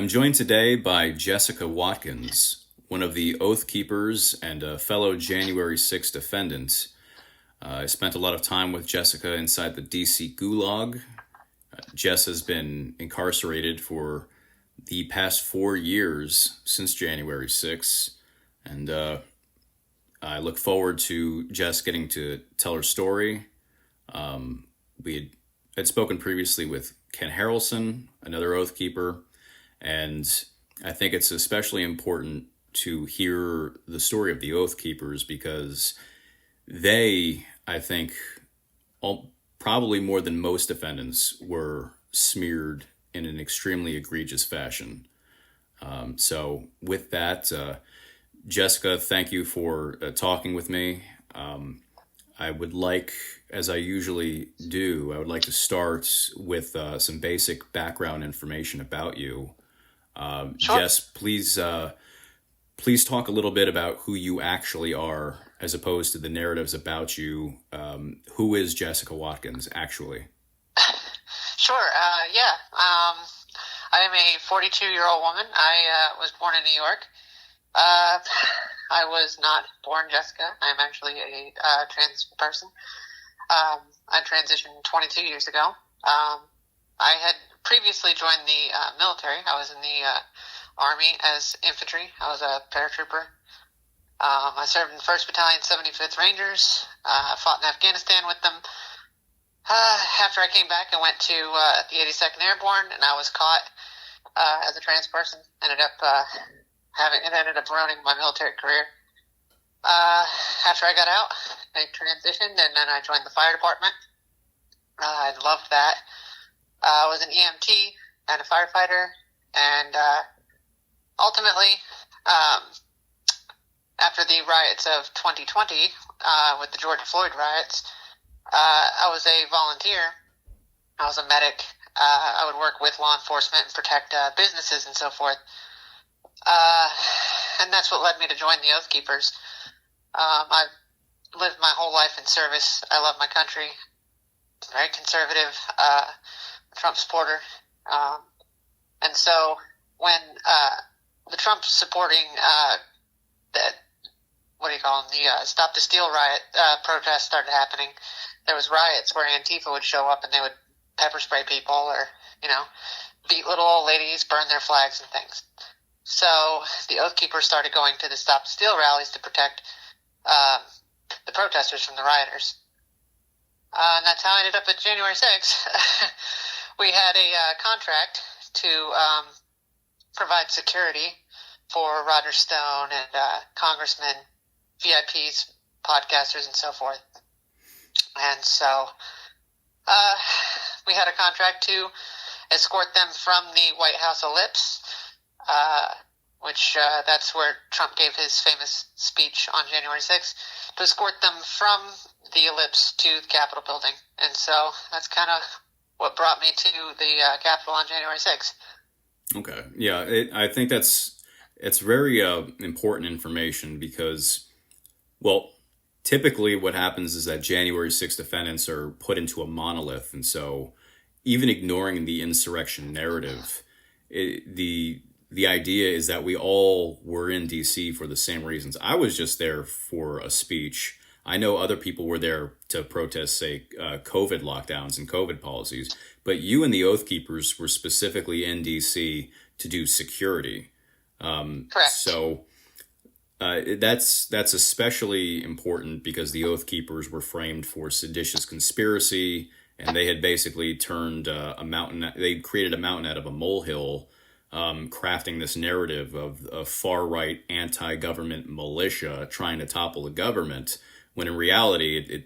I'm joined today by Jessica Watkins, one of the Oath Keepers and a fellow January 6th defendant. I spent a lot of time with Jessica inside the DC Gulag. Jess has been incarcerated for the past 4 years since January 6th, and I look forward to Jess getting to tell her story. We had spoken previously with Ken Harrelson, another Oath Keeper, and I think it's especially important to hear the story of the Oath Keepers because they, I think, probably more than most defendants, were smeared in an extremely egregious fashion. So with that, Jessica, thank you for talking with me. I would like, as I usually do, I would like to start with some basic background information about you. Sure. Jess, please talk a little bit about who you actually are, as opposed to the narratives about you. Who is Jessica Watkins actually? Sure. Yeah. I am a 42-year-old woman. I was born in New York. I was not born Jessica. I'm actually a trans person. I transitioned 22 years ago. I had previously joined the military. I was in the Army as infantry. I was a paratrooper. I served in the 1st Battalion, 75th Rangers. Fought in Afghanistan with them. After I came back, I went to the 82nd Airborne, and I was caught as a trans person. Ended up ruining my military career. After I got out, I transitioned, and then I joined the fire department. I loved that. I was an EMT and a firefighter, and ultimately, after the riots of 2020, with the George Floyd riots, I was a volunteer. I was a medic. I would work with law enforcement and protect businesses and so forth. And that's what led me to join the Oath Keepers. I've lived my whole life in service. I love my country. Very conservative, Trump supporter. And so when the Trump supporting that, the Stop the Steal riot protests started happening, there was riots where Antifa would show up and they would pepper spray people or, beat little old ladies, burn their flags and things. So the Oath Keepers started going to the Stop the Steal rallies to protect the protesters from the rioters. And that's how I ended up at January 6th. We had a contract to provide security for Roger Stone and congressmen, VIPs, podcasters, and so forth. And so we had a contract to escort them from the White House ellipse, which that's where Trump gave his famous speech on January 6th, to escort them from the ellipse to the Capitol building. And so that's kind of what brought me to the Capitol on January 6th. Okay. Yeah, I think it's very important information because, well, typically what happens is that January 6th defendants are put into a monolith. And so even ignoring the insurrection narrative, the idea is that we all were in DC for the same reasons. I was just there for a speech. I know other people were there to protest, say, COVID lockdowns and COVID policies, but you and the Oath Keepers were specifically in DC to do security. Correct. So that's especially important because the Oath Keepers were framed for seditious conspiracy, and they had basically turned they created a mountain out of a molehill, crafting this narrative of a far-right anti-government militia trying to topple the government, when in reality,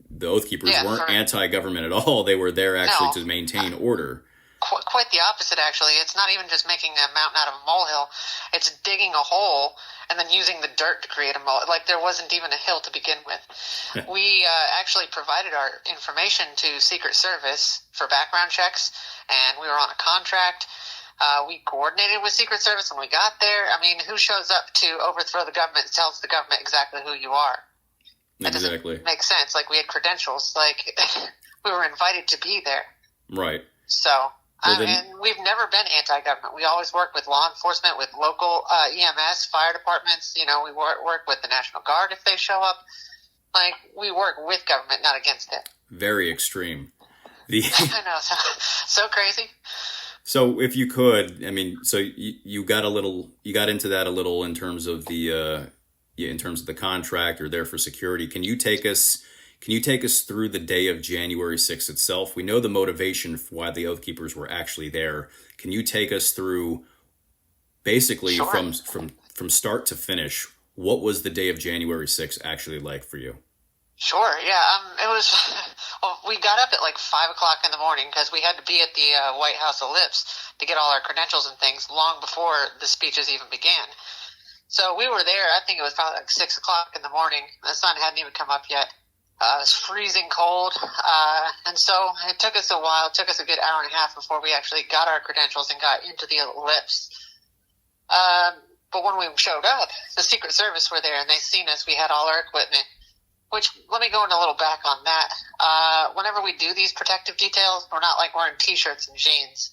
the Oath Keepers weren't anti-government at all. They were there actually to maintain order. Quite the opposite, actually. It's not even just making a mountain out of a molehill. It's digging a hole and then using the dirt to create a molehill. Like, there wasn't even a hill to begin with. We actually provided our information to Secret Service for background checks, and we were on a contract. We coordinated with Secret Service when we got there. I mean, who shows up to overthrow the government tells the government exactly who you are? That Exactly. doesn't make sense. Like, we had credentials. Like, we were invited to be there. Right. So Well, then, And we've never been anti-government. We always work with law enforcement, with local EMS, fire departments. You know, we work with the National Guard if they show up. Like, we work with government, not against it. very extreme. The I know, so crazy. So if you could, I mean, so you got into that a little in terms of the contract. You're there for security. Can you take us through the day of January 6th itself? We know the motivation for why the Oath Keepers were actually there. Can you take us through basically Sure. from start to finish? What was the day of January 6th actually like for you? Sure, yeah. It was. Well, we got up at like 5 o'clock in the morning because we had to be at the White House ellipse to get all our credentials and things long before the speeches even began. So we were there. I think it was probably like 6 o'clock in the morning. The sun hadn't even come up yet. It was freezing cold, and so it took us a while. It took us a good hour and a half before we actually got our credentials and got into the ellipse. But when we showed up, the Secret Service were there, and they seen us. We had all our equipment. Which, let me go in a little back on that. Whenever we do these protective details, we're not like wearing T-shirts and jeans.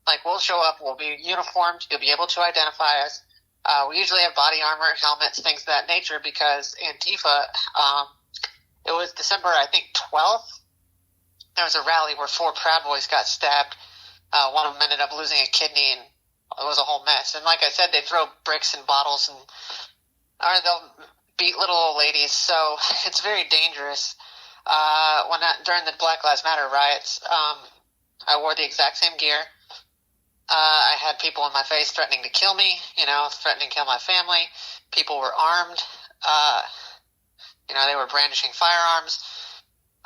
Like, we'll show up, we'll be uniformed, you'll be able to identify us. We usually have body armor, helmets, things of that nature, because Antifa, it was December, I think, 12th. There was a rally where 4 Proud Boys got stabbed. One of them ended up losing a kidney, and it was a whole mess. And like I said, they throw bricks and bottles, or they'll beat little old ladies, so it's very dangerous. During the Black Lives Matter riots, I wore the exact same gear. I had people in my face threatening to kill me, threatening to kill my family. People were armed. They were brandishing firearms.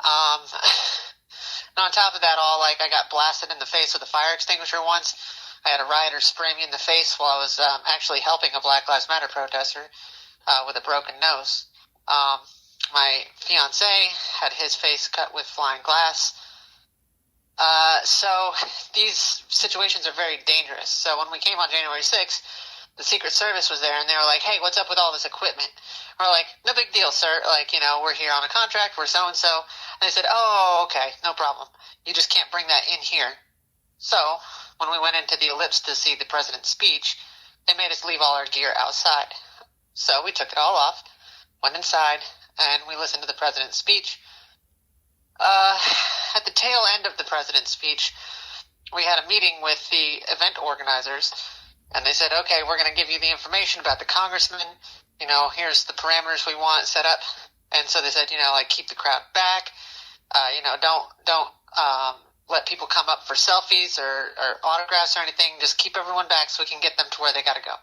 And on top of that all, I got blasted in the face with a fire extinguisher once. I had a rioter spray me in the face while I was actually helping a Black Lives Matter protester with a broken nose. My fiance had his face cut with flying glass. So these situations are very dangerous. So when we came on January 6th, the Secret Service was there, and they were like, hey, what's up with all this equipment? We're like, no big deal, sir. We're here on a contract. We're so-and-so. And they said, oh, okay, no problem. You just can't bring that in here. So when we went into the ellipse to see the president's speech, they made us leave all our gear outside. So we took it all off, went inside, and we listened to the president's speech. At the tail end of the president's speech, we had a meeting with the event organizers, and they said, okay, we're going to give you the information about the congressman. Here's the parameters we want set up. And so they said, keep the crowd back. Don't let people come up for selfies or autographs or anything. Just keep everyone back so we can get them to where they got to go.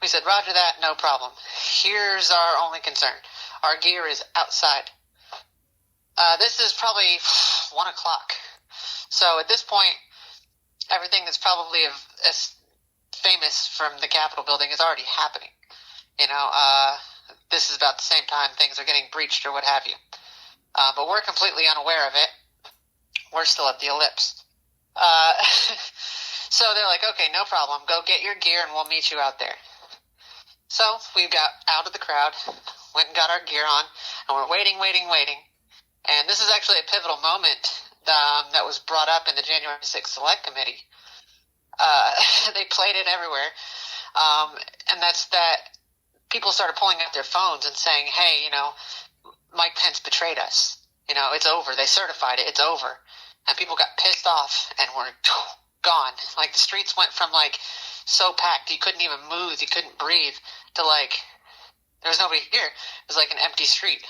We said, roger that, no problem. Here's our only concern. Our gear is outside. This is probably 1 o'clock. So at this point, everything that's probably as famous from the Capitol building is already happening. This is about the same time things are getting breached or what have you. But we're completely unaware of it. We're still at the ellipse. So they're like, okay, no problem. Go get your gear and we'll meet you out there. So we got out of the crowd, went and got our gear on, and we're waiting. And this is actually a pivotal moment that was brought up in the January 6th Select Committee. They played it everywhere. And that's that people started pulling out their phones and saying, hey, Mike Pence betrayed us. It's over. They certified it. It's over. And people got pissed off and were gone. The streets went from so packed you couldn't even move, you couldn't breathe, to there was nobody here. It was like an empty street.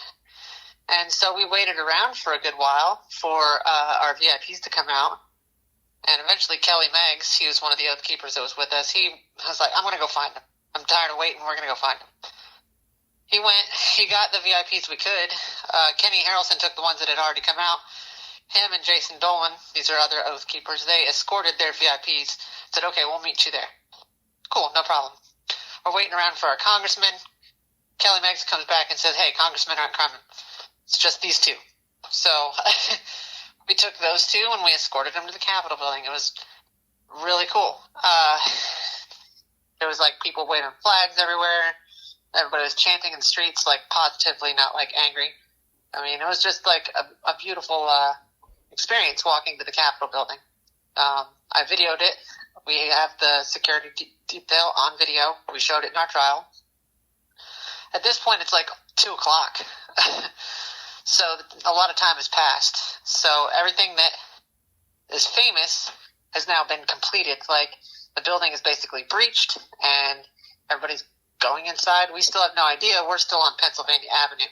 And so we waited around for a good while for our VIPs to come out. And eventually Kelly Meggs, he was one of the Oath Keepers that was with us, he was like, I'm going to go find him. I'm tired of waiting. We're going to go find him. He went, he got the VIPs we could. Kenny Harrelson took the ones that had already come out. Him and Jason Dolan, these are other Oath Keepers, they escorted their VIPs, said, okay, we'll meet you there. Cool, no problem. We're waiting around for our congressman. Kelly Meggs comes back and says, hey, congressmen aren't coming. It's just these two. So we took those two and we escorted them to the Capitol building. It was really cool. There was people waving flags everywhere. Everybody was chanting in the streets, positively, not angry. I mean, it was just a beautiful experience walking to the Capitol building. I videoed it. We have the security detail on video. We showed it in our trial. At this point, it's like 2 o'clock. So a lot of time has passed. So everything that is famous has now been completed. Like, the building is basically breached, and everybody's going inside. We still have no idea. We're still on Pennsylvania Avenue.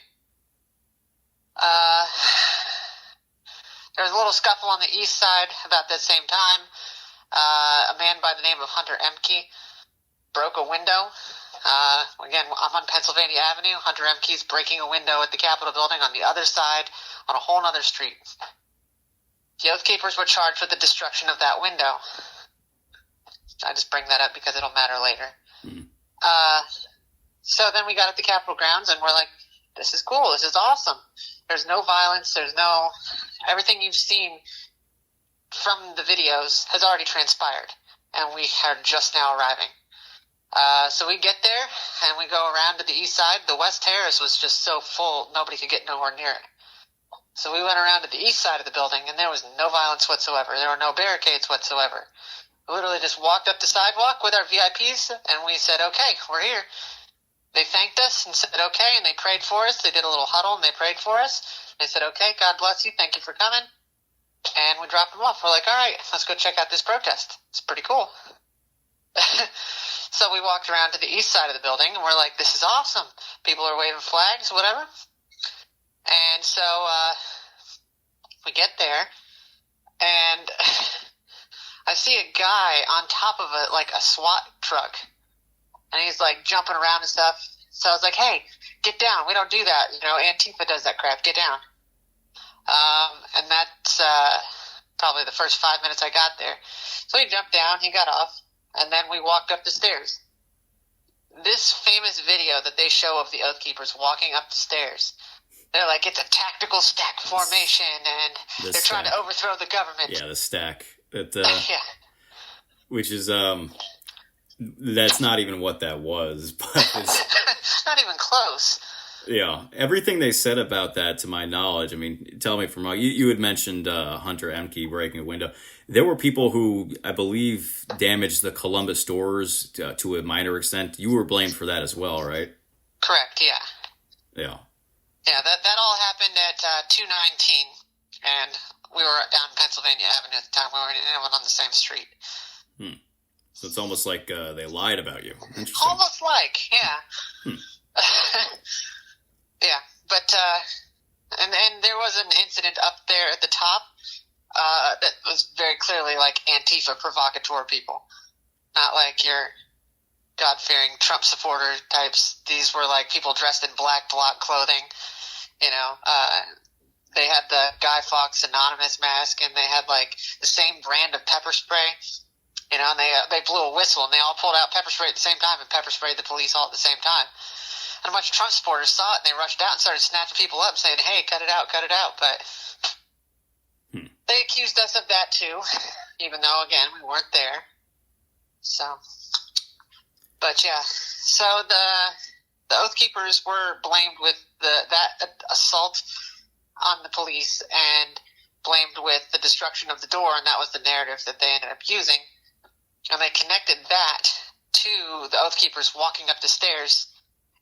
There was a little scuffle on the east side about that same time. A man by the name of Hunter Emke broke a window. Again, I'm on Pennsylvania Avenue. Hunter Emke's breaking a window at the Capitol building on the other side on a whole other street. The Oath Keepers were charged with the destruction of that window. I just bring that up because it'll matter later. So then we got at the Capitol grounds, and we're like, this is cool. This is awesome. There's no violence. Everything you've seen from the videos has already transpired, and we are just now arriving. So we get there, and we go around to the east side. The West Terrace was just so full, nobody could get nowhere near it. So we went around to the east side of the building, and there was no violence whatsoever. There were no barricades whatsoever. We literally just walked up the sidewalk with our VIPs, and we said, okay, we're here. They thanked us and said, okay, and they prayed for us. They did a little huddle, and they prayed for us. They said, okay, God bless you. Thank you for coming. And we dropped them off. We're like, all right, let's go check out this protest. It's pretty cool. So we walked around to the east side of the building, and we're like, this is awesome. People are waving flags, whatever. And so we get there, and I see a guy on top of a SWAT truck, and he's like jumping around and stuff. So I was like, hey, get down. We don't do that. Antifa does that crap. Get down. And that's probably the first 5 minutes I got there. So he jumped down, he got off, and then we walked up the stairs. This famous video that they show of the Oath Keepers walking up the stairs, they're like, it's a tactical stack formation, and they're trying to overthrow the government. Yeah, the stack. That, yeah. Which is, that's not even what that was. But it's not even close. Yeah, everything they said about that, to my knowledge, I mean, tell me from you had mentioned Hunter Emke breaking a window. There were people who, I believe, damaged the Columbus stores to a minor extent. You were blamed for that as well, right? Correct, yeah. Yeah. Yeah, that all happened at 219, and we were down Pennsylvania Avenue at the time. We weren't anyone on the same street. So it's almost like they lied about you. Interesting. Almost like, yeah. Yeah, but and there was an incident up there at the top that was very clearly like Antifa provocateur people, not like your God-fearing Trump supporter types. These were like people dressed in black bloc clothing. They had the Guy Fawkes Anonymous mask, and they had like the same brand of pepper spray. And they blew a whistle, and they all pulled out pepper spray at the same time and pepper sprayed the police all at the same time. And a bunch of Trump supporters saw it, and they rushed out and started snatching people up, saying, hey, cut it out. But they accused us of that, too, even though, again, we weren't there. So, but, yeah. So the Oath Keepers were blamed with that assault on the police and blamed with the destruction of the door, and that was the narrative that they ended up using. And they connected that to the Oath Keepers walking up the stairs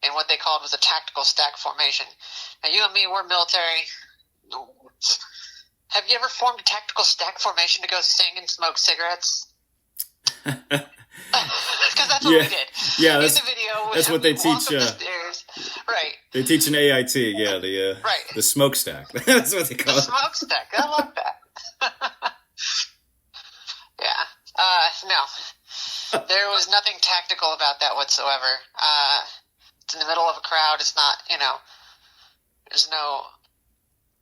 in what they called was a tactical stack formation. Now, you and me, we're military. Have you ever formed a tactical stack formation to go sing and smoke cigarettes? Because that's what we did. Yeah, in the video, that's what they teach. Right. They teach in AIT. Yeah, the smokestack. That's what they call it. The smokestack. I love that. Yeah. No. There was nothing tactical about that whatsoever. It's in the middle of a crowd. It's not, there's no,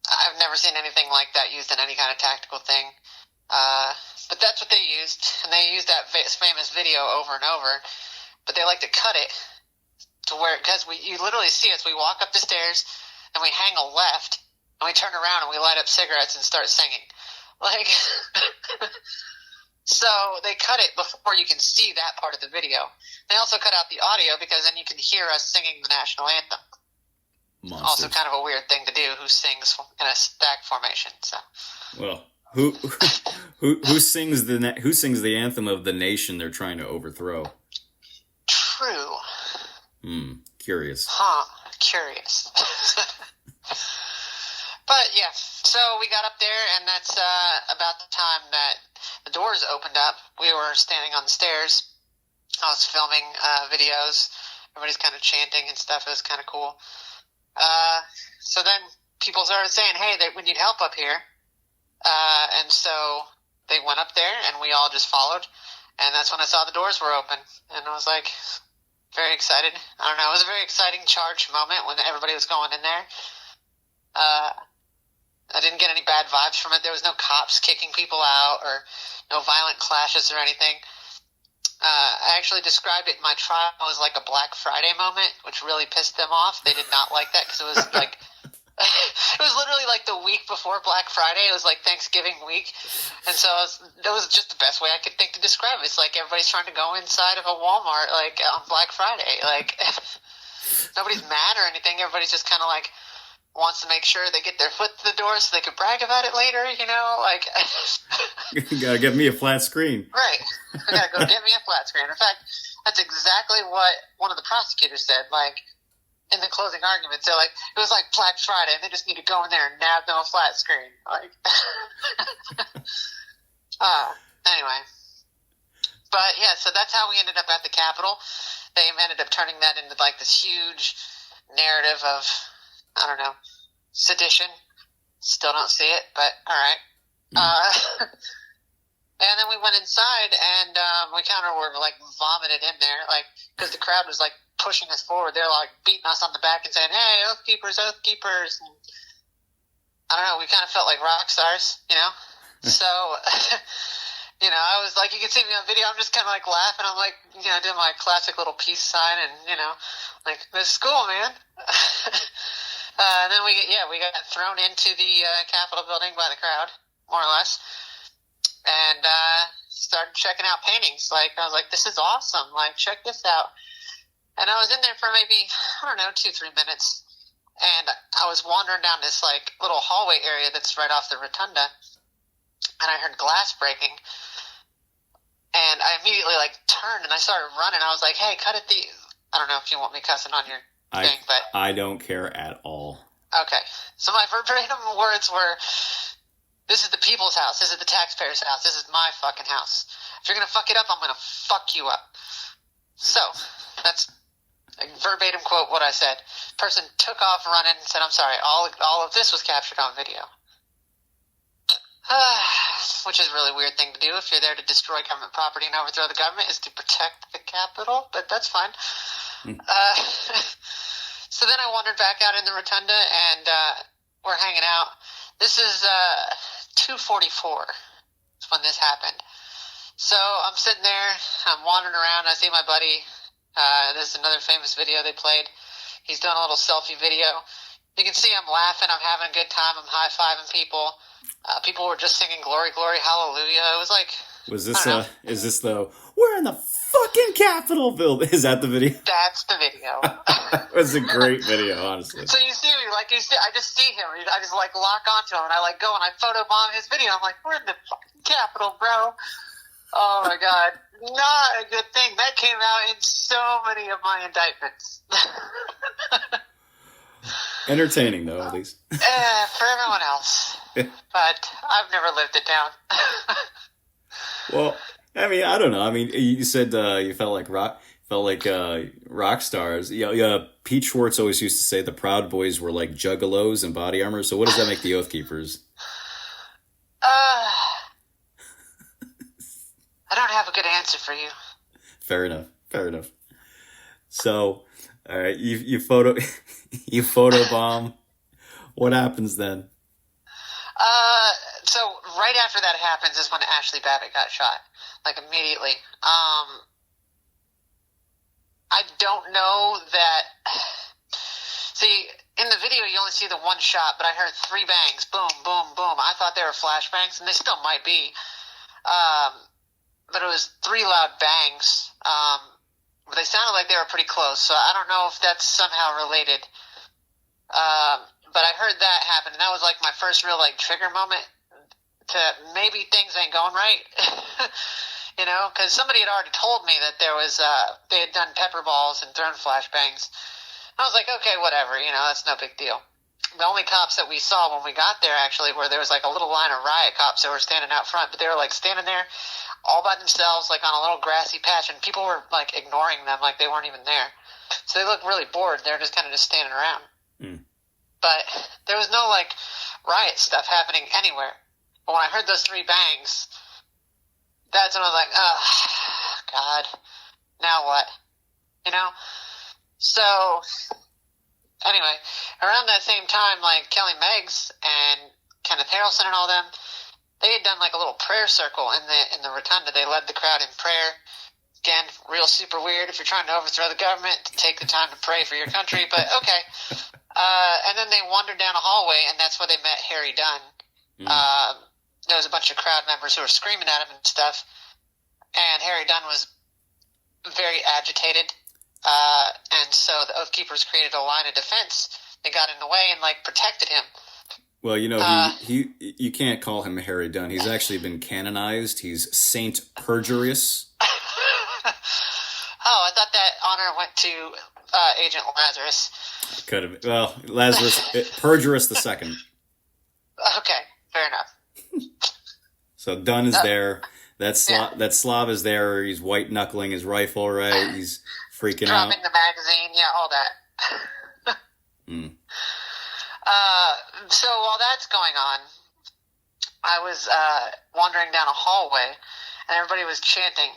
I've never seen anything like that used in any kind of tactical thing. But that's what they used. And they used that famous video over and over. But they like to cut it to where, because you literally see us. We walk up the stairs and we hang a left and we turn around and we light up cigarettes and start singing. Like, so they cut it before you can see that part of the video. They also cut out the audio because then you can hear us singing the national anthem. Monsters. Also kind of a weird thing to do, who sings in a stack formation. So, well, Who who sings the anthem of the nation they're trying to overthrow? True. Curious. Huh. Curious. But yeah, so we got up there, and that's about the time that the doors opened up. We were standing on the stairs. I was filming videos. Everybody's kind of chanting and stuff. It was kind of cool. So then people started saying, hey, we need help up here. And so they went up there, and we all just followed. And that's when I saw the doors were open. And I was like, very excited. I don't know. It was a very exciting charged moment when everybody was going in there. I didn't get any bad vibes from it. There was no cops kicking people out or no violent clashes or anything. I actually described it in my trial as like a Black Friday moment, which really pissed them off. They did not like that because it was like it was literally like the week before Black Friday. It was like Thanksgiving week. And so that was just the best way I could think to describe it. It's like everybody's trying to go inside of a Walmart like on Black Friday. Like nobody's mad or anything. Everybody's just kind of like wants to make sure they get their foot to the door so they could brag about it later, you know, like... You gotta get me a flat screen. Right. I gotta go get me a flat screen. In fact, that's exactly what one of the prosecutors said, like, in the closing arguments. They're like, it was like Black Friday, and they just need to go in there and nab them a flat screen. Like... anyway. But, yeah, so that's how we ended up at the Capitol. They ended up turning that into, like, this huge narrative of... I don't know, sedition. Still don't see it, but all right. And then we went inside, and we kind of were like vomited in there, like because the crowd was like pushing us forward. They're like beating us on the back and saying, "Hey, Oath Keepers, Oath Keepers." And I don't know. We kind of felt like rock stars, you know. So, you know, I was like, you can see me on video. I'm just kind of like laughing. I'm like, you know, doing my classic little peace sign, and you know, like this is cool, man. And then we got thrown into the Capitol building by the crowd, more or less, and started checking out paintings. Like I was like, "This is awesome! Like, check this out." And I was in there for maybe 2-3 minutes, and I was wandering down this like little hallway area that's right off the rotunda, and I heard glass breaking, and I immediately like turned and I started running. I was like, "Hey, cut it! I don't know if you want me cussing on your." Thing, but I don't care at all. Okay. So my verbatim words were, this is the people's house. This is the taxpayers' house. This is my fucking house. If you're going to fuck it up, I'm going to fuck you up. So that's a verbatim quote what I said. Person took off running and said, I'm sorry. All of this was captured on video. Which is a really weird thing to do if you're there to destroy government property and overthrow the government, is to protect the Capitol, but that's fine. So then I wandered back out in the rotunda, and we're hanging out. This is 2:44 when this happened. So I'm sitting there, I'm wandering around, I see my buddy. This is another famous video they played. He's doing a little selfie video. You can see I'm laughing, I'm having a good time, I'm high-fiving people. People were just singing Glory, Glory, Hallelujah. It was like... is this the, we're in the fucking Capitol building? Is that the video? That's the video. It was a great video, honestly. So you see me, like, I just see him. I just, like, lock onto him, and I, like, go and I photobomb his video. I'm like, we're in the fucking Capitol, bro. Oh, my God. Not a good thing. That came out in so many of my indictments. Entertaining, though, at least. For everyone else. But I've never lived it down. Well, I mean, I don't know. I mean, you said you felt like rock stars. Yeah. Pete Schwartz always used to say the Proud Boys were like juggalos in body armor. So what does that make the Oath Keepers? I don't have a good answer for you. Fair enough. So, all right, you photobomb. What happens then? So right after that happens is when Ashley Babbitt got shot, like immediately. I don't know that. See, in the video you only see the one shot, but I heard 3 bangs, boom, boom, boom. I thought they were flashbangs, and they still might be. But it was 3 loud bangs. But they sounded like they were pretty close, so I don't know if that's somehow related. But I heard that happen, and that was like my first real like trigger moment to maybe things ain't going right. You know, because somebody had already told me that there was, they had done pepper balls and thrown flashbangs. I was like, okay, whatever, you know, that's no big deal. The only cops that we saw when we got there, actually, where there was like a little line of riot cops that were standing out front, but they were like standing there all by themselves, like on a little grassy patch, and people were like ignoring them like they weren't even there. So they looked really bored. They were just kind of just standing around. But there was no like riot stuff happening anywhere. But when I heard those 3 bangs, that's when I was like, oh, God, now what? You know? So, anyway, around that same time, like Kelly Meggs and Kenneth Harrelson and all them, they had done like a little prayer circle in the rotunda. They led the crowd in prayer. Again, real super weird if you're trying to overthrow the government to take the time to pray for your country, but okay. And then they wandered down a hallway, and that's where they met Harry Dunn. There was a bunch of crowd members who were screaming at him and stuff, and Harry Dunn was very agitated. And so the Oath Keepers created a line of defense. They got in the way and like protected him. Well, you know, he you can't call him Harry Dunn. He's actually been canonized. He's Saint Perjurious. Oh, I thought that honor went to Agent Lazarus. Could have. Well, Lazarus, Perjurious the second. Okay, fair enough. So Dunn is there. That Slav is there. He's white knuckling his rifle, right? He's freaking out. Dropping the magazine, yeah, all that. So while that's going on, I was wandering down a hallway, and everybody was chanting,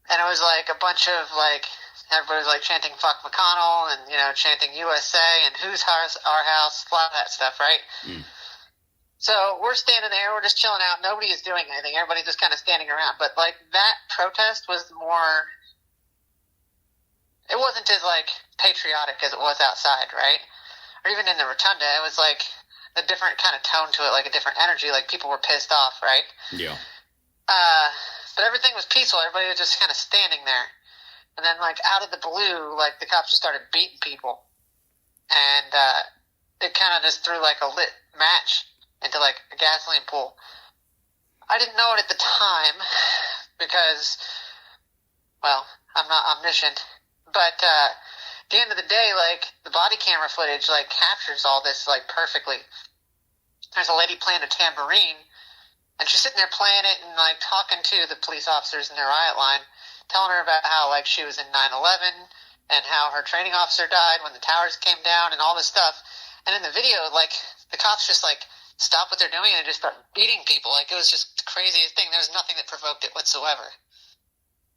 and it was like a bunch of like everybody was like chanting "fuck McConnell" and chanting USA and "whose house, our house," a lot of that stuff, right? So we're standing there, we're just chilling out. Nobody is doing anything. Everybody's just kind of standing around. But like that protest was more. It wasn't as like patriotic as it was outside, right? Or even in the rotunda, it was like a different kind of tone to it, like a different energy. Like people were pissed off, right? Yeah. But everything was peaceful. Everybody was just kind of standing there. And then like out of the blue, like the cops just started beating people. And it kind of just threw like a lit match into like a gasoline pool. I didn't know it at the time because, well, I'm not omniscient. But at the end of the day, like the body camera footage like captures all this like perfectly. There's a lady playing a tambourine, and she's sitting there playing it and like talking to the police officers in their riot line, telling her about how like she was in 9/11 and how her training officer died when the towers came down and all this stuff. And in the video, like the cops just like stop what they're doing and just start beating people. Like it was just the craziest thing. There was nothing that provoked it whatsoever.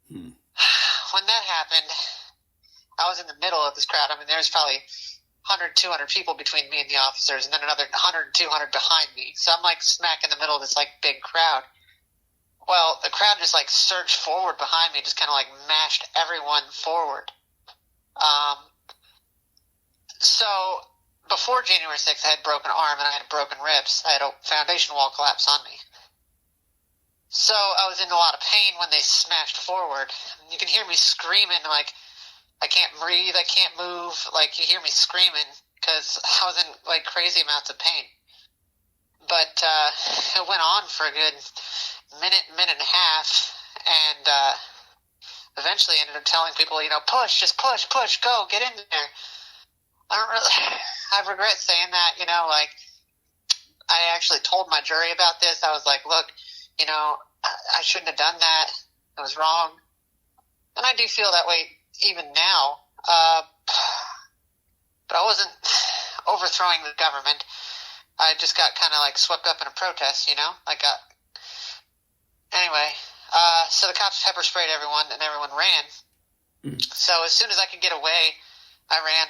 When that happened, I was in the middle of this crowd. I mean, there was probably 100, 200 people between me and the officers, and then another 100, 200 behind me. So I'm like smack in the middle of this like big crowd. Well, the crowd just like surged forward behind me, just kind of like mashed everyone forward. So before January 6th, I had a broken arm and I had broken ribs. I had a foundation wall collapse on me. So I was in a lot of pain when they smashed forward. You can hear me screaming like, I can't breathe, I can't move. Like, you hear me screaming because I was in like crazy amounts of pain. But it went on for a good minute and a half, and eventually ended up telling people, push, just push, go, get in there. I regret saying that, like, I actually told my jury about this. I was like, look, I shouldn't have done that. It was wrong. And I do feel that way even now. But I wasn't overthrowing the government. I just got kind of like swept up in a protest, Anyway, so the cops pepper sprayed everyone and everyone ran. So as soon as I could get away, I ran.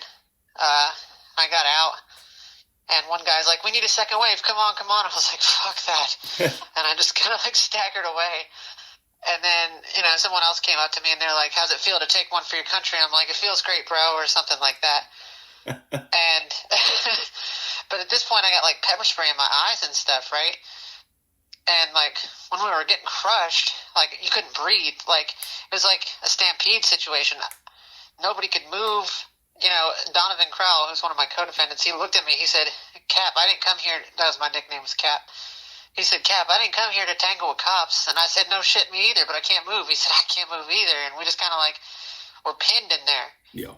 I got out. And one guy's like, we need a second wave. Come on. I was like, fuck that. And I just kind of like staggered away. And then, someone else came up to me and they're like, how's it feel to take one for your country? And I'm like, it feels great, bro, or something like that. And, but at this point I got like pepper spray in my eyes and stuff, right? And like when we were getting crushed, like you couldn't breathe. Like it was like a stampede situation. Nobody could move. Donovan Crowell, who's one of my co-defendants, he looked at me, he said, Cap, I didn't come here, that was my nickname, was Cap. He said, Cap, I didn't come here to tangle with cops. And I said, no shit, me either, but I can't move. He said, I can't move either. And we just kind of like were pinned in there. Yeah.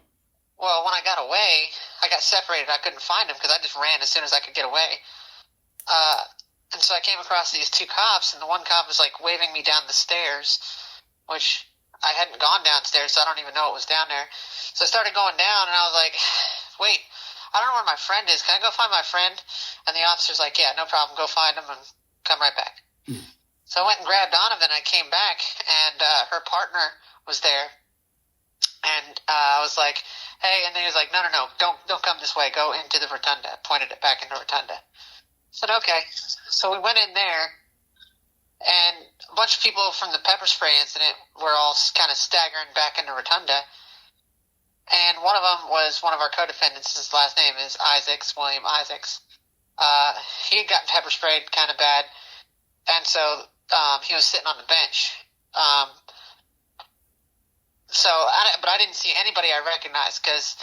Well, when I got away, I got separated. I couldn't find him because I just ran as soon as I could get away. And so I came across these two cops, and the one cop was like waving me down the stairs, which I hadn't gone downstairs, so I don't even know what was down there. So I started going down, and I was like, wait, I don't know where my friend is. Can I go find my friend? And the officer's like, yeah, no problem. Go find him and come right back. So I went and grabbed Donovan. I came back, and her partner was there. And I was like, hey, and then he was like, no, don't come this way. Go into the rotunda. Pointed it back into the rotunda. I said, okay. So we went in there, and a bunch of people from the pepper spray incident were all kind of staggering back into rotunda. And one of them was one of our co-defendants. His last name is Isaacs, William Isaacs. He had gotten pepper sprayed kind of bad, and so he was sitting on the bench. But I didn't see anybody I recognized because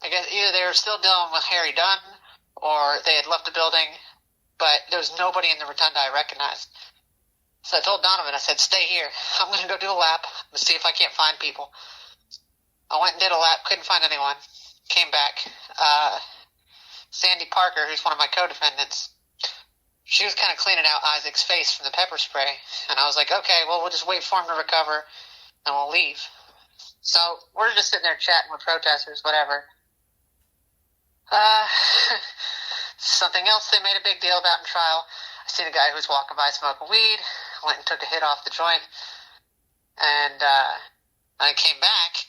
I guess either they were still dealing with Harry Dunn or they had left the building, but there was nobody in the rotunda I recognized. So I told Donovan, I said, stay here. I'm going to go do a lap and see if I can't find people. I went and did a lap, couldn't find anyone. Came back. Sandy Parker, who's one of my co-defendants, she was kind of cleaning out Isaac's face from the pepper spray. And I was like, okay, well, we'll just wait for him to recover and we'll leave. So we're just sitting there chatting with protesters, whatever. Something else they made a big deal about in trial. I seen a guy who was walking by smoking weed, went and took a hit off the joint, and I came back,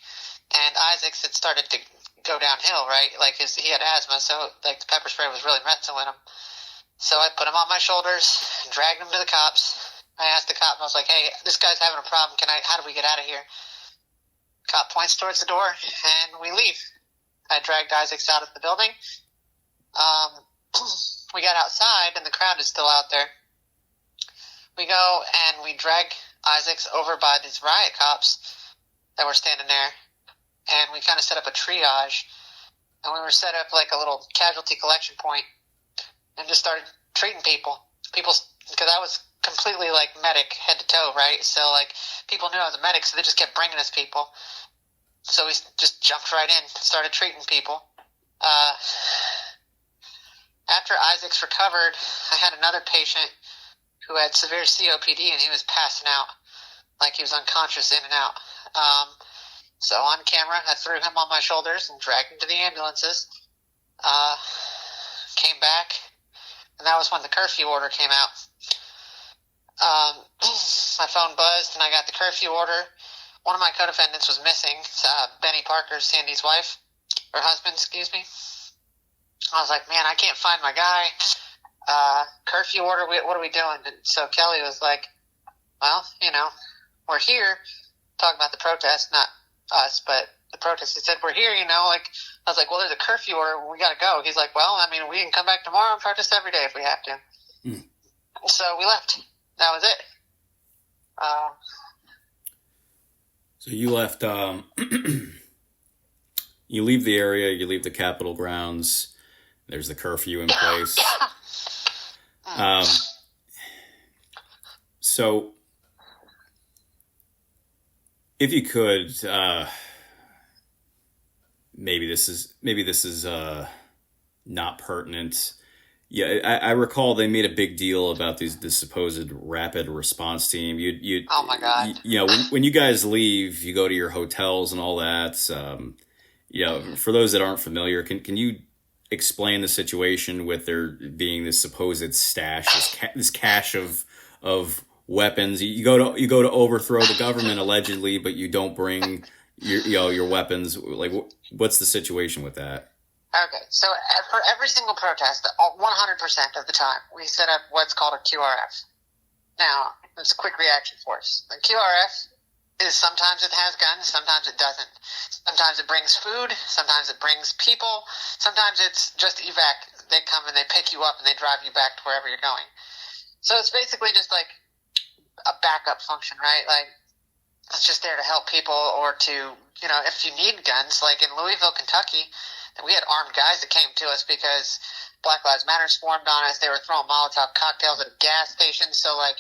and Isaacs had started to go downhill, right? Like he had asthma, so like the pepper spray was really messing with him. So I put him on my shoulders and dragged him to the cops. I asked the cop, and I was like, hey, this guy's having a problem. How do we get out of here? Cop points towards the door, and we leave. I dragged Isaacs out of the building. We got outside, and the crowd is still out there. We go, and we drag Isaacs over by these riot cops that were standing there, and we kind of set up a triage, and we were set up like a little casualty collection point, and just started treating people, because I was completely like medic head to toe, right? So like people knew I was a medic, so they just kept bringing us people. So we just jumped right in, started treating people. After Isaacs recovered, I had another patient who had severe COPD, and he was passing out, like he was unconscious in and out. So on camera, I threw him on my shoulders and dragged him to the ambulances. Came back, and that was when the curfew order came out. My phone buzzed, and I got the curfew order. One of my co-defendants was missing, Benny Parker, Sandy's wife, or husband, excuse me. I was like, man, I can't find my guy. Curfew order, what are we doing? And so Kelly was like, well, we're here talking about the protest, not us, but the protest. He said, we're here, like, I was like, well, there's a curfew order, we got to go. He's like, well, I mean, we can come back tomorrow and protest every day if we have to. So we left. That was it. So you left, you leave the area, you leave the Capitol grounds, there's the curfew in place. So if you could, maybe this is not pertinent. Yeah, I recall they made a big deal about this supposed rapid response team. Oh my God! When you guys leave, you go to your hotels and all that. For those that aren't familiar, can you explain the situation with there being this supposed stash, this cache of weapons? You go to overthrow the government allegedly, but you don't bring your weapons. Like, what's the situation with that? Okay, so for every single protest, 100% of the time, we set up what's called a QRF. Now, it's a quick reaction force. The QRF is sometimes it has guns, sometimes it doesn't. Sometimes it brings food, sometimes it brings people, sometimes it's just evac. They come and they pick you up and they drive you back to wherever you're going. So it's basically just like a backup function, right? Like, it's just there to help people or to, if you need guns, like in Louisville, Kentucky, we had armed guys that came to us because Black Lives Matter swarmed on us. They were throwing Molotov cocktails at gas stations. So, like,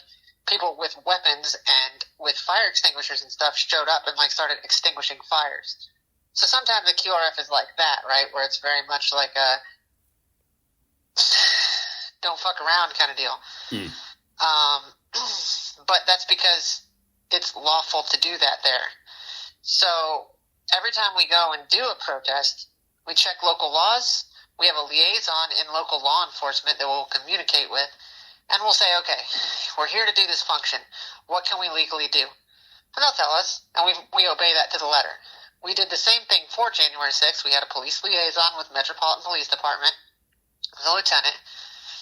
people with weapons and with fire extinguishers and stuff showed up and, like, started extinguishing fires. So sometimes the QRF is like that, right? Where it's very much like a don't fuck around kind of deal. But that's because it's lawful to do that there. So every time we go and do a protest, we check local laws. We have a liaison in local law enforcement that we'll communicate with, and we'll say, okay, we're here to do this function. What can we legally do? And they'll tell us, and we obey that to the letter. We did the same thing for January 6th. We had a police liaison with Metropolitan Police Department. The lieutenant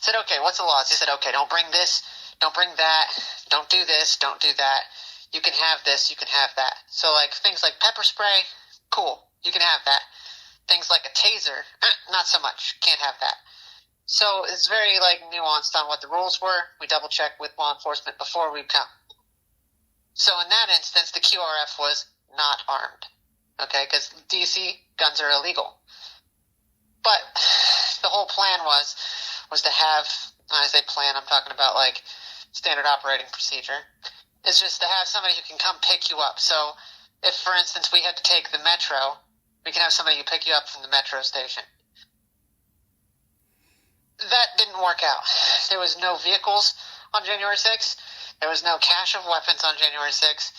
said, okay, what's the laws? He said, okay, don't bring this, don't bring that, don't do this, don't do that. You can have this, you can have that. So, like, things like pepper spray, cool, you can have that. Things like a taser, not so much, can't have that. So it's very, like, nuanced on what the rules were. We double-check with law enforcement before we come. So in that instance, the QRF was not armed. Okay, because DC guns are illegal. But the whole plan was to have, when I say plan, I'm talking about like standard operating procedure. It's just to have somebody who can come pick you up. So if, for instance, we had to take the metro, we can have somebody who pick you up from the metro station. That didn't work out. There was no vehicles on January 6th. There was no cache of weapons on January 6th.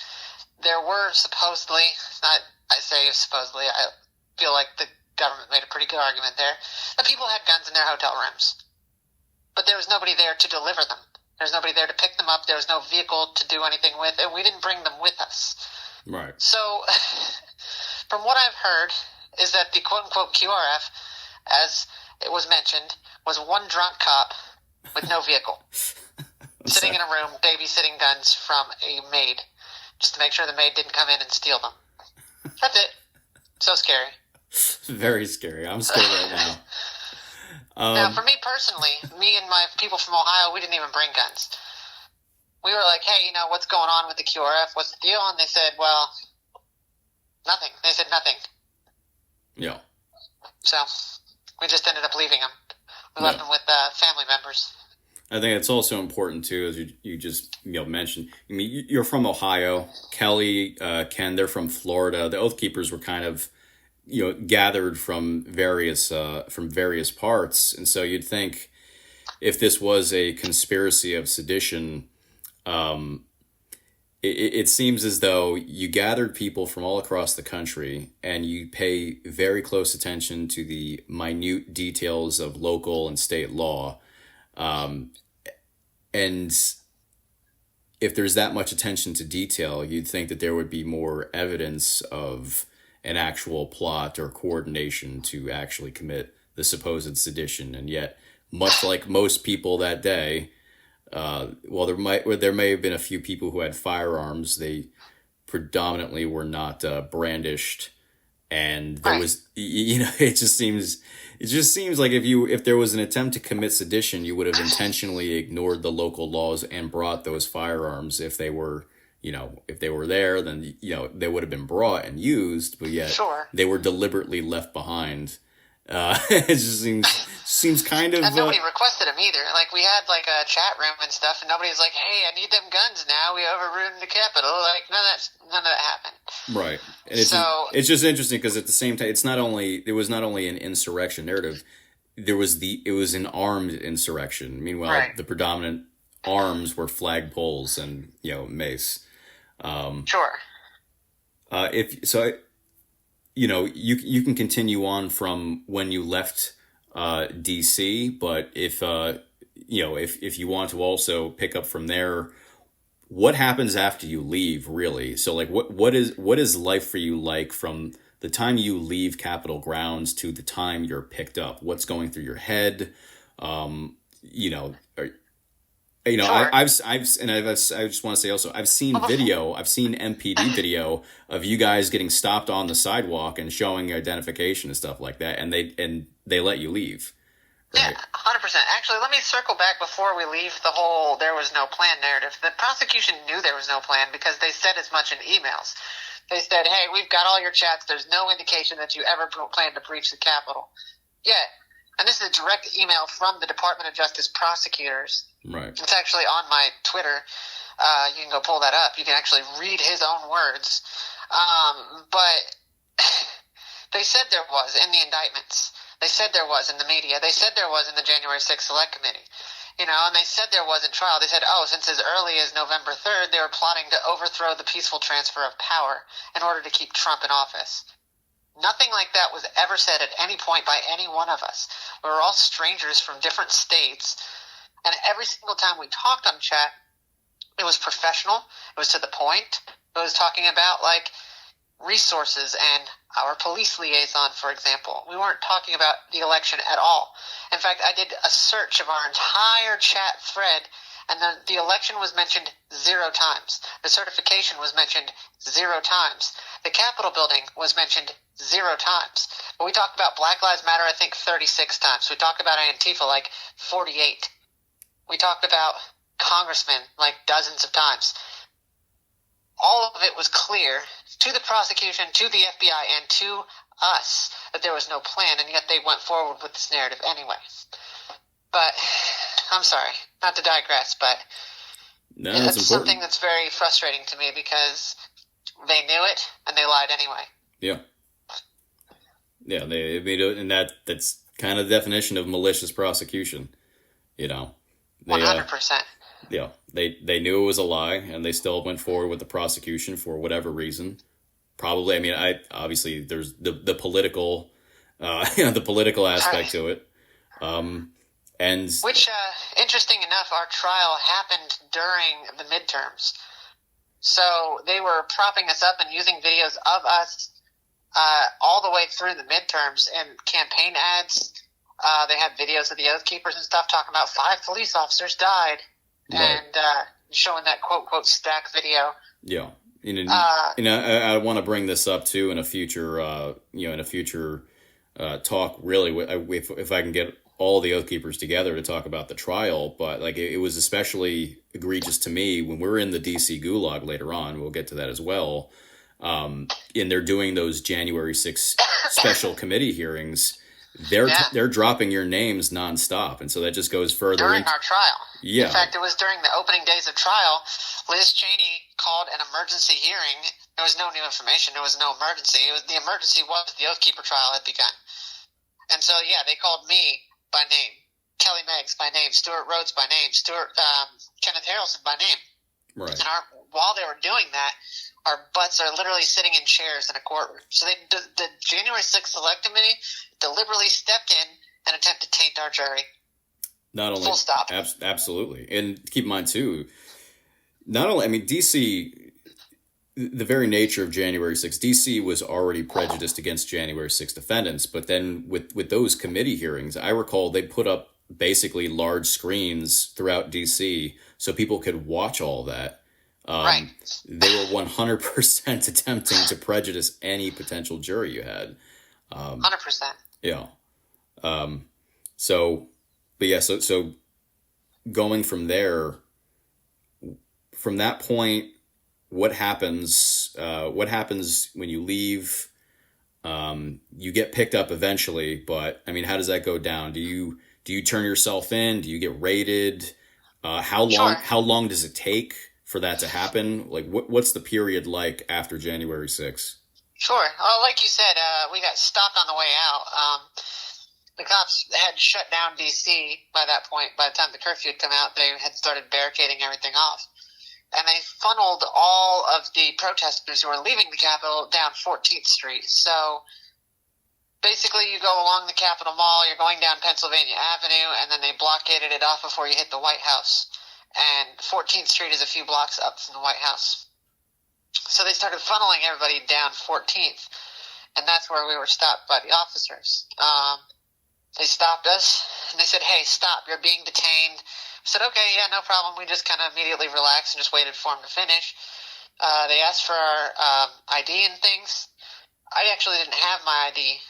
There were supposedly, I say supposedly, I feel like the government made a pretty good argument there, that people had guns in their hotel rooms. But there was nobody there to deliver them. There was nobody there to pick them up. There was no vehicle to do anything with, and we didn't bring them with us. Right. So, from what I've heard, is that the quote-unquote QRF, as it was mentioned, was one drunk cop with no vehicle, sitting in a room, babysitting guns from a maid, just to make sure the maid didn't come in and steal them. That's it. So scary. Very scary. I'm scared right now. Now, for me personally, me and my people from Ohio, we didn't even bring guns. We were like, hey, what's going on with the QRF? What's the deal? And they said, well, nothing. They said nothing. Yeah. So we just ended up leaving them. We left them with family members. I think it's also important, too, as you just mentioned. I mean, you're from Ohio. Kelly, Ken, they're from Florida. The Oath Keepers were kind of, gathered from various parts. And so you'd think if this was a conspiracy of sedition, it seems as though you gathered people from all across the country and you pay very close attention to the minute details of local and state law. And if there's that much attention to detail, you'd think that there would be more evidence of an actual plot or coordination to actually commit the supposed sedition. And yet, much like most people that day, there may have been a few people who had firearms. They predominantly were not brandished, and there was, it just seems like if there was an attempt to commit sedition, you would have intentionally ignored the local laws and brought those firearms. If they were there, then they would have been brought and used, but yet they were deliberately left behind. It just seems kind of... And nobody requested them either. Like, we had, like, a chat room and stuff, and nobody's like, hey, I need them guns now. We overrun the Capitol. Like, none of that happened. Right. And it's just interesting because at the same time, it was not only an insurrection narrative, it was an armed insurrection. Meanwhile, the predominant arms were flagpoles and, mace. Sure. You can continue on from when you left DC, but if you want to also pick up from there, what happens after you leave, really? So, like, what is life for you like from the time you leave Capitol grounds to the time you're picked up? What's going through your head? Sure. I just want to say also, I've seen MPD video of you guys getting stopped on the sidewalk and showing identification and stuff like that, and they let you leave. Right? Yeah, 100%. Actually, let me circle back before we leave the whole there was no plan narrative. The prosecution knew there was no plan because they said as much in emails. They said, hey, we've got all your chats. There's no indication that you ever plan to breach the Capitol. Yet, and this is a direct email from the Department of Justice prosecutors. Right. It's actually on my Twitter. You can go pull that up. You can actually read his own words. But they said there was in the indictments. They said there was in the media. They said there was in the January 6th Select Committee. And they said there was in trial. They said, since as early as November 3rd, they were plotting to overthrow the peaceful transfer of power in order to keep Trump in office. Nothing like that was ever said at any point by any one of us. We were all strangers from different states. And every single time we talked on chat, it was professional. It was to the point. It was talking about, resources and our police liaison, for example. We weren't talking about the election at all. In fact, I did a search of our entire chat thread, and the election was mentioned 0 times. The certification was mentioned 0 times. The Capitol building was mentioned 0 times. But we talked about Black Lives Matter, I think, 36 times. We talked about Antifa, 48. We talked about congressmen, dozens of times. All of it was clear to the prosecution, to the FBI, and to us that there was no plan, and yet they went forward with this narrative anyway. But I'm sorry, not to digress, but it's something that's very frustrating to me because they knew it and they lied anyway. Yeah. Yeah, they made it, and that's kind of the definition of malicious prosecution. 100%. Yeah, they knew it was a lie, and they still went forward with the prosecution for whatever reason. Probably, obviously there's the political, the political aspect to it. And which, interesting enough, our trial happened during the midterms. So they were propping us up and using videos of us all the way through the midterms and campaign ads. They had videos of the Oath Keepers and stuff talking about 5 police officers died, right. And showing that quote stack video. Yeah, I want to bring this up too in a future, talk. Really, if I can get all the Oath Keepers together to talk about the trial, but it was especially egregious to me when we're in the DC Gulag later on. We'll get to that as well. And they're doing those January 6th special committee hearings. They're dropping your names nonstop, and so that just goes further during our trial. Yeah. In fact, it was during the opening days of trial. Liz Cheney called an emergency hearing. There was no new information. There was no emergency. The emergency was the Oath Keeper trial had begun, and so they called me by name, Kelly Meggs by name, Stuart Rhodes by name, Kenneth Harrelson by name. Right. And while they were doing that, our butts are literally sitting in chairs in a courtroom. So the January 6th Select Committee deliberately stepped in and attempted to taint our jury. Not only, full stop. Absolutely. And keep in mind, too, DC, the very nature of January 6th, DC was already prejudiced against January 6th defendants. But then with those committee hearings, I recall they put up basically large screens throughout DC so people could watch all that. Right. They were 100% attempting to prejudice any potential jury you had. 100%. Yeah. So going from there, from that point, what happens when you leave? You get picked up eventually, but how does that go down? Do you turn yourself in? Do you get raided? How long does it take for that to happen? What's the period like after January 6th? Sure. Well, like you said, we got stopped on the way out. The cops had shut down D.C. by that point. By the time the curfew had come out, they had started barricading everything off. And they funneled all of the protesters who were leaving the Capitol down 14th Street. So basically you go along the Capitol Mall, you're going down Pennsylvania Avenue, and then they blockaded it off before you hit the White House. And 14th Street is a few blocks up from the White House. So they started funneling everybody down 14th, and that's where we were stopped by the officers. They stopped us, and they said, "Hey, stop, you're being detained." I said, "Okay, yeah, no problem." We just kind of immediately relaxed and just waited for them to finish. They asked for our ID and things. I actually didn't have my ID,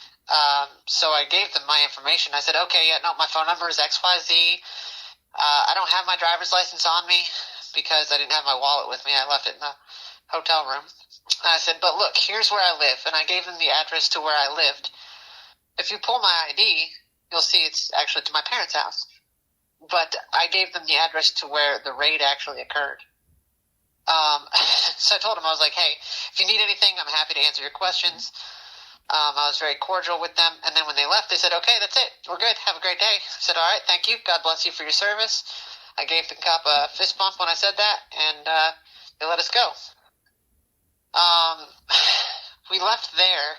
so I gave them my information. I said, "Okay, yeah, no, my phone number is XYZ. I don't have my driver's license on me because I didn't have my wallet with me. I left it in the hotel room." And I said, "But look, here's where I live." And I gave them the address to where I lived. If you pull my ID, you'll see it's actually to my parents' house. But I gave them the address to where the raid actually occurred. So I told them, I was like, hey, if you need anything, I'm happy to answer your questions. I was very cordial with them. And then when they left, they said, okay, that's it. We're good. Have a great day. I said, all right, thank you. God bless you for your service. I gave the cop a fist bump when I said that, and they let us go. We left there,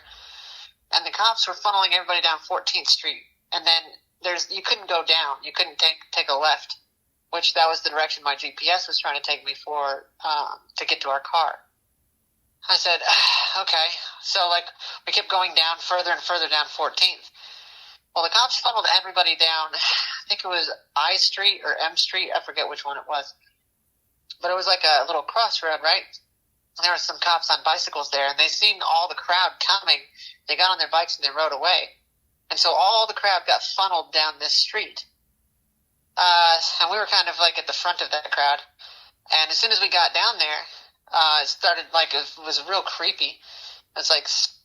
and the cops were funneling everybody down 14th Street. And then you couldn't go down. You couldn't take a left, which that was the direction my GPS was trying to take me for to get to our car. I said, okay. So, we kept going down further and further down 14th. Well, the cops funneled everybody down, I think it was I Street or M Street. I forget which one it was. But it was like a little crossroad, right? And there were some cops on bicycles there, and they seen all the crowd coming. They got on their bikes and they rode away. And so all the crowd got funneled down this street. And we were kind of at the front of that crowd. And as soon as we got down there, it started it was real creepy. It was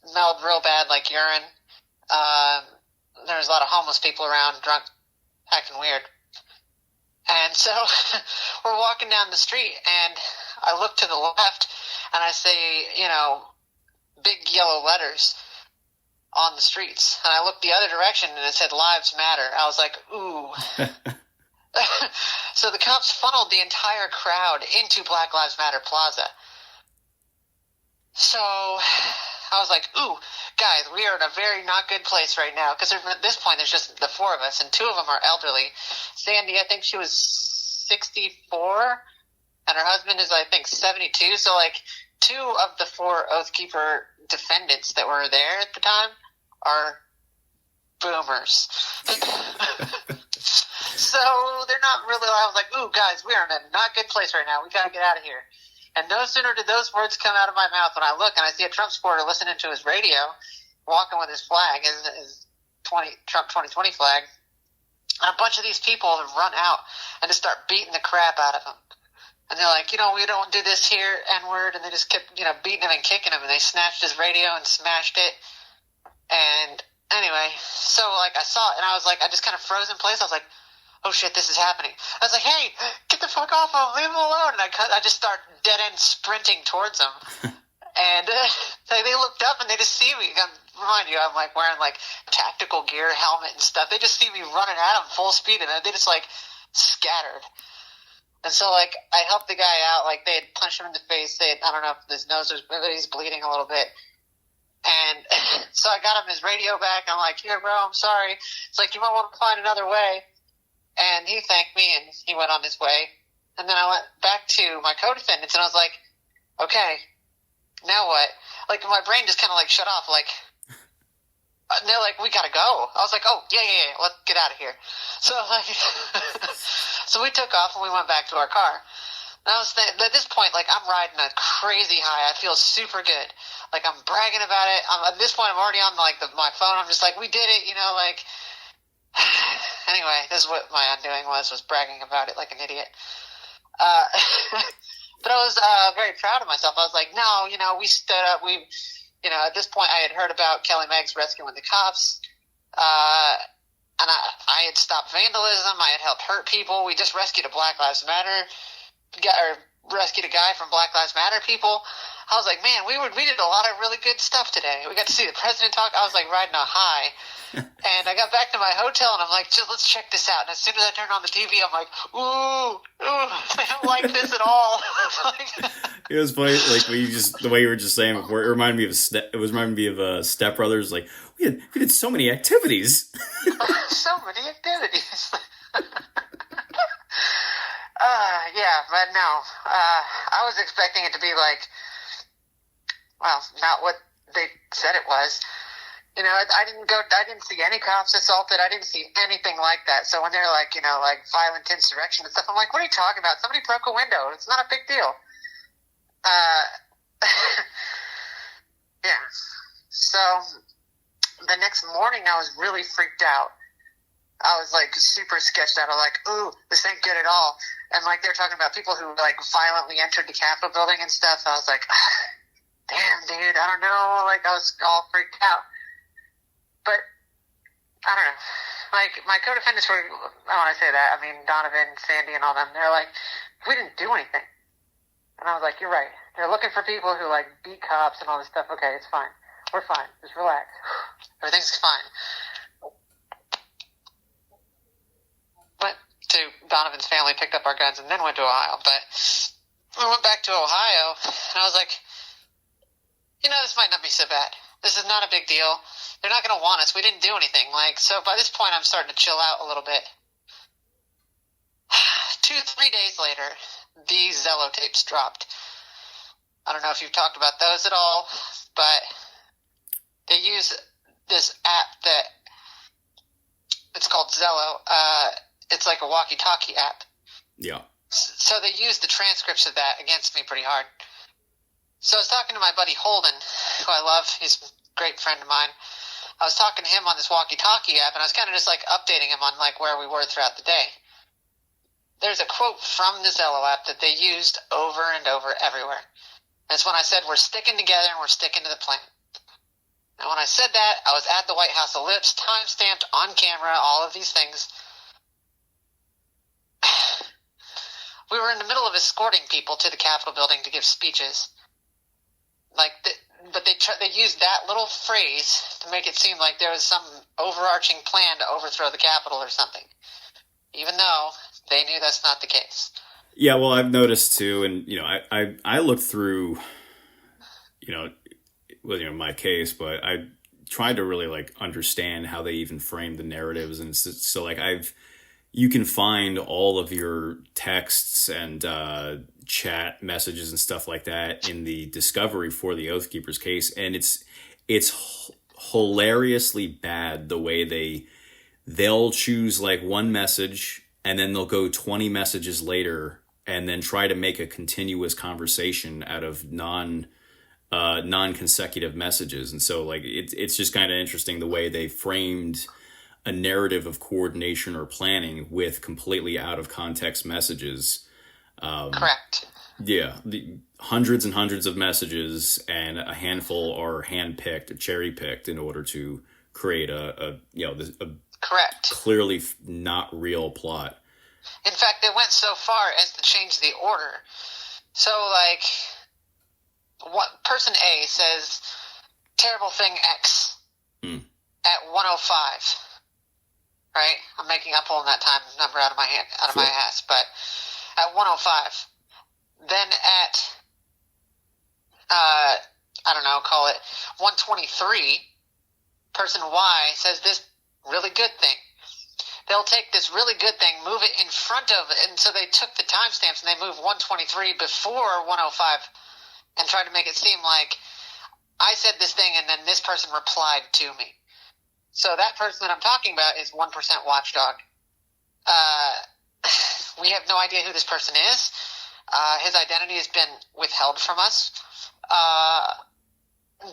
smelled real bad, like urine. There was a lot of homeless people around, drunk, acting weird. And so we're walking down the street, and I look to the left, and I see, big yellow letters on the streets. And I looked the other direction, and it said Lives Matter. I was like, ooh. So the cops funneled the entire crowd into Black Lives Matter Plaza. So I was like, ooh, guys, we are in a very not good place right now. Because at this point, there's just the four of us, and two of them are elderly. Sandy, I think she was 64, and her husband is, I think, 72. So, two of the four Oathkeeper defendants that were there at the time are boomers. So they're not really, I was like, ooh, guys, we are in a not good place right now. We got to get out of here. And no sooner did those words come out of my mouth when I look and I see a Trump supporter listening to his radio, walking with his flag, his Trump 2020 flag. And a bunch of these people have run out and just start beating the crap out of him. And they're like, we don't do this here, N-word. And they just kept, beating him and kicking him. And they snatched his radio and smashed it. And anyway, so I saw it and I was like, I just kind of froze in place. I was like, oh shit, this is happening. I was like, hey, get the fuck off of him, leave him alone. And I just start dead end sprinting towards them. And they looked up and they just see me. Remind you, I'm wearing tactical gear, helmet and stuff. They just see me running at them full speed, and they just scattered. And so I helped the guy out. They had punched him in the face. I don't know if his nose was, he's bleeding a little bit. And so I got him his radio back. I'm like, here, bro, I'm sorry. It's you might want to find another way. And he thanked me, and he went on his way. And then I went back to my co-defendants, and I was like, okay, now what? My brain just kind of shut off, and they're like, we gotta go. I was like, oh, yeah, let's get out of here. So, so we took off, and we went back to our car. And I was at this point, I'm riding a crazy high. I feel super good. I'm bragging about it. At this point, I'm already on, my phone. I'm just we did it, Anyway, this is what my undoing was bragging about it like an idiot. But I was very proud of myself. I was like, no, we stood up. We, at this point, I had heard about Kelly Meggs rescuing the cops. And I had stopped vandalism. I had helped hurt people. We just rescued a Black Lives Matter rescued a guy from Black Lives Matter people. I was like, man, we did a lot of really good stuff today. We got to see the president talk. I was riding a high. And I got back to my hotel, and I'm like, let's check this out. And as soon as I turned on the TV, I'm like, ooh, I don't like this at all. It was funny, the way you were just saying before. It reminded me of Step Brothers. We did so many activities. So many activities. Yeah, but no. I was expecting it to be not what they said it was. I didn't see any cops assaulted. I didn't see anything like that. So when they're violent insurrection and stuff, I'm like, what are you talking about? Somebody broke a window. It's not a big deal. Yeah. So the next morning I was really freaked out. I was super sketched out. I'm like, ooh, this ain't good at all. And they're talking about people who violently entered the Capitol building and stuff. I was like, damn, dude, I don't know. I was all freaked out. But I don't know. like, my co-defendants were, when I say that, I mean Donovan, Sandy, and all them, they're like, we didn't do anything. And I was like, you're right. They're looking for people who, like, beat cops and all this stuff. Okay, it's fine. We're fine. Just relax. Everything's fine. Went to Donovan's family, picked up our guns, and then went to Ohio. But we went back to Ohio, and I was like, this might not be so bad. This is not a big deal. They're not going to want us. We didn't do anything. Like, so by this point, I'm starting to chill out a little bit. 2-3 days later, the Zello tapes dropped. I don't know if you've talked about those at all, but they use this app that it's called Zello. It's like a walkie-talkie app. Yeah. So they used the transcripts of that against me pretty hard. So I was talking to my buddy Holden, who I love. He's a great friend of mine. I was talking to him on this walkie-talkie app, and I was kind of just like updating him on like where we were throughout the day. There's a quote from the Zello app that they used over and over everywhere. That's when I said we're sticking together and we're sticking to the plan. And when I said that, I was at the White House Ellipse, time-stamped on camera, all of these things. We were in the middle of escorting people to the Capitol building to give speeches. But they used that little phrase to make it seem like there was some overarching plan to overthrow the Capitol or something, even though they knew that's not the case. Yeah, well, I've noticed too, and I looked through, my case, but I tried to really like understand how they even framed the narratives, and so like you can find all of your texts and chat messages and stuff like that in the discovery for the Oath Keepers case, and it's hilariously bad the way they'll choose like one message and then they'll go 20 messages later and then try to make a continuous conversation out of non-consecutive messages. And so like it's just kind of interesting the way they framed a narrative of coordination or planning with completely out of context messages. Correct. Yeah, hundreds and hundreds of messages, and a handful are handpicked, cherry-picked in order to create a correct, clearly not real plot. In fact, they went so far as to change the order. So, like, person A says terrible thing X at 1:05. Right? I'm pulling that time number out of my ass, but at 1:05. Then at, call it 1:23, person Y says this really good thing. They'll take this really good thing, move it in front of it, and so they took the timestamps and they moved 1:23 before 1:05 and tried to make it seem like I said this thing and then this person replied to me. So that person that I'm talking about is 1% Watchdog. We have no idea who this person is. His identity has been withheld from us.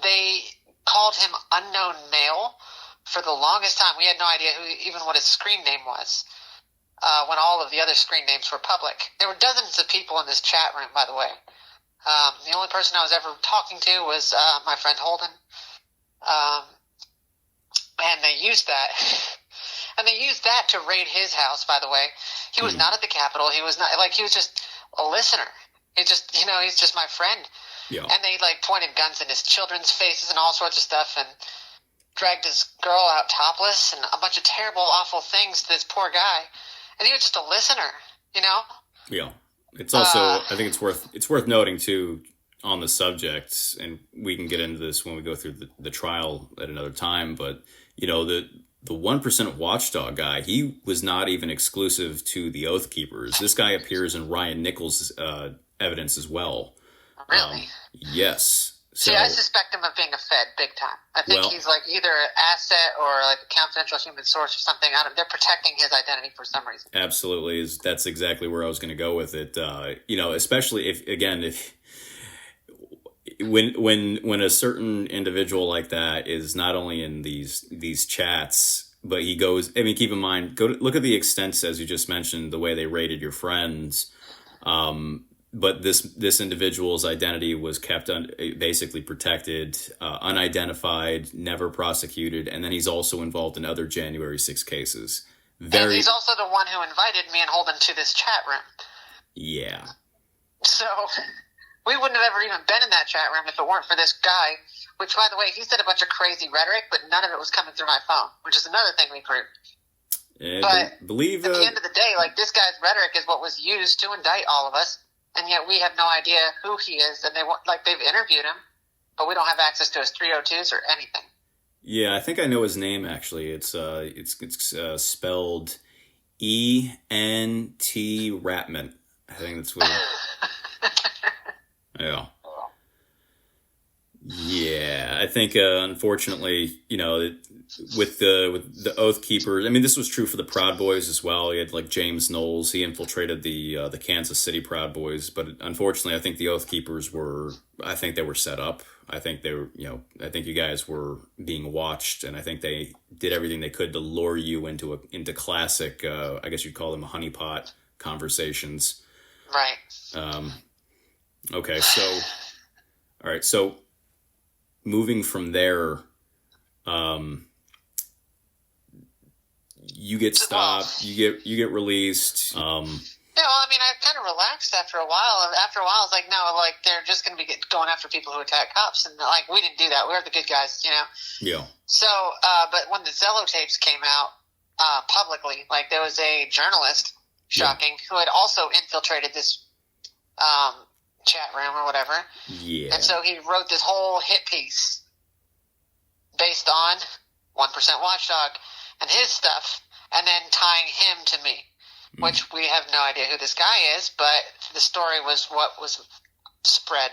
They called him unknown male for the longest time. We had no idea what his screen name was when all of the other screen names were public. There were dozens of people in this chat room, by the way. The only person I was ever talking to was my friend Holden. And they used that. And they used that to raid his house, by the way. He was not at the Capitol. He was not, he was just a listener. He's just my friend. Yeah. And they, pointed guns in his children's faces and all sorts of stuff and dragged his girl out topless and a bunch of terrible, awful things to this poor guy. And he was just a listener, Yeah. It's also, I think it's worth noting, too, on the subject, and we can get into this when we go through the trial at another time, but, the 1% Watchdog guy, he was not even exclusive to the Oath Keepers. This guy appears in Ryan Nichols' evidence as well. Really? Yes. So, see, I suspect him of being a Fed big time. I think he's either an asset or a confidential human source or something. They're protecting his identity for some reason. Absolutely. That's exactly where I was going to go with it. Especially if when a certain individual like that is not only in these chats, but he goes, keep in mind, look at the extent, as you just mentioned, the way they rated your friends. but this individual's identity was kept basically protected, unidentified, never prosecuted, and then he's also involved in other January 6 cases. And he's also the one who invited me and Holden to this chat room. Yeah. So we wouldn't have ever even been in that chat room if it weren't for this guy, which, by the way, he said a bunch of crazy rhetoric, but none of it was coming through my phone, which is another thing we proved. But believe at the end of the day, like, this guy's rhetoric is what was used to indict all of us, and yet we have no idea who he is, and they've interviewed him, but we don't have access to his 302s or anything. Yeah, I think I know his name, actually. It's spelled ENT Ratman. I think that's what yeah. Yeah, I think unfortunately, with the Oath Keepers, I mean, this was true for the Proud Boys as well. You had like James Knowles, he infiltrated the Kansas City Proud Boys, but unfortunately, I think the Oath Keepers were set up. I think they were, I think you guys were being watched, and I think they did everything they could to lure you into classic, I guess you'd call them honeypot conversations. Right. Okay, so, all right, so moving from there, you get stopped, you get released. Yeah, well, I mean, I kind of relaxed after a while. After a while, I was like, no, like, they're just going to be going after people who attack cops. And, like, we didn't do that. We were the good guys, Yeah. So, but when the Zello tapes came out publicly, like, there was a journalist, shocking, who had also infiltrated this chat room or whatever. Yeah. And so he wrote this whole hit piece based on 1% Watchdog and his stuff, and then tying him to me. Which we have no idea who this guy is, but the story was what was spread,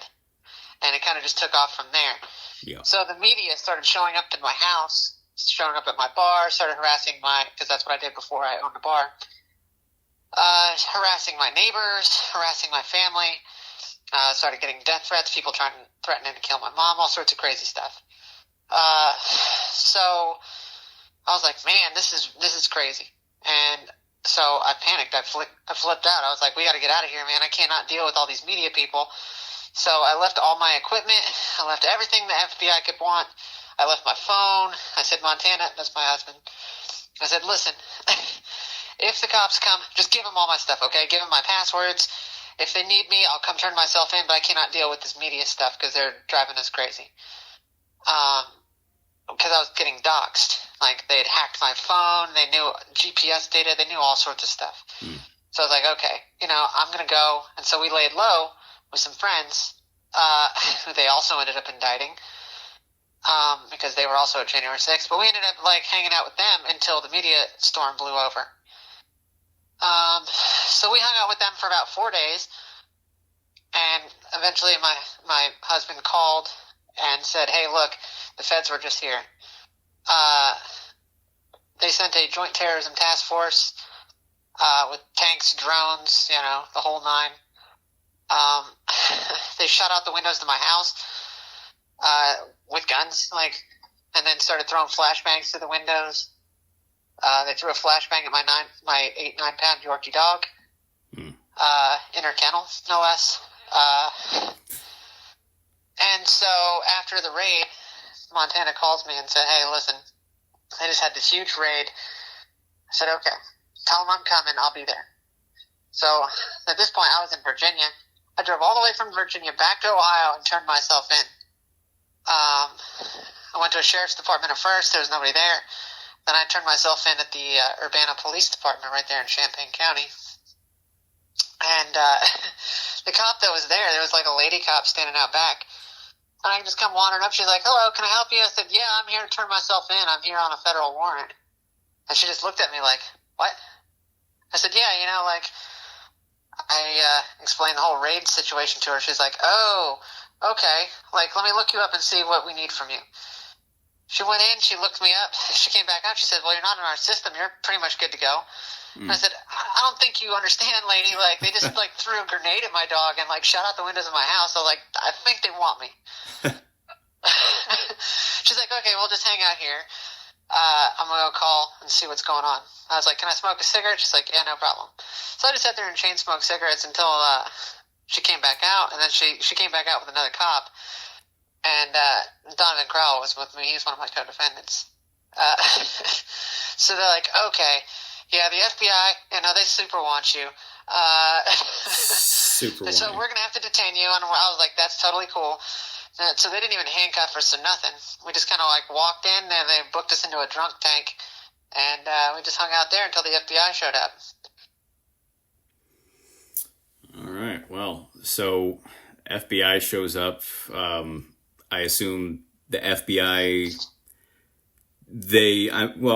and it kind of just took off from there. Yeah. So the media started showing up in my house, showing up at my bar, started harassing because that's what I did before I owned a bar, harassing my neighbors, harassing my family, started getting death threats, people threatening to kill my mom, all sorts of crazy stuff. So I was like, man, this is crazy. And so I panicked. I flipped out. I was like, we got to get out of here, man. I cannot deal with all these media people. So I left all my equipment. I left everything the FBI could want. I left my phone. I said, Montana, that's my husband. I said, listen, if the cops come, just give them all my stuff, okay? Give them my passwords. If they need me, I'll come turn myself in, but I cannot deal with this media stuff because they're driving us crazy. Because I was getting doxxed. Like, they had hacked my phone, they knew GPS data, they knew all sorts of stuff. So I was like, okay, I'm going to go. And so we laid low with some friends, who they also ended up indicting, because they were also at January 6th. But we ended up, like, hanging out with them until the media storm blew over. So we hung out with them for about 4 days, and eventually my husband called and said, hey, look, the feds were just here. They sent a joint terrorism task force with tanks, drones, the whole nine. They shot out the windows to my house with guns, and then started throwing flashbangs through the windows. They threw a flashbang at my 8-9 pound Yorkie dog, in her kennel, no less. And so after the raid, Montana calls me and said, hey, listen, I just had this huge raid. I said, okay, tell them I'm coming, I'll be there. So at this point, I was in Virginia. I drove all the way from Virginia back to Ohio and turned myself in. I went to a sheriff's department at first. There was nobody there. Then I turned myself in at the Urbana Police Department right there in Champaign County. And the cop that was there was like a lady cop standing out back. And I just come wandering up. She's like, hello, can I help you? I said, yeah, I'm here to turn myself in. I'm here on a federal warrant. And she just looked at me like, what? I said, yeah, I explained the whole raid situation to her. She's like, oh, okay. Let me look you up and see what we need from you. She went in, she looked me up, she came back out, she said, well, you're not in our system, you're pretty much good to go. And I said, I don't think you understand, lady, they just, threw a grenade at my dog and, shot out the windows of my house. I was like, I think they want me. She's like, okay, we'll just hang out here. I'm going to go call and see what's going on. I was like, can I smoke a cigarette? She's like, yeah, no problem. So I just sat there and chain smoked cigarettes until she came back out, and then she came back out with another cop, and Donovan Crowell was with me. He's one of my co-defendants. So they're like, okay, yeah, the FBI, they super want you. Super So want we're going to have to detain you. And I was like, that's totally cool. So they didn't even handcuff us or nothing. We just kind of like walked in, and they booked us into a drunk tank, and we just hung out there until the FBI showed up. All right. Well, so FBI shows up. I assume the FBI.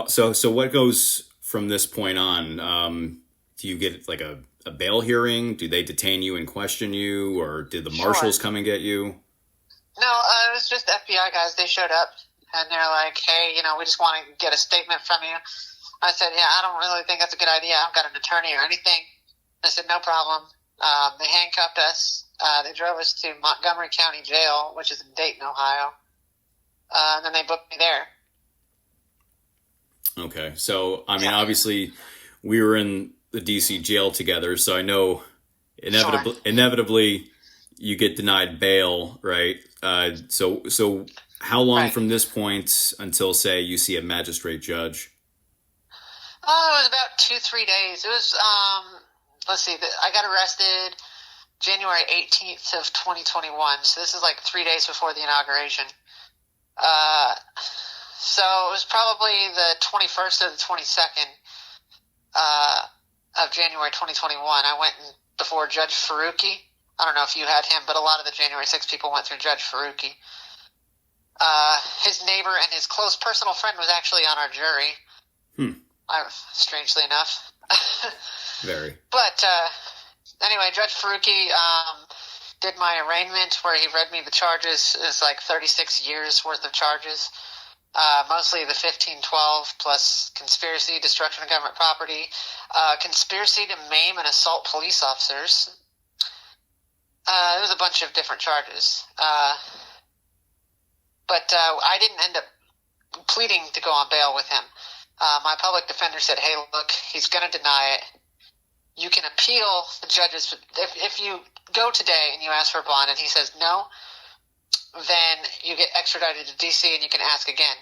So what goes from this point on? Do you get like a bail hearing? Do they detain you and question you, or did the marshals come and get you? No, it was just FBI guys. They showed up, and they're like, hey, we just want to get a statement from you. I said, yeah, I don't really think that's a good idea. I've got an attorney or anything. I said, no problem. They handcuffed us. They drove us to Montgomery County Jail, which is in Dayton, Ohio. And then they booked me there. Okay. So, I mean, obviously, we were in the D.C. jail together, so I know inevitably you get denied bail, right? So how long from this point until, say, you see a magistrate judge? Oh, it was about 2-3 days. It was, let's see, I got arrested January 18th of 2021. So this is like 3 days before the inauguration. So it was probably the 21st or the 22nd of January 2021. I went before Judge Faruqi. I don't know if you had him, but a lot of the January 6 people went through Judge Faruqi. His neighbor and his close personal friend was actually on our jury. Strangely enough. Very. But anyway, Judge Faruqi did my arraignment where he read me the charges. It was like 36 years worth of charges. Mostly the 1512 plus conspiracy, destruction of government property, conspiracy to maim and assault police officers. There was a bunch of different charges. But I didn't end up pleading to go on bail with him. My public defender said, hey, look, he's going to deny it. You can appeal the judges. If you go today and you ask for a bond and he says no, then you get extradited to D.C. and you can ask again.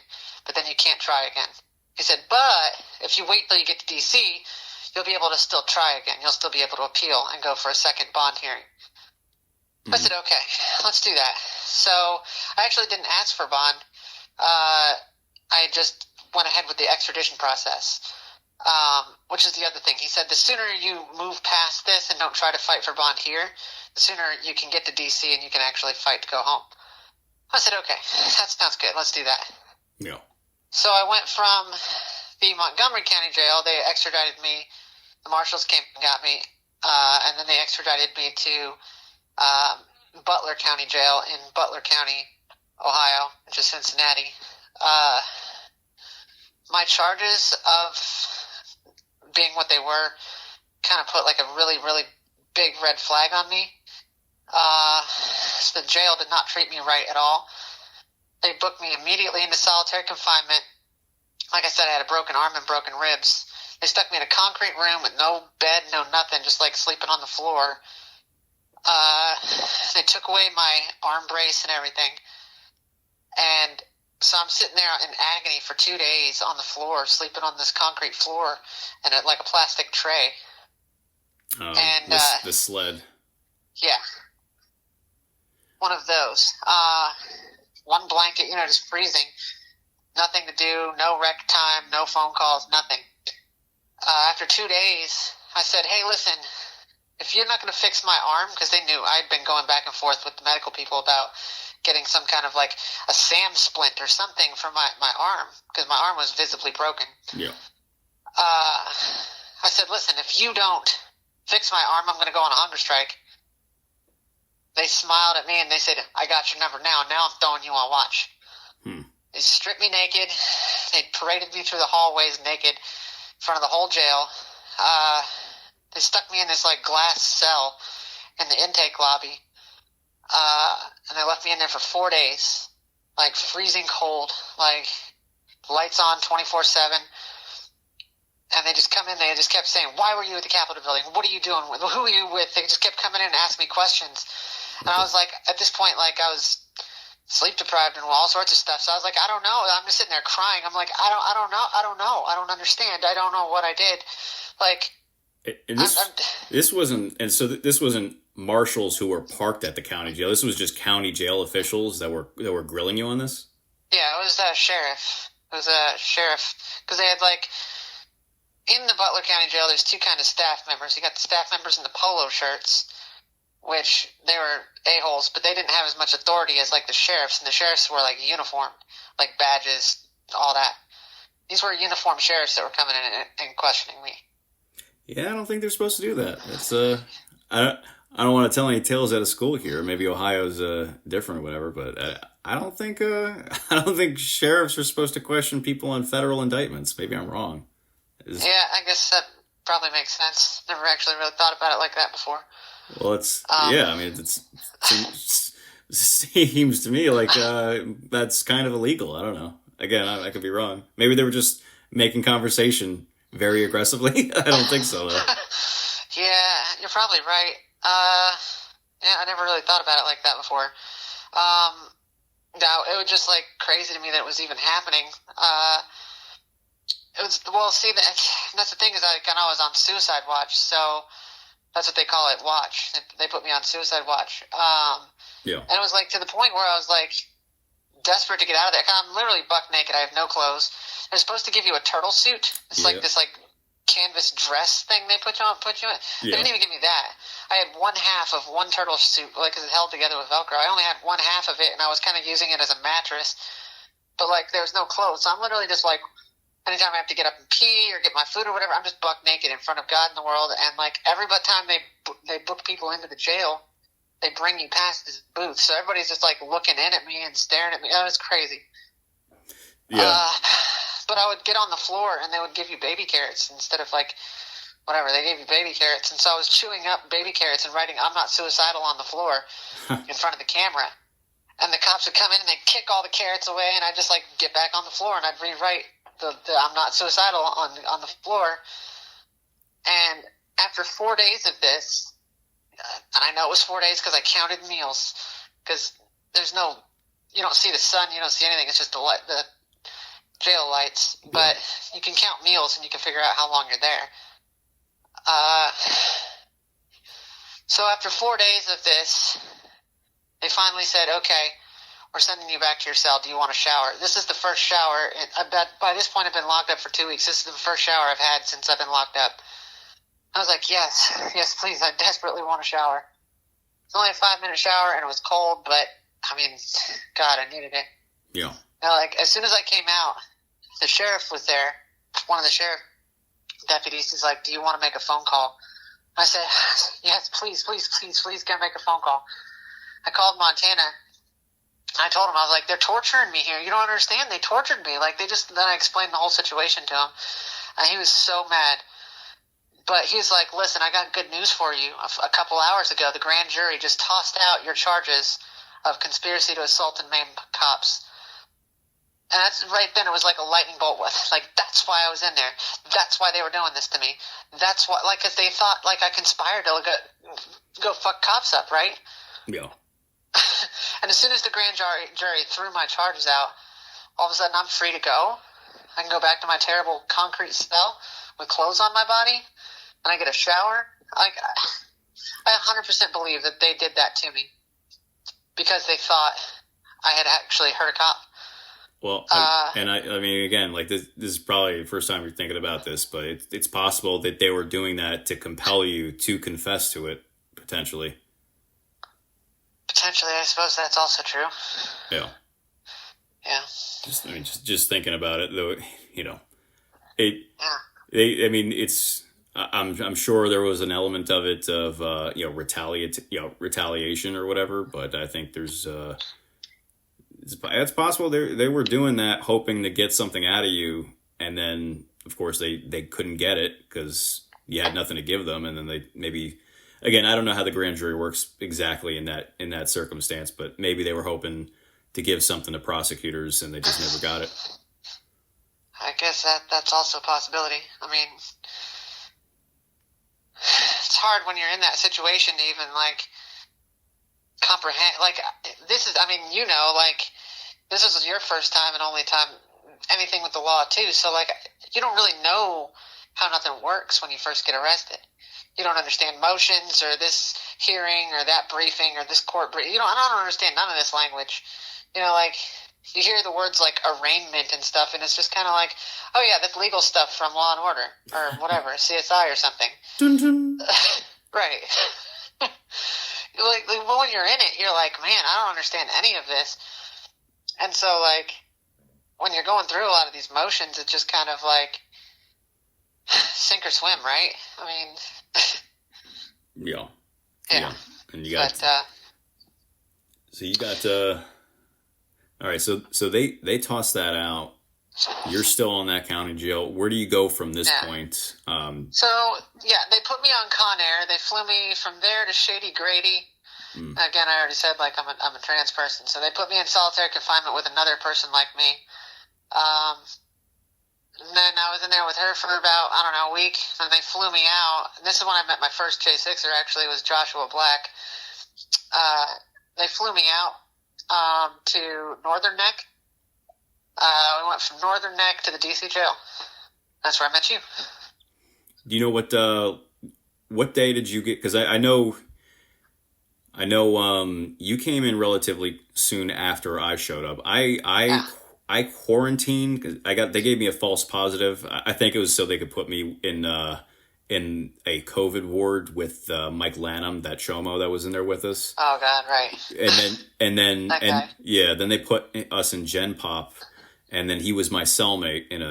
But then you can't try again. He said, but if you wait till you get to D.C., you'll be able to still try again. You'll still be able to appeal and go for a second bond hearing. I said, okay, let's do that. So I actually didn't ask for bond. I just went ahead with the extradition process, which is the other thing. He said the sooner you move past this and don't try to fight for bond here, the sooner you can get to D.C. and you can actually fight to go home. I said, okay, that sounds good. Let's do that. Yeah. So I went from the Montgomery County Jail. They extradited me. The marshals came and got me, and then they extradited me to Butler County Jail in Butler County, Ohio, which is Cincinnati. My charges of being what they were kind of put like a really, really big red flag on me. The jail did not treat me right at all. They booked me immediately into solitary confinement. Like I said, I had a broken arm and broken ribs. They stuck me in a concrete room with no bed, no nothing, just like sleeping on the floor. They took away my arm brace and everything. And so I'm sitting there in agony for 2 days on the floor, sleeping on this concrete floor and like a plastic tray. And the sled. Yeah. One of those. One blanket, just freezing. Nothing to do, no rec time, no phone calls, nothing. After 2 days, I said, hey, listen, if you're not going to fix my arm, because they knew I'd been going back and forth with the medical people about getting some kind of like a SAM splint or something for my arm, because my arm was visibly broken. Yeah. I said, listen, if you don't fix my arm, I'm going to go on a hunger strike. They smiled at me and they said, I got your number now. Now I'm throwing you on watch. They stripped me naked. They paraded me through the hallways naked in front of the whole jail. They stuck me in this like glass cell in the intake lobby. And they left me in there for 4 days, like freezing cold, like lights on 24/7. and they just come in. They just kept saying, "Why were you at the Capitol building? What are you doing? Who are you with?" They just kept coming in and asking me questions, and I was like, at this point, like I was sleep deprived and all sorts of stuff. So I was like, I don't know. I'm just sitting there crying. I'm like, I don't know. I don't understand. I don't know what I did. Like, and this wasn't marshals who were parked at the county jail. This was just county jail officials that were grilling you on this. Yeah, it was a sheriff. It was a sheriff because they had like in the Butler County Jail. There's two kind of staff members. You got the staff members in the polo shirts, which they were a-holes, but they didn't have as much authority as like the sheriffs. And the sheriffs were like uniformed, like badges, all that. These were uniformed sheriffs that were coming in and questioning me. Yeah, I don't think they're supposed to do that. It's I don't want to tell any tales out of school here. Maybe Ohio's different or whatever, but I don't think sheriffs are supposed to question people on federal indictments. Maybe I'm wrong. Yeah, I guess that probably makes sense. Never actually really thought about it like that before. Well, it seems to me like that's kind of illegal. I don't know. Again, I could be wrong. Maybe they were just making conversation very aggressively. I don't think so, though. Yeah, you're probably right. Yeah, I never really thought about it like that before. No, it was just like crazy to me that it was even happening. It was, well, see, that's the thing is I was on suicide watch, so that's what they call it, watch. They put me on suicide watch. Yeah. And it was like to the point where I was like desperate to get out of there. I'm literally buck naked. I have no clothes. They're supposed to give you a turtle suit. It's like this like canvas dress thing they put you in. They didn't even give me that. I had one half of one turtle suit, like, because it held together with Velcro. I only had one half of it, and I was kind of using it as a mattress. But, like, there was no clothes. So I'm literally just, like, anytime I have to get up and pee or get my food or whatever, I'm just buck naked in front of God and the world. And, like, every time they book people into the jail, they bring you past this booth. So everybody's just, like, looking in at me and staring at me. It was crazy. Yeah. But I would get on the floor, and they would give you baby carrots instead of, like, whatever. They gave you baby carrots. And so I was chewing up baby carrots and writing, "I'm not suicidal" on the floor in front of the camera. And the cops would come in, and they'd kick all the carrots away, and I'd just, like, get back on the floor, and I'd rewrite the "I'm not suicidal" on the floor. And after 4 days of this, and I know it was 4 days because I counted meals, because you don't see the sun, you don't see anything. It's just the jail lights, but you can count meals and you can figure out how long you're there. So after 4 days of this, they finally said, "Okay, we're sending you back to your cell. Do you want a shower?" This is the first shower. By this point, I've been locked up for 2 weeks. This is the first shower I've had since I've been locked up. I was like, yes, please. I desperately want a shower. It's only a 5-minute shower, and it was cold, but I mean, God, I needed it. Yeah. Now, like, as soon as I came out, the sheriff was there. One of the sheriff deputies is like, "Do you want to make a phone call?" I said, "Yes, please, can I make a phone call?" I called Montana. I told him, I was like, "They're torturing me here. You don't understand. They tortured me." Like, then I explained the whole situation to him. And he was so mad. But he was like, "Listen, I got good news for you. A couple hours ago, the grand jury just tossed out your charges of conspiracy to assault and maim cops." And that's right then, it was like a lightning bolt. Like, that's why I was in there. That's why they were doing this to me. That's why, like, 'cause they thought, like, I conspired to go fuck cops up, right? Yeah. And as soon as the grand jury threw my charges out, all of a sudden I'm free to go. I can go back to my terrible concrete cell with clothes on my body, and I get a shower. Like, I 100% believe that they did that to me because they thought I had actually hurt a cop. Well, I mean, again, like this is probably the first time you're thinking about this, but it's possible that they were doing that to compel you to confess to it, potentially. Potentially, I suppose that's also true. Yeah. Yeah. Just thinking about it, though, you know, I'm sure there was an element of it of retaliation or whatever, but I think there's it's possible they were doing that hoping to get something out of you, and then of course they couldn't get it because you had nothing to give them, and then they maybe, again, I don't know how the grand jury works exactly in that circumstance, but maybe they were hoping to give something to prosecutors and they just never got it. I guess guess that's also a possibility. I mean, it's hard when you're in that situation to even, like, comprehend. Like, this is, I mean, like, this is your first time and only time anything with the law, too. So, like, you don't really know how nothing works when you first get arrested. You don't understand motions or this hearing or that briefing or this court briefing. I don't understand none of this language. Like, you hear the words like arraignment and stuff, and it's just kind of like, oh yeah, that's legal stuff from Law and Order or whatever, CSI or something. Dun, dun. Right. like when you're in it, you're like, man, I don't understand any of this. And so, like, when you're going through a lot of these motions, it's just kind of like sink or swim, right? I mean, yeah. And you got, so you got, all right. So they tossed that out. You're still on that county jail. Where do you go from this point? So they put me on Con Air. They flew me from there to Shady Grady. Again, I already said, like, I'm a trans person. So they put me in solitary confinement with another person like me. And then I was in there with her for about, I don't know, a week. And they flew me out. And this is when I met my first J6er, actually. It was Joshua Black. They flew me out to Northern Neck. We went from Northern Neck to the DC jail. That's where I met you. Do you know what day did you get? Because I know you came in relatively soon after I showed up. I quarantined because they gave me a false positive. I think it was so they could put me in a COVID ward with Mike Lanham, that chomo that was in there with us. Oh God, right. And then guy. Then they put us in Gen Pop, and then he was my cellmate in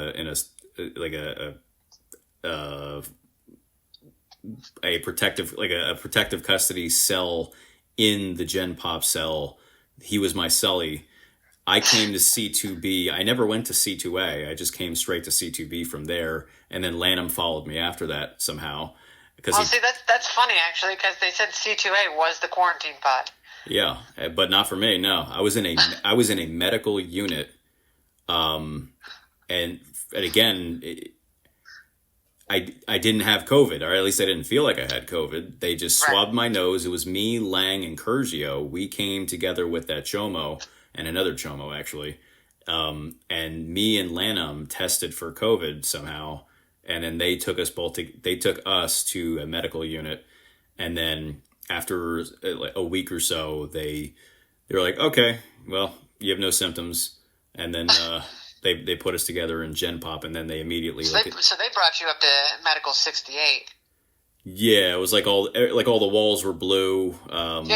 a protective custody cell in the Gen Pop cell. He was my cellie. I came to C2B. I never went to C2A. I just came straight to C2B from there, and then Lanham followed me after that somehow. See, that's funny actually, because they said C2A was the quarantine pod. Yeah, but not for me. No, I was in a medical unit, and again, I didn't have COVID, or at least I didn't feel like I had COVID. They just swabbed my nose. It was me, Lang, and Curgio. We came together with that chomo. And another chomo, actually. And me and Lanham tested for COVID somehow. And then they took us to a medical unit. And then after a week or so, they were like, okay, well, you have no symptoms. And then they put us together in Gen Pop, and then they immediately... So they brought you up to Medical 68. Yeah, it was like all the walls were blue. Yep,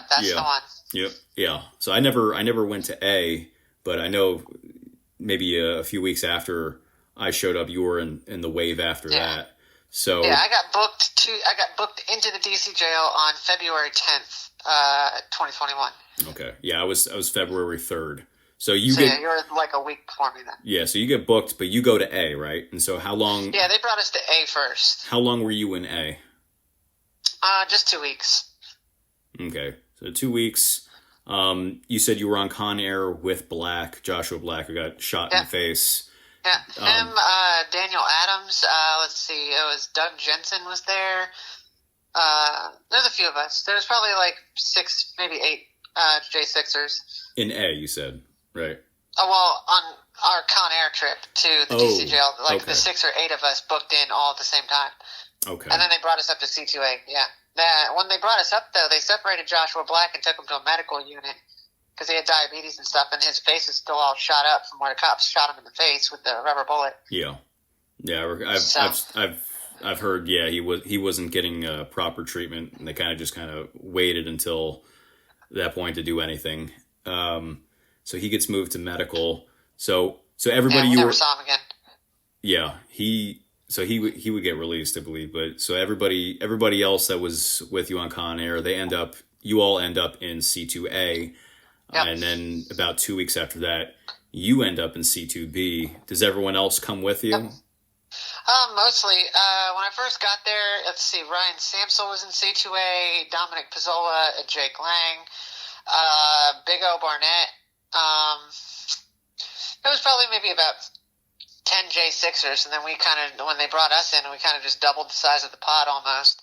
that's the one. Yep. Yeah. So I never went to A, but I know maybe a few weeks after I showed up, you were in the wave after that. So I got booked into the DC jail on February 10th, 2021. Okay. Yeah, I was February 3rd. So you you're like a week before me then. Yeah, so you get booked, but you go to A, right? And so how long? Yeah, they brought us to A first. How long were you in A? Just 2 weeks. Okay. So 2 weeks. You said you were on Con Air with Joshua Black, who got shot in the face. Yeah, him, Daniel Adams. Let's see, it was Doug Jensen was there. There's a few of us. There's probably like 6, maybe 8 J6ers. In A, you said, right? Oh, well, on our Con Air trip to the DC jail, the 6 or 8 of us booked in all at the same time. Okay. And then they brought us up to C2A, yeah. When they brought us up, though, they separated Joshua Black and took him to a medical unit because he had diabetes and stuff, and his face is still all shot up from where the cops shot him in the face with the rubber bullet. Yeah, I've heard. Yeah, he wasn't getting proper treatment, and they kind of waited until that point to do anything. So he gets moved to medical. So everybody you never saw him again. Yeah, he would get released, I believe. But so everybody else that was with you on Con Air, you all end up in C2A. Yep. And then about 2 weeks after that, you end up in C2B. Does everyone else come with you? Yep. Mostly. When I first got there, let's see, Ryan Samsel was in C2A, Dominic Pizzola, and Jake Lang, Big O Barnett. It was probably maybe about 10 J6ers, and then we kind of, when they brought us in, we kind of just doubled the size of the pod almost.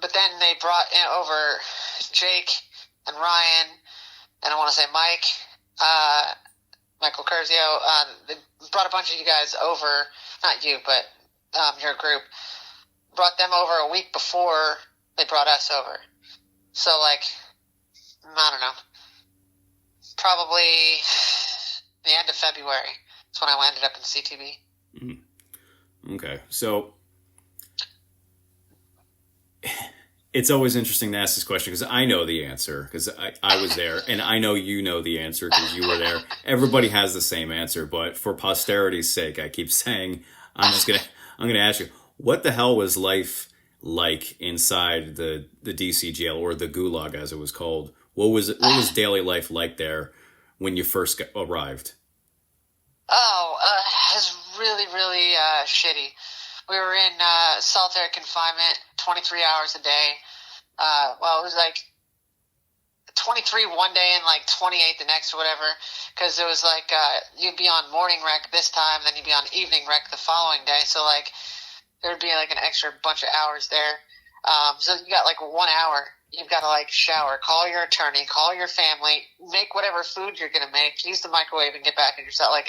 But then they brought in over Jake and Ryan, and I want to say Mike, Michael Curzio. They brought a bunch of you guys over, not you, but your group. Brought them over a week before they brought us over. So, like, I don't know, probably the end of February. That's when I ended up in CTB. Okay, so it's always interesting to ask this question because I know the answer because I was there, and I know you know the answer because you were there. Everybody has the same answer, but for posterity's sake, I keep saying I'm gonna ask you, what the hell was life like inside the DC jail, or the gulag as it was called? What was daily life like there when you first arrived? Oh, it was really, really shitty. We were in solitary confinement 23 hours a day. Well, it was like 23 one day and like 28 the next or whatever, because it was like you'd be on morning rec this time, then you'd be on evening rec the following day. So like there would be like an extra bunch of hours there. So you got like 1 hour. You've got to like shower, call your attorney, call your family, make whatever food you're going to make, use the microwave and get back in your cell. Like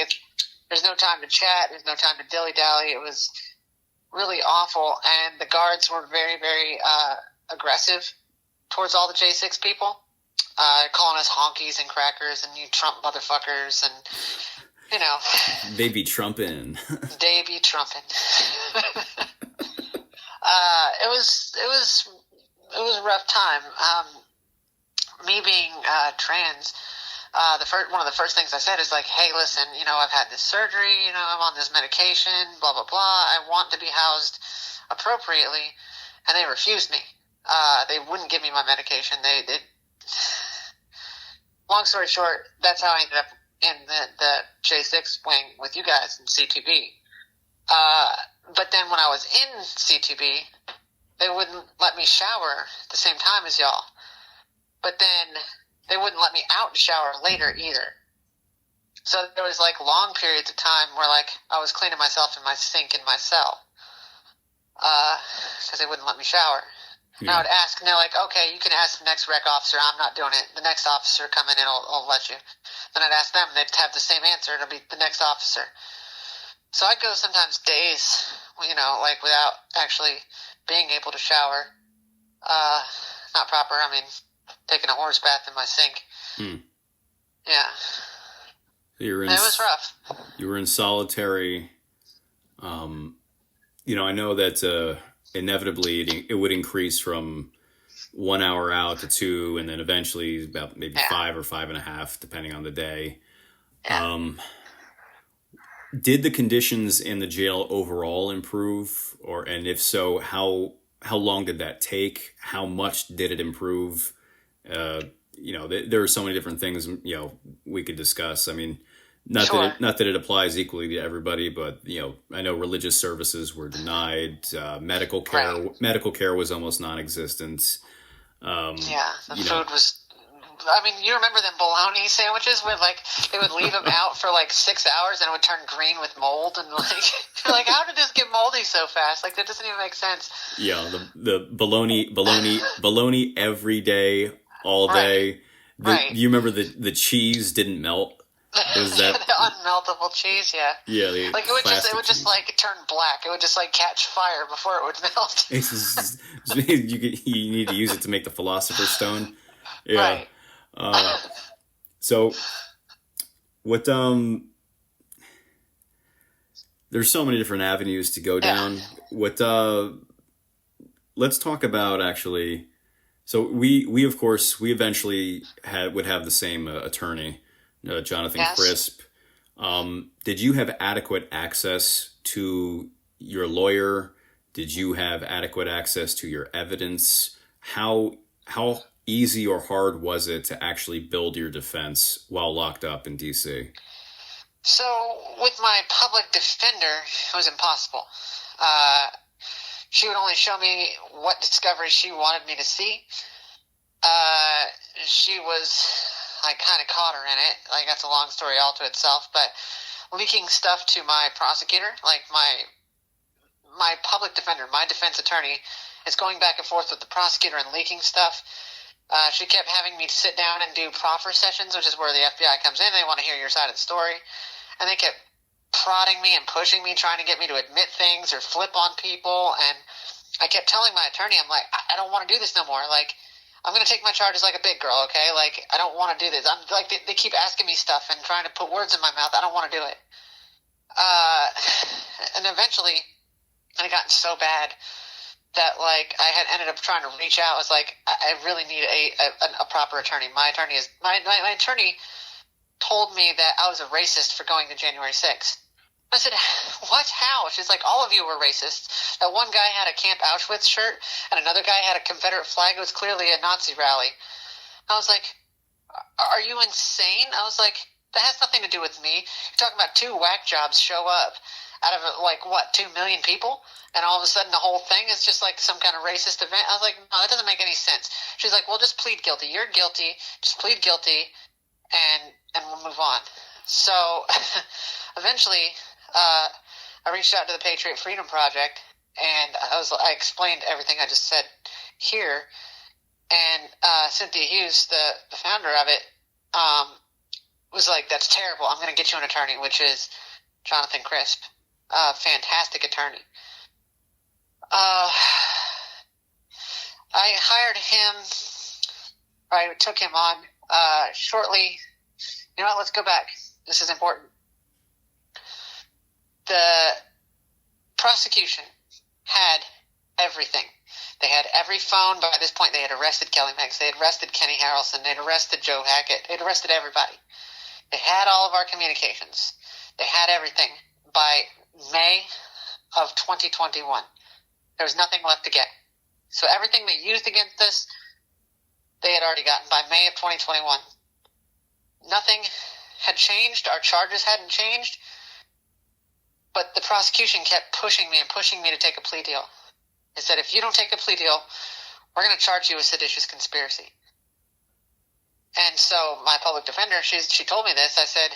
there's no time to chat. There's no time to dilly-dally. It was really awful. And the guards were very, very aggressive towards all the J6 people, calling us honkies and crackers and you Trump motherfuckers and, you know. They be trumping. They be trumping. It was a rough time. Me being trans, one of the first things I said is like, hey, listen, you know, I've had this surgery, you know, I'm on this medication, blah, blah, blah. I want to be housed appropriately. And they refused me. They wouldn't give me my medication. They long story short, that's how I ended up in the J6 wing with you guys in CTB. But then when I was in CTB, they wouldn't let me shower at the same time as y'all. But then they wouldn't let me out to shower later either. So there was like long periods of time where like I was cleaning myself in my sink in my cell. Because they wouldn't let me shower. And I would ask, and they're like, okay, you can ask the next rec officer. I'm not doing it. The next officer coming in will let you. Then I'd ask them, and they'd have the same answer. It'll be the next officer. So I'd go sometimes days, you know, like without actually being able to shower. Not proper. I mean, taking a horse bath in my sink. Yeah. It was rough. You were in solitary. You know, I know that inevitably it would increase from 1 hour out to 2, and then eventually about maybe 5 or 5.5, depending on the day. Yeah. Did the conditions in the jail overall improve, and if so, how long did that take? How much did it improve? You know, there are so many different things, you know, we could discuss. I mean, not that it applies equally to everybody, but you know, I know religious services were denied. Medical care was almost non-existent. The food was. I mean, you remember them bologna sandwiches where like they would leave them out for like 6 hours and it would turn green with mold, and like you're like, how did this get moldy so fast? Like that doesn't even make sense. Yeah, the bologna every day, all day. You remember the cheese didn't melt. It was that the unmeltable cheese, yeah. Yeah, like it would just like turn black. It would just like catch fire before it would melt. You need to use it to make the Philosopher's Stone. Yeah. Right. So what there's so many different avenues to go down. What let's talk about actually. So we of course we eventually would have the same attorney, Jonathan Crisp. Did you have adequate access to your lawyer? Did you have adequate access to your evidence? How easy or hard was it to actually build your defense while locked up in DC? So with my public defender, it was impossible. She would only show me what discovery she wanted me to see. I kind of caught her in it. Like, that's a long story all to itself. But, leaking stuff to my prosecutor, like my public defender, my defense attorney, is going back and forth with the prosecutor and leaking stuff. She kept having me sit down and do proffer sessions, which is where the FBI comes in. They want to hear your side of the story. And they kept prodding me and pushing me, trying to get me to admit things or flip on people. And I kept telling my attorney, I'm like, I don't want to do this no more. Like, I'm going to take my charges like a big girl, okay? Like, I don't want to do this. I'm like, they keep asking me stuff and trying to put words in my mouth. I don't want to do it. And eventually, it had gotten so bad that, like, I had ended up trying to reach out. I was like, I really need a proper attorney. My attorney told me that I was a racist for going to January 6th. I said, what? How? She's like, all of you were racist. That one guy had a Camp Auschwitz shirt, and another guy had a Confederate flag. It was clearly a Nazi rally. I was like, are you insane? I was like, that has nothing to do with me. You're talking about 2 whack jobs show up out of, like, what, 2 million people? And all of a sudden the whole thing is just like some kind of racist event. I was like, no, that doesn't make any sense. She's like, well, just plead guilty. You're guilty. Just plead guilty, and we'll move on. So eventually I reached out to the Patriot Freedom Project, and I explained everything I just said here. And Cynthia Hughes, the founder of it, was like, that's terrible. I'm going to get you an attorney, which is Jonathan Crisp. Fantastic attorney. I hired him, I took him on shortly. You know what, let's go back. This is important. The prosecution had everything. They had every phone. By this point, they had arrested Kelly Meggs. They had arrested Kenny Harrelson. They had arrested Joe Hackett. They had arrested everybody. They had all of our communications. They had everything. By May of 2021, there was nothing left to get. So everything they used against us, they had already gotten by May of 2021. Nothing had changed. Our charges hadn't changed. But the prosecution kept pushing me to take a plea deal. They said, if you don't take a plea deal, we're going to charge you with seditious conspiracy. And so my public defender, she told me this. I said,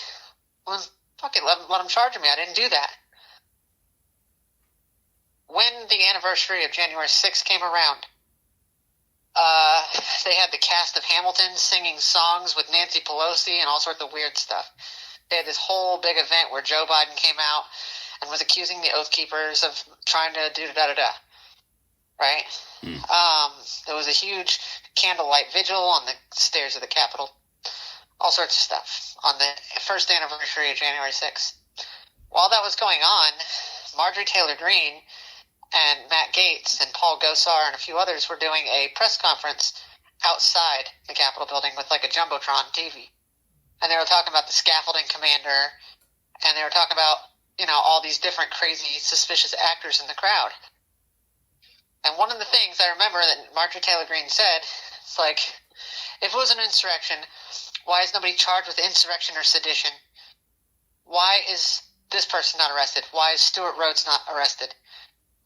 well, fuck it, let them charge me. I didn't do that. When the anniversary of January 6th came around, they had the cast of Hamilton singing songs with Nancy Pelosi and all sorts of weird stuff. They had this whole big event where Joe Biden came out and was accusing the Oath Keepers of trying to do da-da-da-da. Right? There was a huge candlelight vigil on the stairs of the Capitol. All sorts of stuff on the first anniversary of January 6th. While that was going on, Marjorie Taylor Greene and Matt Gaetz and Paul Gosar and a few others were doing a press conference outside the Capitol building with like a Jumbotron TV. And they were talking about the scaffolding commander, and they were talking about, all these different crazy, suspicious actors in the crowd. And one of the things I remember that Marjorie Taylor Greene said, it's like, if it was an insurrection, why is nobody charged with insurrection or sedition? Why is this person not arrested? Why is Stuart Rhodes not arrested?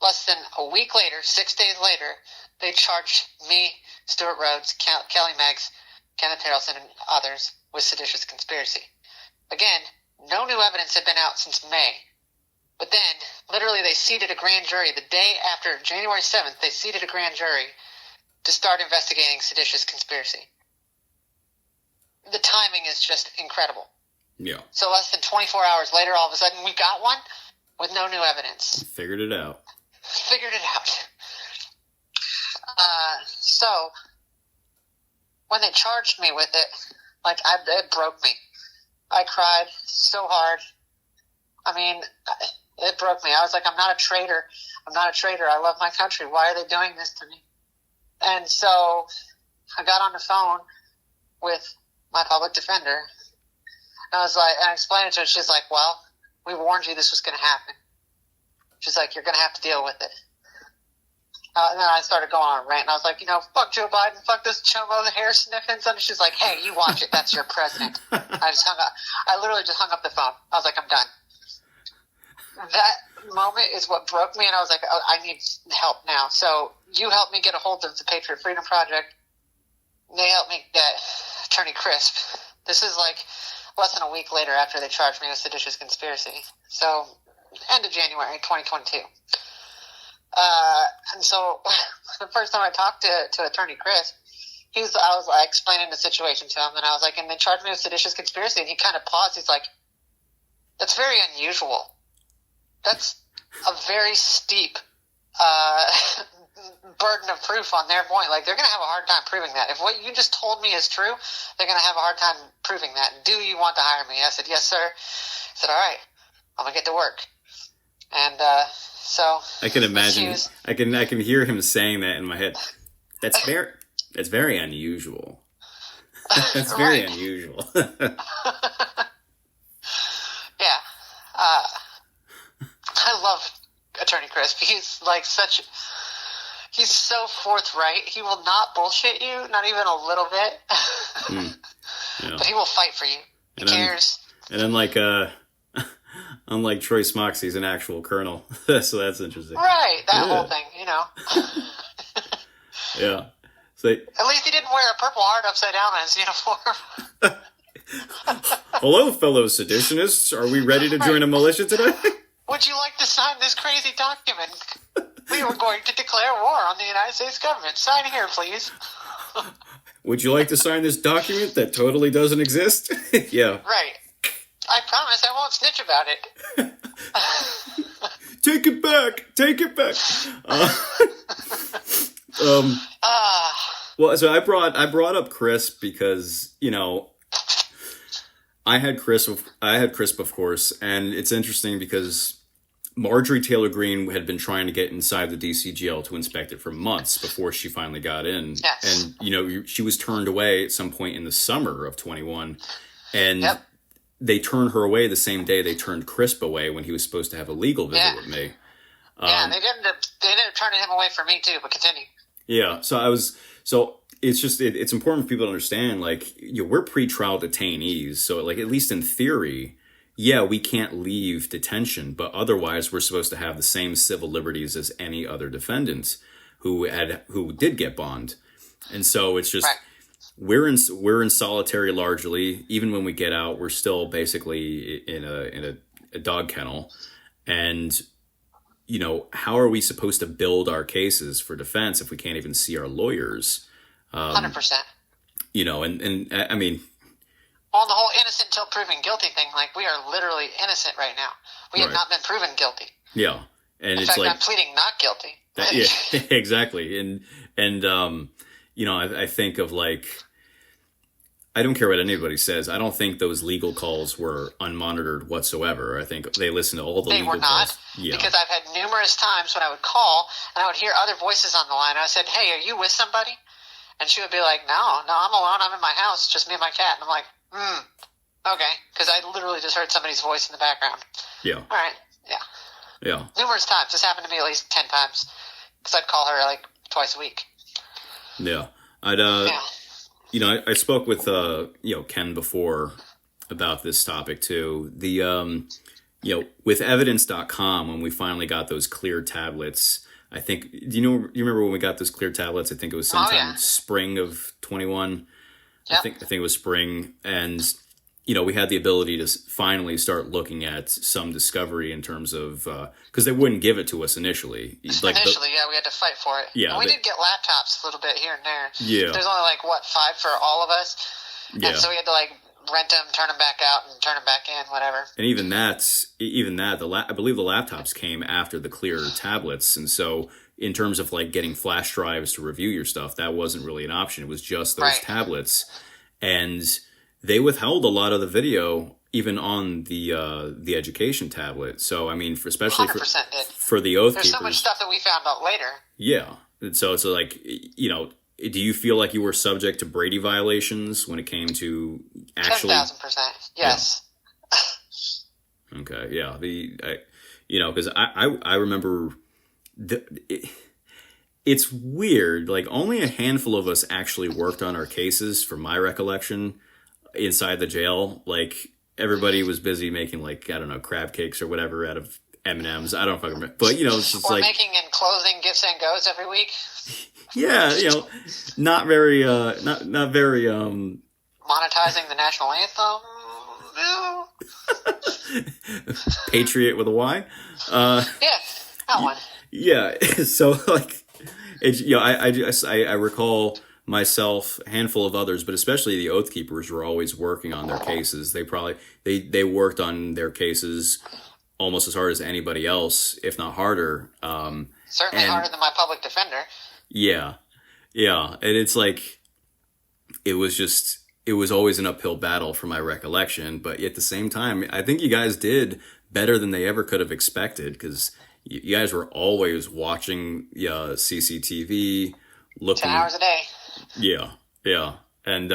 Less than a week later, 6 days later, they charged me, Stuart Rhodes, Kelly Meggs, Kenneth Harrelson, and others with seditious conspiracy. Again, no new evidence had been out since May. But then, literally, they seated a grand jury. The day after January 7th, they seated a grand jury to start investigating seditious conspiracy. The timing is just incredible. Yeah. So less than 24 hours later, all of a sudden, we got one with no new evidence. Figured it out. So, when they charged me with it, it broke me. I cried so hard. I mean, it broke me. I was like, I'm not a traitor. I love my country. Why are they doing this to me? And so I got on the phone with my public defender. And I explained it to her. She's like, well, we warned you this was going to happen. She's like, you're going to have to deal with it. And then I started going on a rant. And I was like, fuck Joe Biden. Fuck this chum over the hair sniffing. And she's like, hey, you watch it. That's your president. I literally just hung up the phone. I was like, I'm done. That moment is what broke me, and I was like, oh, I need help now. So you helped me get a hold of the Patriot Freedom Project. They helped me get Attorney Crisp. This is like less than a week later after they charged me with seditious conspiracy. So, end of January 2022. And so, the first time I talked to Attorney Chris, I was like explaining the situation to him, and I was like, and they charged me with seditious conspiracy, and he kind of paused. He's like, that's very unusual. That's a very steep burden of proof on their point. Like, they're going to have a hard time proving that. If what you just told me is true, they're going to have a hard time proving that. Do you want to hire me? I said, yes, sir. I said, all right, I'm going to get to work. And so I can imagine. I can hear him saying that in my head. That's very unusual. That's very unusual. Yeah. I love Attorney Chris. He's like he's so forthright. He will not bullshit you, not even a little bit. Yeah. But he will fight for you. He cares. And unlike Troy Smocks, he's an actual colonel. So that's interesting. Right. That whole thing, Yeah. So, at least he didn't wear a Purple Heart upside down on his uniform. Hello, fellow seditionists. Are we ready to join a militia today? Would you like to sign this crazy document? We were going to declare war on the United States government. Sign here, please. Would you like to sign this document that totally doesn't exist? Yeah. Right. I promise I won't snitch about it. Take it back. Take it back. Well, so I brought up Chris because, I had Chris, of course, and it's interesting because Marjorie Taylor Greene had been trying to get inside the DC jail to inspect it for months before she finally got in. Yes. And, she was turned away at some point in the summer of 21. And they turned her away the same day they turned Crisp away when he was supposed to have a legal visit with me. They ended up turning him away from me too, but continue. Yeah. So it's important for people to understand, like, we're pretrial detainees. So, like, at least in theory, we can't leave detention, but otherwise we're supposed to have the same civil liberties as any other defendant who did get bond. And so it's just, we're in solitary largely. Even when we get out, we're still basically in a dog kennel. And, how are we supposed to build our cases for defense if we can't even see our lawyers? 100%. And I mean, on the whole innocent until proven guilty thing, like, we are literally innocent right now. We have not been proven guilty. Yeah. And in fact, I'm pleading not guilty. Exactly. And I think of, like, I don't care what anybody says. I don't think those legal calls were unmonitored whatsoever. I think they listened to all the legal calls. They were not, because I've had numerous times when I would call and I would hear other voices on the line. I said, hey, are you with somebody? And she would be like, no, I'm alone. I'm in my house, just me and my cat. And I'm like, okay, because I literally just heard somebody's voice in the background. Yeah. All right, yeah. Numerous times. This happened to me at least 10 times, because I'd call her like twice a week. Yeah. I spoke with, Ken before about this topic too. The, with evidence.com, when we finally got those clear tablets, I think, do you remember when we got those clear tablets? I think it was sometime spring of 21. Yep. I think it was spring. And, we had the ability to finally start looking at some discovery in terms of, because they wouldn't give it to us initially. We had to fight for it. Yeah. And we did get laptops a little bit here and there. Yeah. There's only 5 for all of us. Yeah. And so we had to rent them, turn them back out, and turn them back in, whatever. And even that, I believe the laptops came after the clear tablets. And so in terms of getting flash drives to review your stuff, that wasn't really an option. It was just those tablets. And they withheld a lot of the video even on the education tablet. So, I mean, especially for the Oath Keepers. There's so much stuff that we found out later. Yeah. And so it's do you feel like you were subject to Brady violations when it came to actually? 10,000%. Yes. Yeah. Okay. Yeah. Because I remember it's weird. Only a handful of us actually worked on our cases, from my recollection, inside the jail. Everybody was busy making crab cakes or whatever out of M&Ms. I don't fucking remember. But it's just making and closing gifts and goes every week. Yeah, not very monetizing the national anthem. No. Patriot with a Y. Yeah, that one. Yeah. So like, it's, I recall myself, a handful of others, but especially the Oath Keepers were always working on their cases. They worked on their cases almost as hard as anybody else, if not harder. Certainly harder than my public defender. Yeah, yeah, and it's like it was always an uphill battle from my recollection, but at the same time, I think you guys did better than they ever could have expected because you guys were always watching CCTV, looking 10 hours a day. Yeah, yeah, and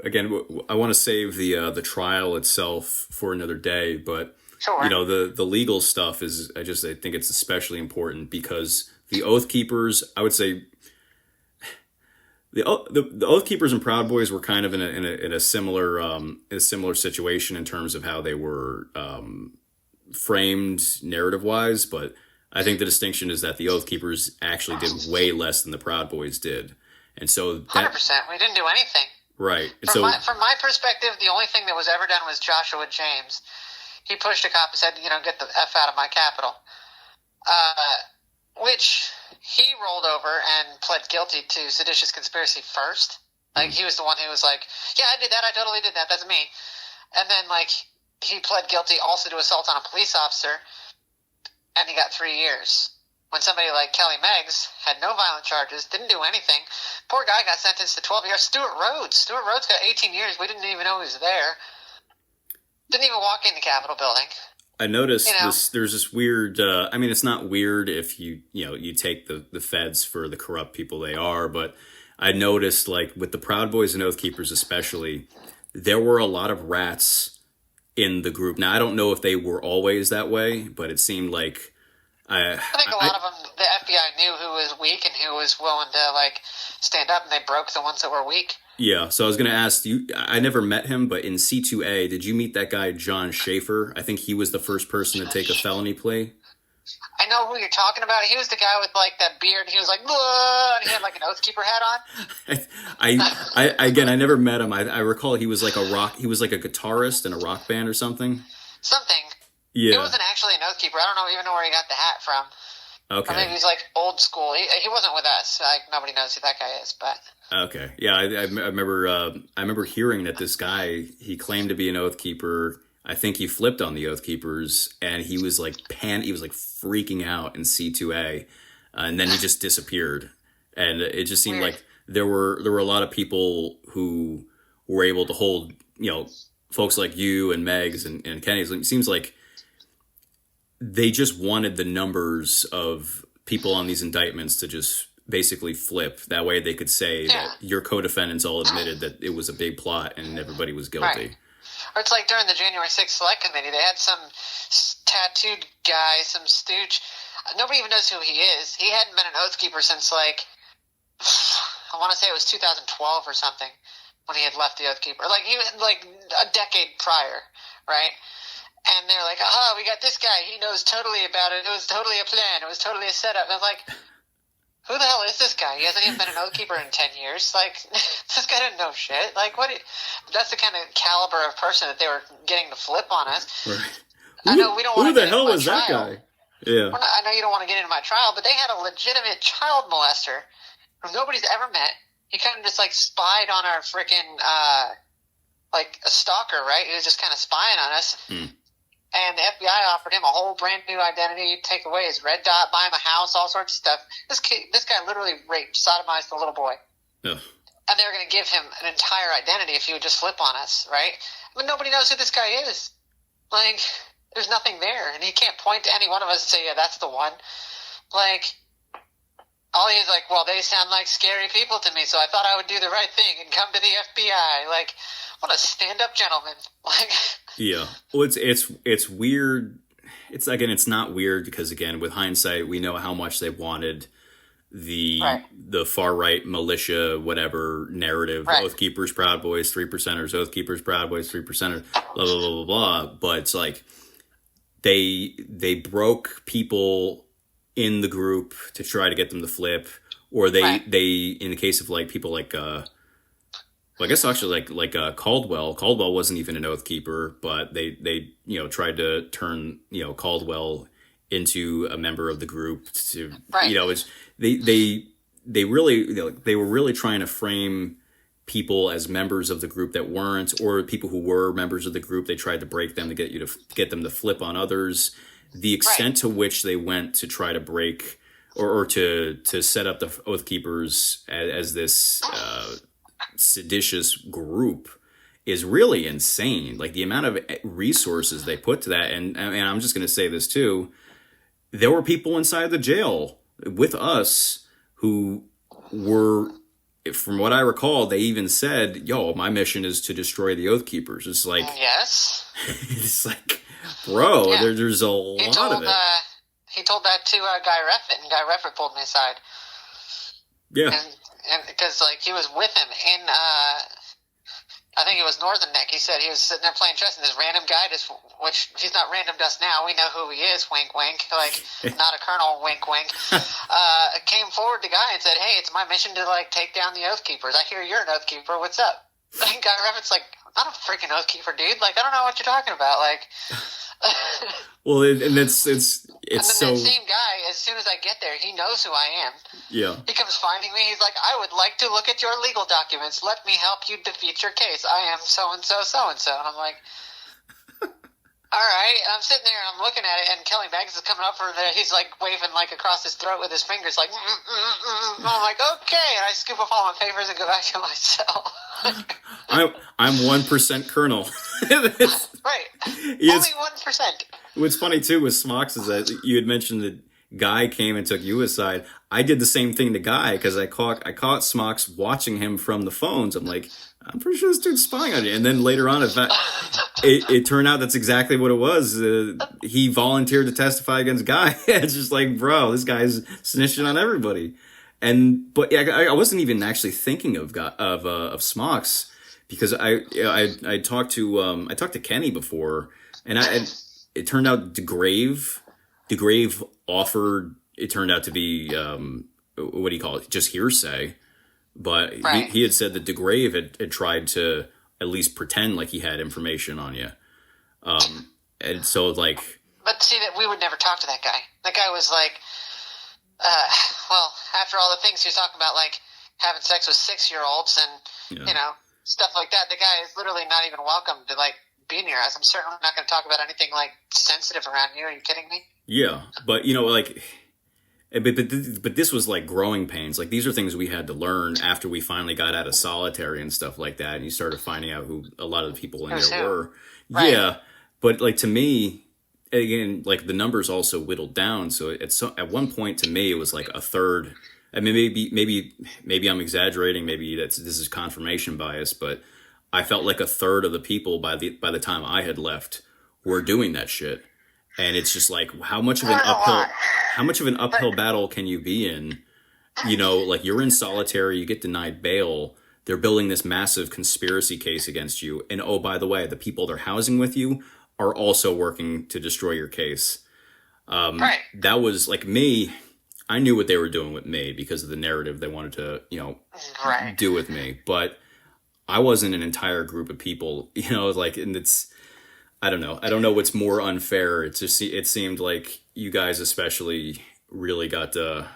again, I want to save the trial itself for another day, but sure. The legal stuff is I think it's especially important because the Oath Keepers, I would say, the Oath Keepers and Proud Boys were kind of in a similar situation in terms of how they were framed narrative wise, but I think the distinction is that the Oath Keepers actually did way less than the Proud Boys did, and so 100%. We didn't do anything. Right. From my perspective, the only thing that was ever done was Joshua James. He pushed a cop and said, get the F out of my capital. Which he rolled over and pled guilty to seditious conspiracy first. Like, he was the one who was like, yeah, I did that. I totally did that. That's me. And then, he pled guilty also to assault on a police officer, and he got 3 years. When somebody like Kelly Meggs had no violent charges, didn't do anything, poor guy got sentenced to 12 years. Stuart Rhodes got 18 years. We didn't even know he was there. Didn't even walk in the Capitol building. I noticed there's this weird, it's not weird if you take the feds for the corrupt people they are, but I noticed with the Proud Boys and Oath Keepers especially, there were a lot of rats in the group. Now, I don't know if they were always that way, but it seemed like I think a lot of them, the FBI knew who was weak and who was willing to stand up, and they broke the ones that were weak. Yeah, so I was going to ask you, I never met him, but in C2A, did you meet that guy John Schaefer? I think he was the first person to take a felony plea. I know who you're talking about. He was the guy with that beard. He was like, "Whoa," and he had an Oath Keeper hat on. I never met him. I recall he was he was like a guitarist in a rock band or something. Something. Yeah. He wasn't actually an Oath Keeper. I don't even know where he got the hat from. Okay. Or maybe he's old school. He wasn't with us. Nobody knows who that guy is, but. Okay. Yeah, I remember hearing that this guy, he claimed to be an Oath Keeper. I think he flipped on the Oath Keepers, and he was he was freaking out in C2A, and then he just disappeared. And it just seemed Weird. like there were a lot of people who were able to hold, folks like you and Megs and Kenny. It seems like they just wanted the numbers of people on these indictments to just basically flip. That way they could say that your co-defendants all admitted that it was a big plot and everybody was guilty. Right. Or it's like during the January 6th Select Committee, they had some tattooed guy, some stooge. Nobody even knows who he is. He hadn't been an Oath Keeper since I want to say it was 2012 or something when he had left the Oath Keeper. He was a decade prior, right? And they're like, "Aha, we got this guy. He knows totally about it. It was totally a plan. It was totally a setup." And I was like, who the hell is this guy? He hasn't even been an Oath Keeper in 10 years. This guy didn't know shit. What? That's the kind of caliber of person that they were getting to flip on us. Right. I know we don't want to get into my trial. Who the hell was that guy? Yeah. I know you don't want to get into my trial, but they had a legitimate child molester who nobody's ever met. He kind of just spied on our freaking a stalker, right? He was just kind of spying on us. And the FBI offered him a whole brand new identity, take away his red dot, buy him a house, all sorts of stuff. This guy literally raped, sodomized a little boy. Ugh. And they were going to give him an entire identity if he would just flip on us, right? But nobody knows who this guy is. There's nothing there. And he can't point to any one of us and say, yeah, that's the one. All he's well, they sound like scary people to me, so I thought I would do the right thing and come to the FBI. What a stand-up gentleman. Yeah. Well, it's weird. It's not weird because, again, with hindsight, we know how much they wanted the far right militia, whatever narrative, right. Oath Keepers, Proud Boys, 3%ers, Oath Keepers, Proud Boys, 3%ers, blah, blah, blah, blah, blah. But it's they broke people in the group to try to get them to flip, or they in the case of people Well, I guess actually, Caldwell wasn't even an oath keeper, but they tried to turn Caldwell into a member of the group. To Right. it's they really they were really trying to frame people as members of the group that weren't, or people who were members of the group. They tried to break them to get them to flip on others. The extent to which they went to try to break or to set up the Oath Keepers as this seditious group is really insane. Like the amount of resources they put to that, and I'm just going to say this too. There were people inside the jail with us who were, from what I recall, they even said, "Yo, my mission is to destroy the Oath Keepers." It's like, yes, it's like, bro, there's a lot of it. He told that to Guy Reffitt, and Guy Reffitt pulled me aside. Yeah, and because like he was with him in, I think it was Northern Neck. He said he was sitting there playing chess, and this random guy which he's not random to us now. We know who he is. Wink, wink. Like not a colonel. Wink, wink. Came forward to Guy and said, "Hey, it's my mission to like take down the Oath Keepers. I hear you're an Oath Keeper. What's up?" And Guy Reffitt's like, "I'm not a freaking Oath Keeper, dude. Like I don't know what you're talking about. Like." Well, and it's and then so. that same guy, as soon as I get there, he knows who I am. Yeah. He comes finding me. He's like, "I would like to look at your legal documents. Let me help you defeat your case. I am so and so, so and so." And I'm like, all right. And I'm sitting there and I'm looking at it, and Kelly Bags is coming up for there. He's like waving like across his throat with his fingers, like, And I'm like, okay. And I scoop up all my papers and go back to my cell. I'm 1% colonel. Right. Only 1%. What's funny too with Smocks is that you had mentioned that Guy came and took you aside. I did the same thing to Guy because I caught Smocks watching him from the phones. I'm like, I'm pretty sure this dude's spying on you. And then later on, it turned out that's exactly what it was. He volunteered to testify against Guy. It's just like, bro, this guy's snitching on everybody. But I wasn't even actually thinking of Smocks because I talked to Kenny before, and it turned out DeGrave offered. It turned out to be what do you call it? Just hearsay. But he had said that DeGrave had tried to at least pretend like he had information on you, and so like. But see that we would never talk to that guy. That guy was like, well, after all the things he was talking about, like having sex with 6-year-olds and stuff like that, the guy is literally not even welcome to like be near us. I'm certainly not going to talk about anything like sensitive around you. Are you kidding me? Yeah, but like. But this was like growing pains. Like these are things we had to learn after we finally got out of solitary and stuff like that. And you started finding out who a lot of the people in there were. Right. Yeah. But like to me, again, like the numbers also whittled down. So at one point to me, it was like a third. I mean, maybe I'm exaggerating. Maybe this is confirmation bias, but I felt like a third of the people by the time I had left were doing that shit. And it's just like, how much of an uphill battle can you be in? Like you're in solitary, you get denied bail. They're building this massive conspiracy case against you. And oh, by the way, the people they're housing with you are also working to destroy your case. Right. That was like me. I knew what they were doing with me because of the narrative they wanted to, do with me. But I wasn't an entire group of people, and it's, I don't know what's more unfair. It seemed like you guys especially really got the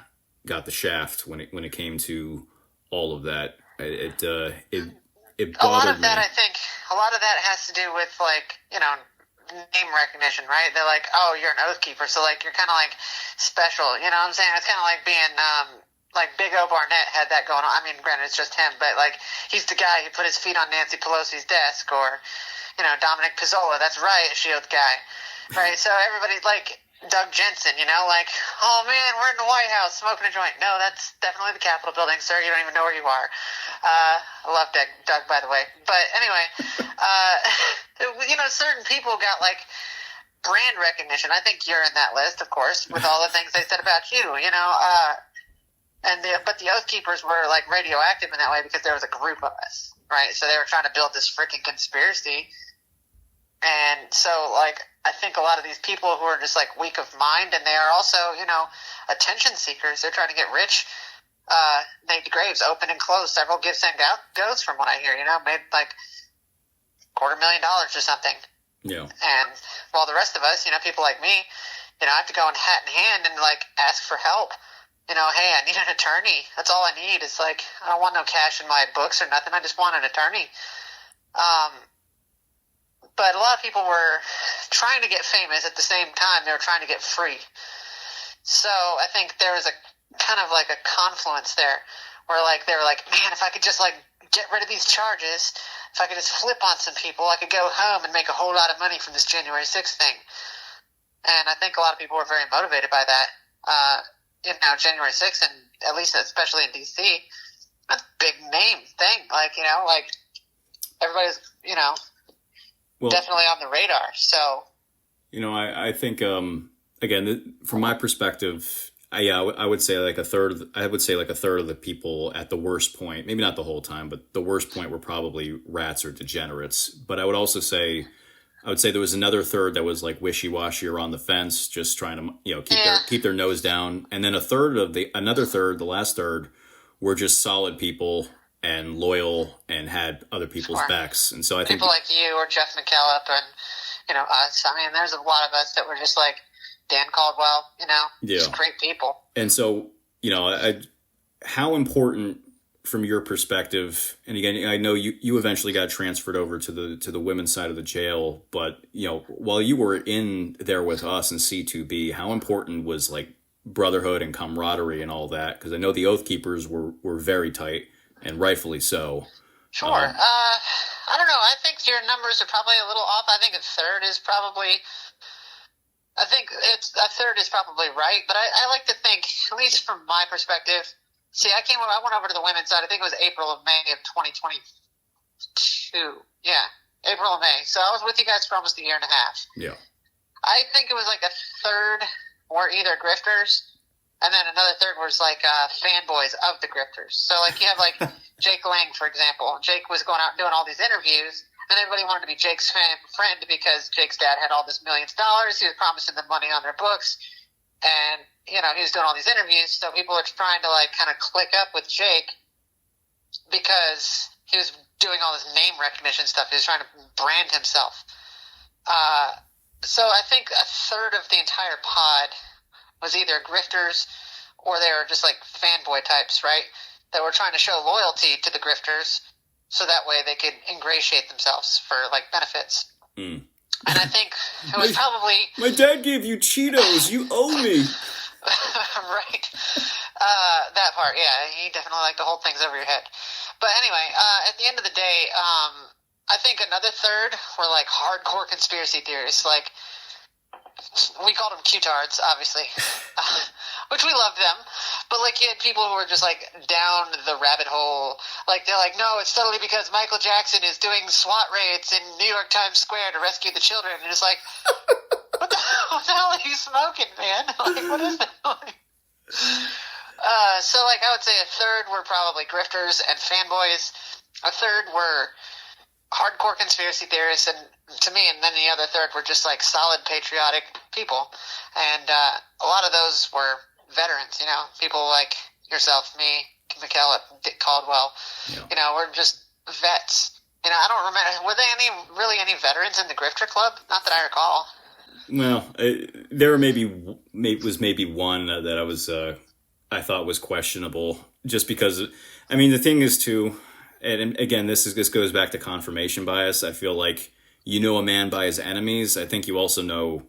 shaft when it came to all of that. It bothered me. A lot of that, I think, has to do with like name recognition, right? They're like, oh, you're an Oath Keeper, so like you're kind of like special. You know what I'm saying? It's kind of like being like Big O Barnett had that going on. I mean, granted, it's just him, but like he's the guy who put his feet on Nancy Pelosi's desk, or Dominic Pizzola, that's right, Shield guy. Right, so everybody, like Doug Jensen, like, oh man, we're in the White House smoking a joint. No, that's definitely the Capitol building, sir. You don't even know where you are. I love Doug, by the way. But anyway, certain people got, like, brand recognition. I think you're in that list, of course, with all the things they said about you, but the Oath Keepers were, like, radioactive in that way because there was a group of us, right? So they were trying to build this freaking conspiracy. And so, like, I think a lot of these people who are just, like, weak of mind, and they are also, attention seekers. They're trying to get rich Nate Graves opened and closed several gives and goes from what I hear, made like $250,000 or something. Yeah. And while the rest of us, people like me, I have to go in hat in hand and like ask for help. Hey, I need an attorney. That's all I need. It's like, I don't want no cash in my books or nothing. I just want an attorney. But a lot of people were trying to get famous at the same time they were trying to get free. So I think there was a kind of like a confluence there where like they were like, man, if I could just like get rid of these charges, if I could just flip on some people, I could go home and make a whole lot of money from this January 6th thing. And I think a lot of people were very motivated by that. January 6th, and at least especially in DC, that's a big name thing. Like, like everybody's, well, definitely on the radar. So, I think, again, from my perspective, I would say like a third. I would say like a third of the people at the worst point, maybe not the whole time, but the worst point were probably rats or degenerates. But I would also say, there was another third that was like wishy-washy or on the fence, just trying to keep their nose down, and then another third, the last third, were just solid people and loyal and had other people's backs. And so I think people like you or Jeff McKillop and us. I mean, there's a lot of us that were just like Dan Caldwell, just great people. And so how important, from your perspective, and again, I know you eventually got transferred over to the women's side of the jail, but while you were in there with us in C2B, how important was like brotherhood and camaraderie and all that? Because I know the Oath Keepers were very tight, and rightfully so. Sure. I don't know. I think your numbers are probably a little off. I think a third is probably right, but I like to think, at least from my perspective. See, I went over to the women's side. I think it was April of May of 2022. Yeah, April or May. So I was with you guys for almost a year and a half. Yeah. I think it was like a third were either grifters, and then another third was like fanboys of the grifters. So like you have like Jake Lang, for example. Jake was going out and doing all these interviews, and everybody wanted to be Jake's friend because Jake's dad had all this millions of dollars. He was promising them money on their books, and he was doing all these interviews, so people are trying to like kind of click up with Jake because he was doing all this name recognition stuff. He was trying to brand himself. So I think a third of the entire pod was either grifters or they were just like fanboy types, right? That were trying to show loyalty to the grifters so that way they could ingratiate themselves for like benefits. Mm. And I think it was probably... My dad gave you Cheetos. You owe me. Right. That part, yeah. He definitely liked to hold things over your head. But anyway, at the end of the day, I think another third were like hardcore conspiracy theorists. Like, we called them Q-tards, obviously, which we loved them. But like, you had people who were just like down the rabbit hole. Like, they're like, no, it's totally because Michael Jackson is doing SWAT raids in New York Times Square to rescue the children. And it's like, what the hell are you smoking, man? Like, what is that? So like, I would say a third were probably grifters and fanboys. A third were hardcore conspiracy theorists, and to me, and then the other third were just like solid patriotic people. And a lot of those were veterans, people like yourself, me, McKellop, Dick Caldwell, we're just vets. I don't remember, were there any veterans in the Grifter Club? Not that I recall. Well, there were maybe one that I thought was questionable, just because, I mean, the thing is too, and again, this goes back to confirmation bias. I feel like a man by his enemies. I think you also know,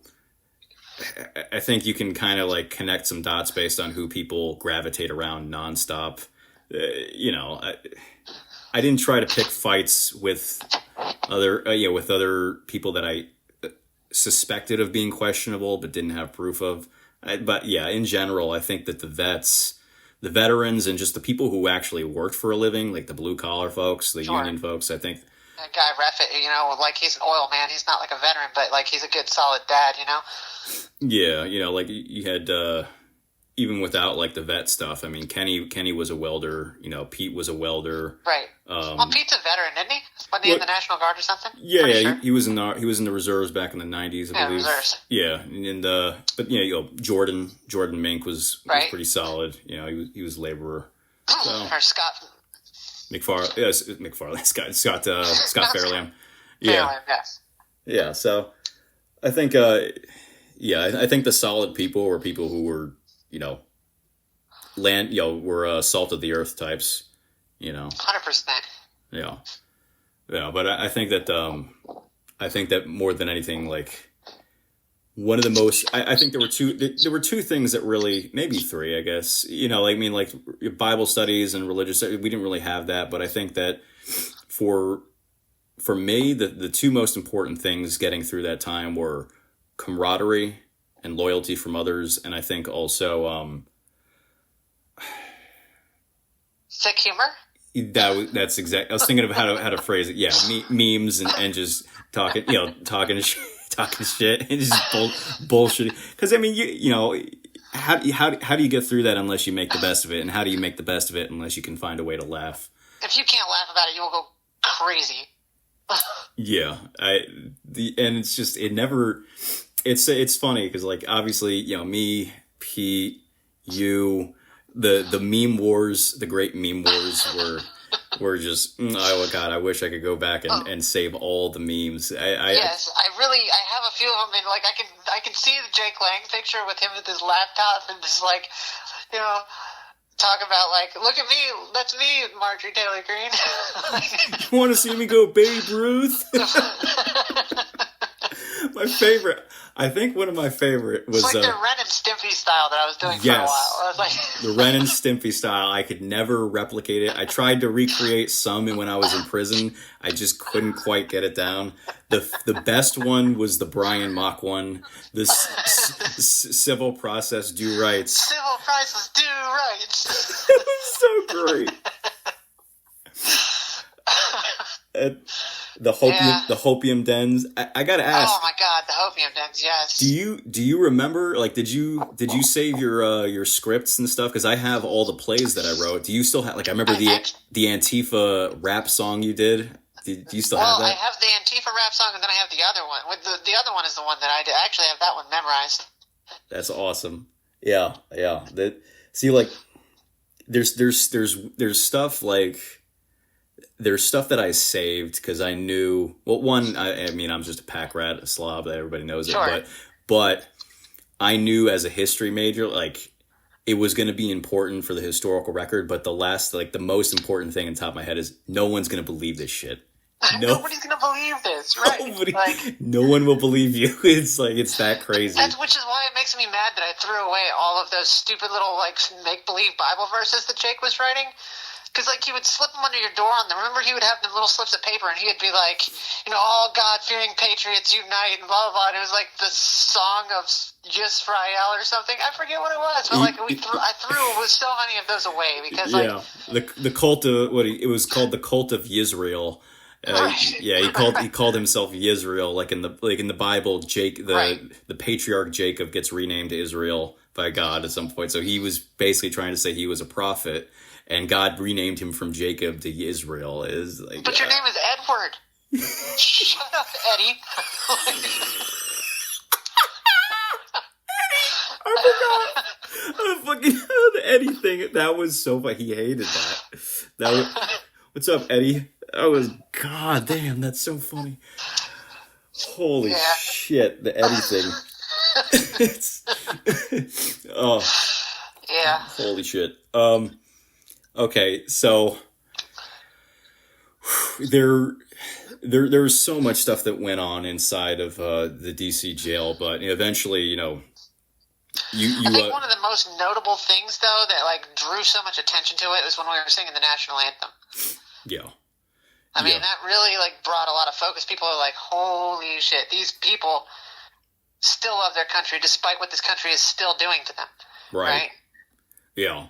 I think you can kind of like connect some dots based on who people gravitate around nonstop. I didn't try to pick fights with other people that I suspected of being questionable but didn't have proof of. But yeah, in general, I think that the veterans, and just the people who actually worked for a living, like the blue collar folks, the union folks, I think. That guy Refit, like he's an oil man. He's not like a veteran, but like he's a good solid dad, Yeah, like you had, even without like the vet stuff, I mean, Kenny was a welder, Pete was a welder. Right. Well, Pete's a veteran, isn't he? Wasn't he in the National Guard or something? Yeah, sure. he was in the reserves back in the 90s, I believe. Reserves. Yeah, but Jordan Mink was pretty solid. He was laborer. So or Scott McFarlane, yes, McFarlane, Scott Fairlamb. Yeah, Fairland, yes. yeah. So I think, I think the solid people were people who were, were salt of the earth types. 100%. Yeah, yeah. But I think that more than anything, like one of the most, I think there were two things that really, maybe three, I guess. Like Bible studies and religious studies, we didn't really have that, but I think that for me, the two most important things getting through that time were camaraderie and loyalty from others, and I think also sick humor. That's exact. I was thinking of how to phrase it. Yeah, memes and just talking, talking shit and just bullshit. Because I mean, how do you get through that unless you make the best of it? And how do you make the best of it unless you can find a way to laugh? If you can't laugh about it, you will go crazy. Yeah, and it's just it's funny because like obviously me, Pete, you. The meme wars, the great meme wars were just, oh God, I wish I could go back and save all the memes. Yes, I have a few of them, and like I can see the Jake Lang picture with him with his laptop and just like, talk about like, look at me, that's me, Marjorie Taylor Greene. You want to see me go Babe Ruth? My favorite. I think one of my favorite was it's like the Ren and Stimpy style that I was doing for a while. I was like the Ren and Stimpy style. I could never replicate it. I tried to recreate some when I was in prison. I just couldn't quite get it down. The best one was the Brian Mock one. The civil process due rights. Civil process due rights. It was so great. The hopium dens. I gotta ask. Oh my God, the hopium dens. Yes. Do you remember? Like, did you save your scripts and stuff? Because I have all the plays that I wrote. Do you still have? Like, I remember the Antifa rap song you did. Do you still have that? I have the Antifa rap song, and then I have the other one. The other one is the one that I did. I actually have that one memorized. That's awesome. Yeah. See, like, there's stuff like. There's stuff that I saved because I knew. Well, one, I mean, I'm just a pack rat, a slob. That everybody knows sure. it. But I knew as a history major, like, it was going to be important for the historical record. But the most important thing on top of my head is no one's going to believe this shit. Nobody's going to believe this, right? No one will believe you. It's like, it's that crazy. Which is why it makes me mad that I threw away all of those stupid little, like, make-believe Bible verses that Jake was writing. Because, like, he would slip them under your door on them. Remember, he would have them little slips of paper, and he would be like, all God-fearing patriots unite, and blah, blah, blah. And it was like the song of Yisrael or something. I forget what it was, but, like, I threw so many of those away because, like... the cult of... it was called the cult of Yisrael. Right. Yeah, he called himself Yisrael. Like in the Bible, the patriarch Jacob gets renamed to Israel by God at some point. So he was basically trying to say he was a prophet. And God renamed him from Jacob to Israel. Is like, but your name is Edward. Shut up, Eddie. I forgot. The Eddie thing. That was so funny. He hated that. What's up, Eddie? That was, God damn, that's so funny. Holy shit, the Eddie thing. Yeah. Holy shit. Okay, so there's so much stuff that went on inside of the DC jail, but eventually, I think one of the most notable things, though, that like drew so much attention to it was when we were singing the national anthem. Yeah. I mean, that really like brought a lot of focus. People are like, "Holy shit! These people still love their country, despite what this country is still doing to them." Right? Yeah.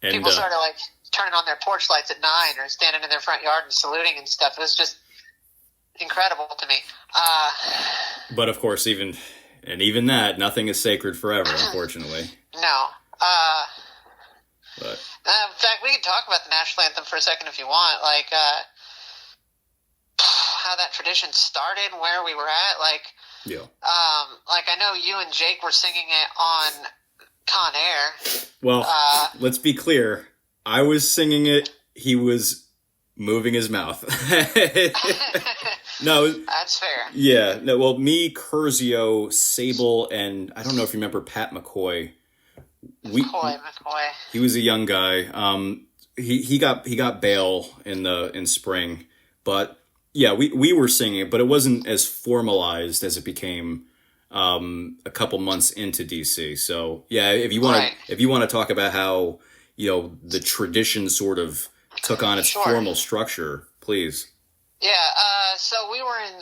And people started like turning on their porch lights at 9 or standing in their front yard and saluting and stuff. It was just incredible to me. But of course, even that, nothing is sacred forever, unfortunately. No. But in fact, we can talk about the national anthem for a second if you want. Like, how that tradition started, where we were at. Like, like I know you and Jake were singing it on Con Air. Well, let's be clear. I was singing it. He was moving his mouth. No, That's fair. yeah. No, well, me, Curzio, Sable, and I don't know if you remember Pat McCoy. McCoy. He was a young guy. He got bail in spring, but yeah, we were singing it, but it wasn't as formalized as it became a couple months into DC. So yeah, Right. if you want to talk about how the tradition sort of took on its Sure. formal structure, please. Yeah, so we were in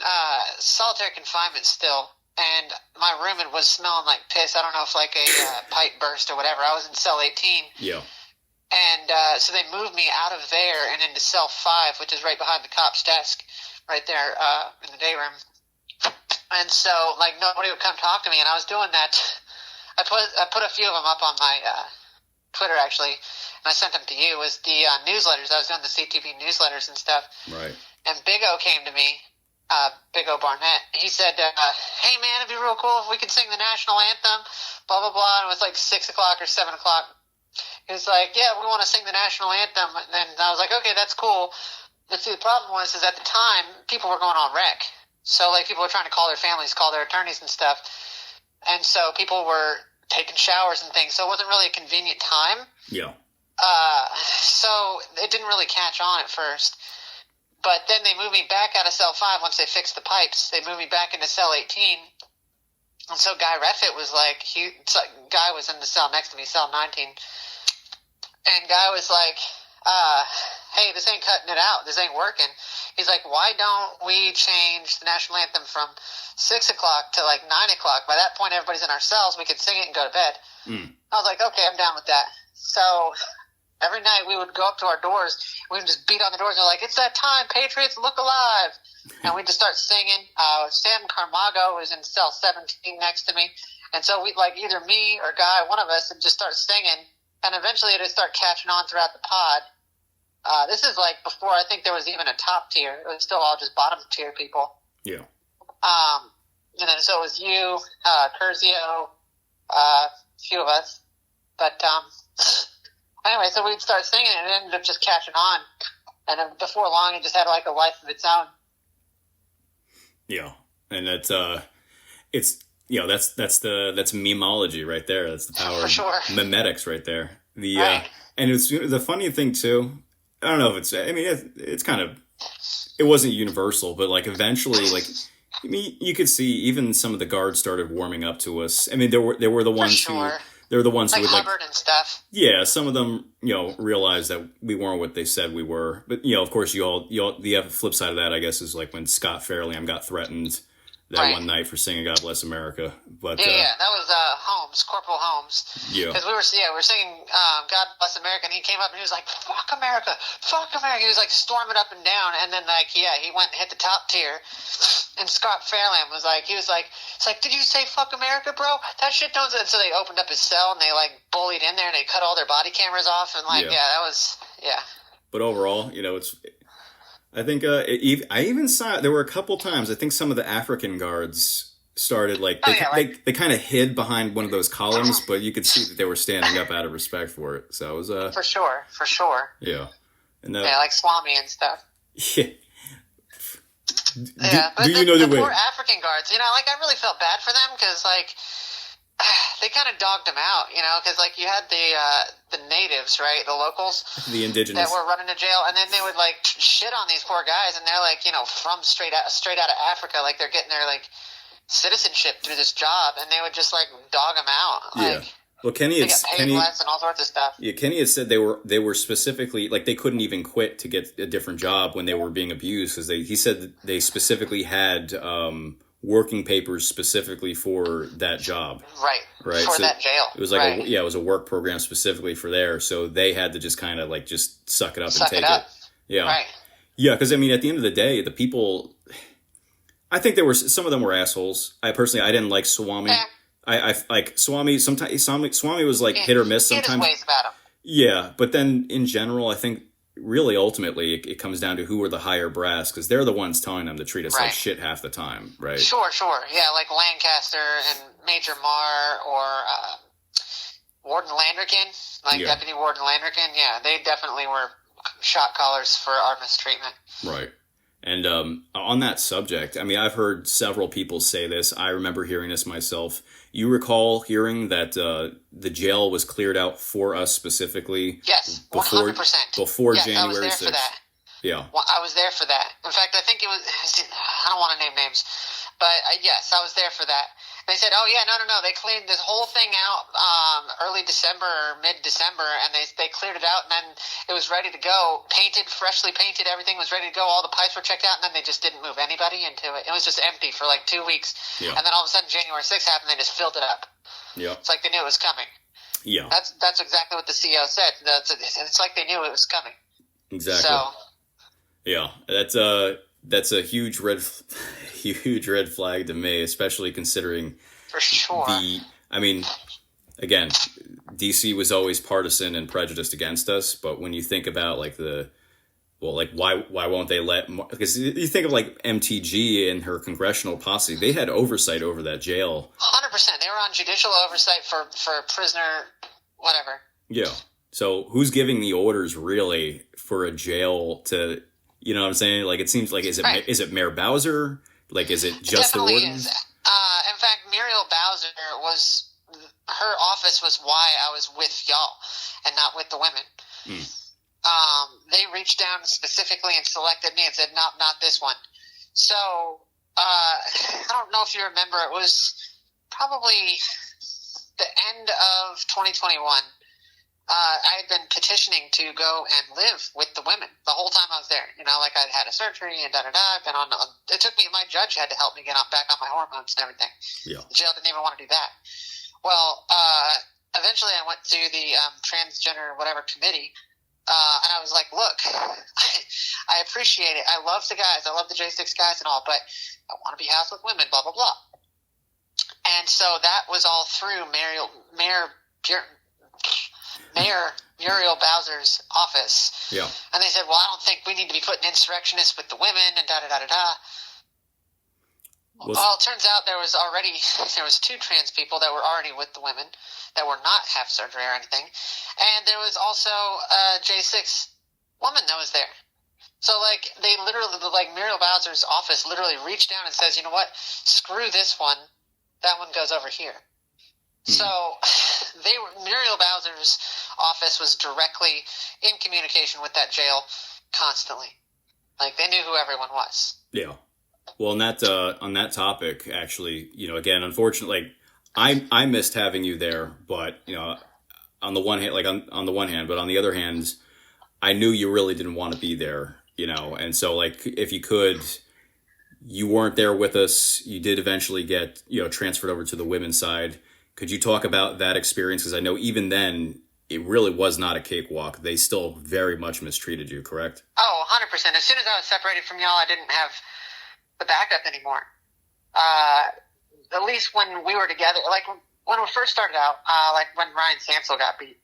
solitary confinement still, and my room was smelling like piss. I don't know if like a pipe burst or whatever. I was in cell 18, Yeah, and so they moved me out of there and into cell 5, which is right behind the cop's desk, right there in the day room. And so, like, nobody would come talk to me, and I was doing that. I put a few of them up on my Twitter, actually, and I sent them to you, was the newsletters. I was doing the CTV newsletters and stuff. right. And Big O came to me, Big O Barnett. He said, hey, man, it'd be real cool if we could sing the national anthem, blah, blah, blah. And it was like 6 o'clock or 7 o'clock. He was like, yeah, we want to sing the national anthem. And I was like, okay, that's cool. But see, the problem was is at the time, people were going on rec. So, like, people were trying to call their families, call their attorneys and stuff. And so people were taking showers and things. So it wasn't really a convenient time. Yeah, So it didn't really catch on at first. But then they moved me back out of cell 5 once they fixed the pipes. They moved me back into cell 18. And so Guy Redfitt was like, Guy was in the cell next to me, cell 19. And Guy was like, hey, this ain't cutting it out. This ain't working. He's like, why don't we change the national anthem from 6 o'clock to like 9 o'clock? By that point, everybody's in our cells. We could sing it and go to bed. I was like, okay, I'm down with that. So every night we would go up to our doors. We would just beat on the doors. And they're like, it's that time, Patriots, look alive. And we'd just start singing. Sam Carmago was in cell 17 next to me. And so we like either me or Guy, one of us, would just start singing. And eventually it would start catching on throughout the pod. This is like before I think there was even a top tier. It was still all just bottom tier people. yeah. And then so it was you, Curzio, a few of us. But anyway, so we'd start singing and it ended up just catching on. And then before long, it just had like a life of its own. Yeah, and that's it's that's memology right there. That's the power For sure. of memetics right there. Right. And it's the funny thing too. I don't know if it's. I mean, it's kind of. It wasn't universal, but like eventually, like I mean, you could see even some of the guards started warming up to us. I mean, there were the ones sure. who. They're the ones Like who would Hubbard and stuff. yeah, some of them, realized that we weren't what they said we were. But, of course, the flip side of that, I guess, is like when Scott Fairley got threatened that Right. one night for singing God Bless America. But, Yeah, that was Holmes, Corporal Holmes. Yeah. Because we were singing God Bless America, and he came up and he was like, fuck America, fuck America. He was like storming up and down, and then like, yeah, he went and hit the top tier. And Scott Fairland was like, it's like, did you say fuck America, bro? That shit don't. And so they opened up his cell and they like bullied in there and they cut all their body cameras off and like, Yeah. yeah, that was, yeah. But overall, it's. I think I even saw there were a couple times. I think some of the African guards started like they kind of hid behind one of those columns, but you could see that they were standing up out of respect for it. So it was For sure. yeah, and Yeah, like Swami and stuff. yeah. Yeah, but do you know the way? poor African guards, like I really felt bad for them because like they kind of dogged them out, because like you had the natives, right, the locals, The indigenous that were running to jail, and then they would like shit on these poor guys, and they're like from straight out of Africa, like they're getting their like citizenship through this job, and they would just like dog them out, like. Yeah. Well, Kenny They got paid less and all sorts of stuff. Yeah, Kenny had said they were specifically like they couldn't even quit to get a different job when they were being abused because he said that they specifically had working papers specifically for that job. Right. For So that jail. It was like right. it was a work program specifically for there, so they had to just kind of like just suck it up and take it. Yeah. Right. Yeah, because I mean, at the end of the day, the people. I think there were some of them were assholes. I didn't like Swami. Yeah. I like Swami. Sometimes Swami was like hit or miss. He had Sometimes, his ways about him. yeah. But then in general, I think really ultimately it comes down to who are the higher brass because they're the ones telling them to treat us like Right. shit half the time, right? Sure. Yeah, like Lancaster and Major Marr or Warden Landrigan, like Yeah. Deputy Warden Landrigan, yeah, they definitely were shot callers for our mistreatment. Right. And on that subject, I mean, I've heard several people say this. I remember hearing this myself. You recall hearing that the jail was cleared out for us specifically? Yes, before 100%. Before yes, January I was there 6th. for that. Yeah. Well, I was there for that. In fact, I think it was, I don't want to name names, but yes, I was there for that. They said, oh, yeah, no. They cleaned this whole thing out early December or mid-December, and they cleared it out, and then it was ready to go, painted, freshly painted, everything was ready to go, all the pipes were checked out, and then they just didn't move anybody into it. It was just empty for like 2 weeks, Yeah. and then all of a sudden January 6th happened, and they just filled it up. Yeah. It's like they knew it was coming. Yeah. That's exactly what the CO said. It's like they knew it was coming. Exactly. So, yeah, that's a huge red flag to me, especially considering for sure. I mean, again, DC was always partisan and prejudiced against us, but when you think about like why won't they let, because you think of like MTG and her congressional posse, they had oversight over that jail. 100%. They were on judicial oversight for prisoner whatever. Yeah. So who's giving the orders really for a jail to, you know what I'm saying? Like, it seems like, is it Mayor Bowser? Like, is it just the wardens? In fact, Muriel Bowser her office was why I was with y'all and not with the women. They reached down specifically and selected me and said, not this one. So, I don't know if you remember, it was probably the end of 2021. I had been petitioning to go and live with the women the whole time I was there. You know, like I'd had a surgery and I've been on. It took me. My judge had to help me get back on my hormones and everything. Yeah. The jail didn't even want to do that. Well, eventually I went to the transgender whatever committee, and I was like, look, I appreciate it. I love the guys. I love the J6 guys and all, but I want to be housed with women. Blah blah blah. And so that was all through Mayor Muriel Bowser's office. Yeah. And they said, well, I don't think we need to be putting insurrectionists with the women and da-da-da-da-da. Well, it turns out there was 2 trans people that were already with the women that were not have surgery or anything. And there was also a J6 woman that was there. So, like, they literally, like, Muriel Bowser's office literally reached down and says, you know what, screw this one. That one goes over here. So Muriel Bowser's office was directly in communication with that jail constantly. Like, they knew who everyone was. Yeah. Well, on that topic, actually, you know, again, unfortunately, I missed having you there, but, you know, on the one hand, but on the other hand, I knew you really didn't want to be there, you know, and so, like, if you could, you weren't there with us. You did eventually get, you know, transferred over to the women's side. Could you talk about that experience? Because I know even then, it really was not a cakewalk. They still very much mistreated you, correct? Oh, 100%. As soon as I was separated from y'all, I didn't have the backup anymore. At least when we were together, like when we first started out, like when Ryan Samsel got beat,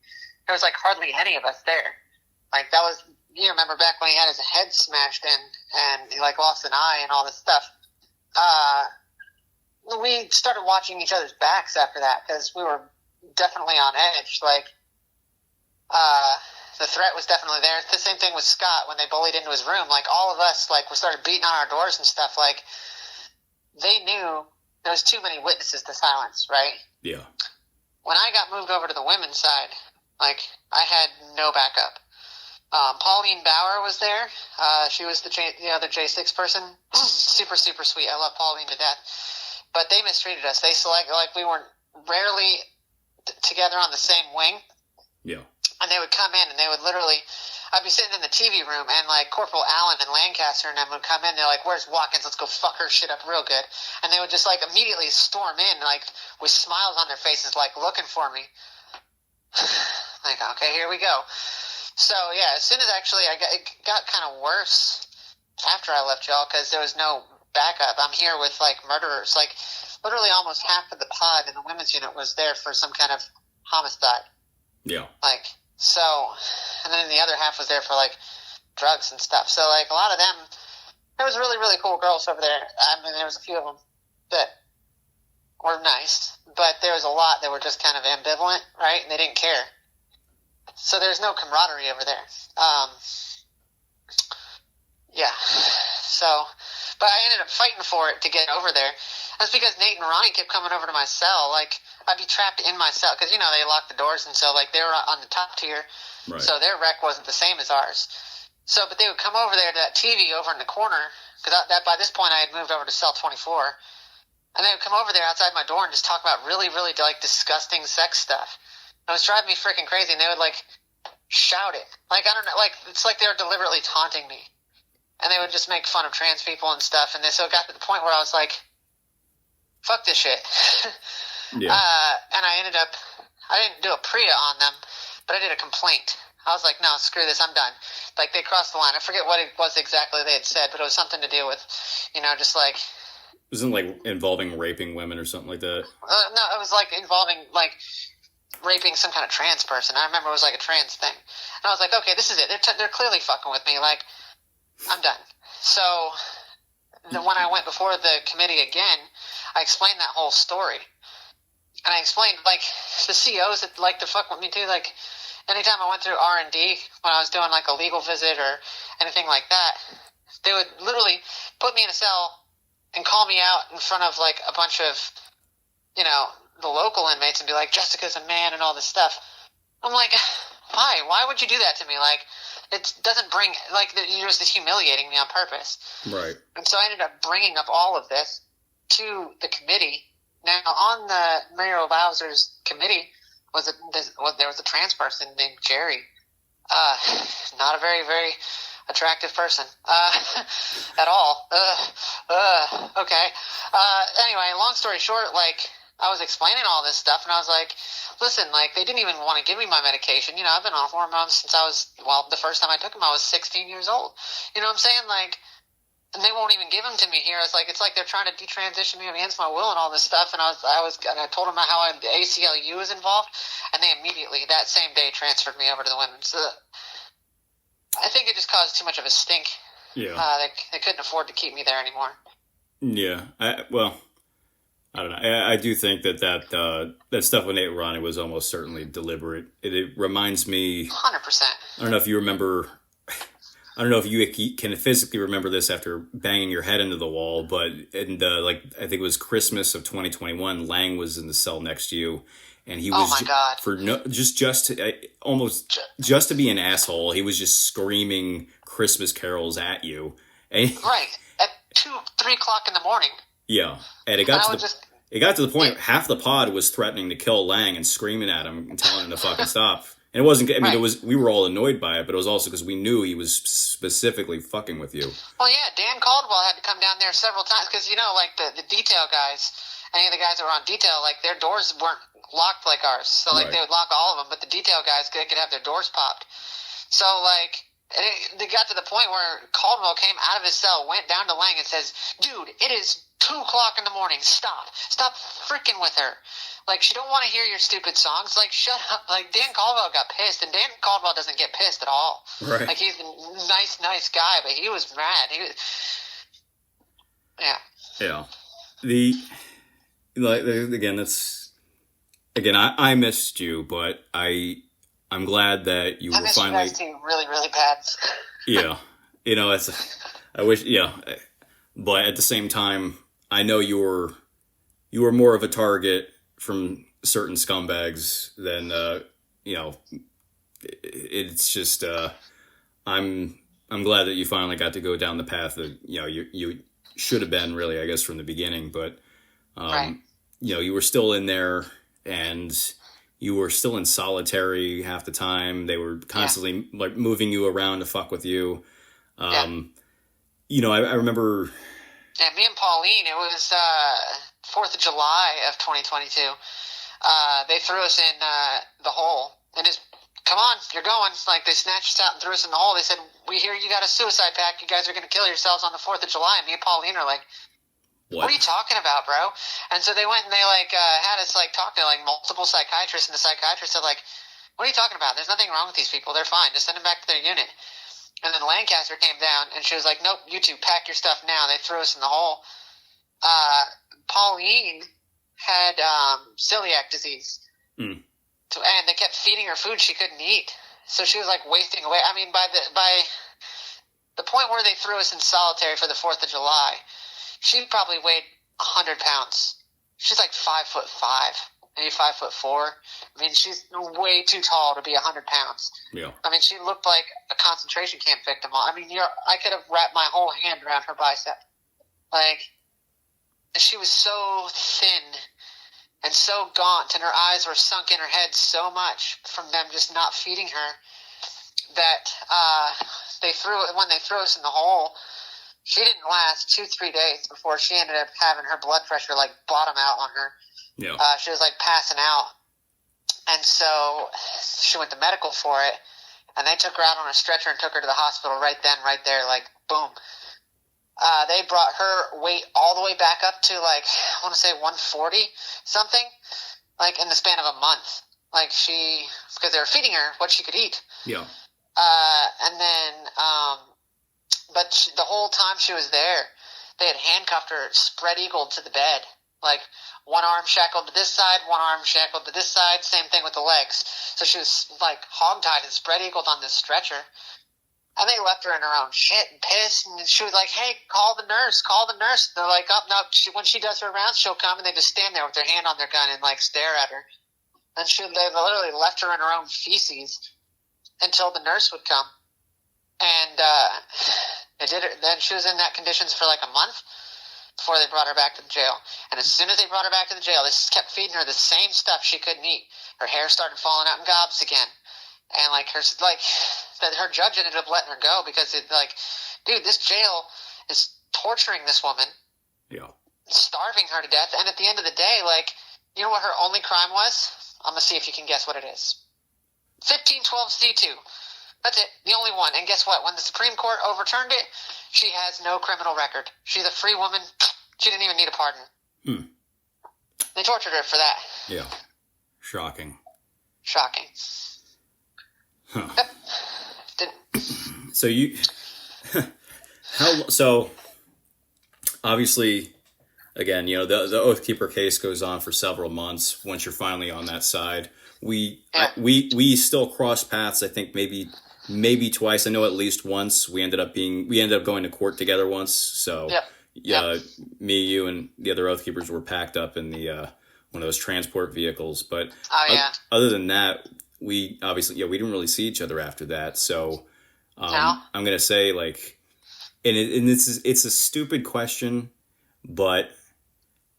there was like hardly any of us there. Like that was, you remember back when he had his head smashed in and he like lost an eye and all this stuff. We started watching each other's backs after that because we were definitely on edge. Like, the threat was definitely there. It's the same thing with Scott when they bullied into his room. Like, all of us, like, we started beating on our doors and stuff. Like, they knew there was too many witnesses to silence, right? Yeah. When I got moved over to the women's side, like, I had no backup. Pauline Bauer was there. She was the other J6 person. Super, super sweet. I love Pauline to death. But they mistreated us. They selected, like, we weren't rarely together on the same wing. Yeah. And they would come in and they would literally, I'd be sitting in the TV room and like Corporal Allen and Lancaster and them would come in. They're like, where's Watkins? Let's go fuck her shit up real good. And they would just like immediately storm in, like with smiles on their faces, like looking for me. Like, okay, here we go. So yeah, as soon as actually it got kind of worse after I left y'all because there was no backup. I'm here with like murderers. Like literally almost half of the pod in the women's unit was there for some kind of homicide. Yeah. Like, so, and then the other half was there for like drugs and stuff. So like a lot of them, there was really, really cool girls over there. I mean, there was a few of them that were nice, but there was a lot that were just kind of ambivalent, right? And they didn't care. So there's no camaraderie over there. Yeah. So, but I ended up fighting for it to get over there. That's because Nate and Ronnie kept coming over to my cell. Like, I'd be trapped in my cell because, they locked the doors, and so, like, they were on the top tier. Right. So their rec wasn't the same as ours. So, but they would come over there to that TV over in the corner, because by this point I had moved over to cell 24, and they would come over there outside my door and just talk about really, really, like, disgusting sex stuff. It was driving me freaking crazy, and they would, like, shout it. Like, I don't know, like, it's like they were deliberately taunting me. And they would just make fun of trans people and stuff, and so it got to the point where I was like, fuck this shit. Yeah. And I didn't do a PREA on them, but I did a complaint. I was like, no, screw this, I'm done. Like, they crossed the line. I forget what it was exactly they had said, but it was something to do with, just like... Isn't it like involving raping women or something like that? No, it was like involving, like, raping some kind of trans person. I remember it was like a trans thing. And I was like, okay, this is it. They're clearly fucking with me. Like, I'm done. So, when I went before the committee again, I explained that whole story. And I explained, like, the COs that like to fuck with me too, like, anytime I went through R&D, when I was doing, like, a legal visit or anything like that, they would literally put me in a cell and call me out in front of, like, a bunch of, the local inmates and be like, Jessica's a man and all this stuff. I'm like, why? Why would you do that to me? Like, it doesn't bring, like, you're just humiliating me on purpose. Right. And so I ended up bringing up all of this to the committee. Now, on the Mayor Bowser's committee there was a trans person named Jerry. Not a very, very attractive person at all. Okay. Anyway, long story short, like, I was explaining all this stuff, and I was like, listen, like, they didn't even want to give me my medication. I've been on hormones since the first time I took them, I was 16 years old. You know what I'm saying? Like, and they won't even give them to me here. It's like they're trying to detransition me against my will and all this stuff. And I told them how the ACLU was involved, and they immediately that same day transferred me over to the women's. So I think it just caused too much of a stink. Yeah. They couldn't afford to keep me there anymore. Yeah. I don't know. I do think that stuff with Nate and Ronnie was almost certainly deliberate. It reminds me. 100%. I don't know if you remember. I don't know if you can physically remember this after banging your head into the wall, but I think it was Christmas of 2021. Lang was in the cell next to you, and he was just to be an asshole. He was just screaming Christmas carols at you, and right at 2-3 o'clock in the morning. Yeah, and it got to the point half the pod was threatening to kill Lang and screaming at him and telling him to fucking stop. And it wasn't. I mean, right. We were all annoyed by it, but it was also because we knew he was specifically fucking with you. Well, yeah, Dan Caldwell had to come down there several times because like the detail guys, any of the guys that were on detail, like their doors weren't locked like ours, so like Right. they would lock all of them, but the detail guys could have their doors popped. So like they got to the point where Caldwell came out of his cell, went down to Lang, and says, "Dude, it is 2 o'clock in the morning. Stop freaking with her. Like, she don't want to hear your stupid songs. Like, shut up." Like, Dan Caldwell got pissed, and Dan Caldwell doesn't get pissed at all. Right. Like, he's a nice guy, but he was mad. Yeah. Yeah. I missed you, but I'm glad that you were finally. I missed you guys too, really, really bad. Yeah. I wish. Yeah. But at the same time, I know you were more of a target from certain scumbags than it's just I'm glad that you finally got to go down the path that you should have been, really, I guess, from the beginning, but right. You were still in there, and you were still in solitary half the time. They were constantly like moving you around to fuck with you. I remember. Yeah, me and Pauline, it was 4th of July of 2022. They threw us in the hole and just, come on, you're going. Like, they snatched us out and threw us in the hole. They said, "We hear you got a suicide pact. You guys are going to kill yourselves on the 4th of July." And me and Pauline are like, What are you talking about, bro? And so they went and they had us talk to multiple psychiatrists, and the psychiatrist said "What are you talking about? There's nothing wrong with these people. They're fine. Just send them back to their unit." And then Lancaster came down, and she was like, "Nope, you two pack your stuff now." They threw us in the hole. Pauline had celiac disease. Mm. And they kept feeding her food she couldn't eat. So she was like wasting away. I mean, by the point where they threw us in solitary for the 4th of July, she probably weighed 100 pounds. She's like 5'5", maybe 5'4". I mean, she's way too tall to be 100 pounds. Yeah. I mean, she looked like a concentration camp victim. I mean, I could have wrapped my whole hand around her bicep. Like, she was so thin and so gaunt, and her eyes were sunk in her head so much from them just not feeding her that when they threw us in the hole, she didn't last 2-3 days before she ended up having her blood pressure like bottom out on her. Yeah. She was like passing out, and so she went to medical for it, and they took her out on a stretcher and took her to the hospital right then, right there, like boom. They brought her weight all the way back up to like, I want to say 140 something, like in the span of a month. Like because they were feeding her what she could eat. Yeah. And then, the whole time she was there, they had handcuffed her spread-eagled to the bed. Like one arm shackled to this side, one arm shackled to this side, same thing with the legs. So she was like hogtied and spread-eagled on this stretcher. And they left her in her own shit and pissed. And she was like, hey, call the nurse. They're like, oh, no, when she does her rounds, she'll come. And they just stand there with their hand on their gun and like stare at her. And they literally left her in her own feces until the nurse would come. And they did it. Then she was in that conditions for like a month before they brought her back to the jail. And as soon as they brought her back to the jail, they just kept feeding her the same stuff she couldn't eat. Her hair started falling out in gobs again. And her judge ended up letting her go because dude, this jail is torturing this woman. Yeah. Starving her to death. And at the end of the day, you know what her only crime was? I'm going to see if you can guess what it is. 1512C2. That's it. The only one. And guess what? When the Supreme Court overturned it, she has no criminal record. She's a free woman. She didn't even need a pardon. Hmm. They tortured her for that. Yeah. Shocking. Huh. Yep. So obviously, again, the Oath Keeper case goes on for several months. Once you're finally on that side, we still cross paths. I think maybe twice. I know at least once we ended up going to court together once. So me, you, and the other Oath Keepers were packed up in the one of those transport vehicles. But other than that, we obviously we didn't really see each other after that. So I'm gonna say and it's a stupid question, but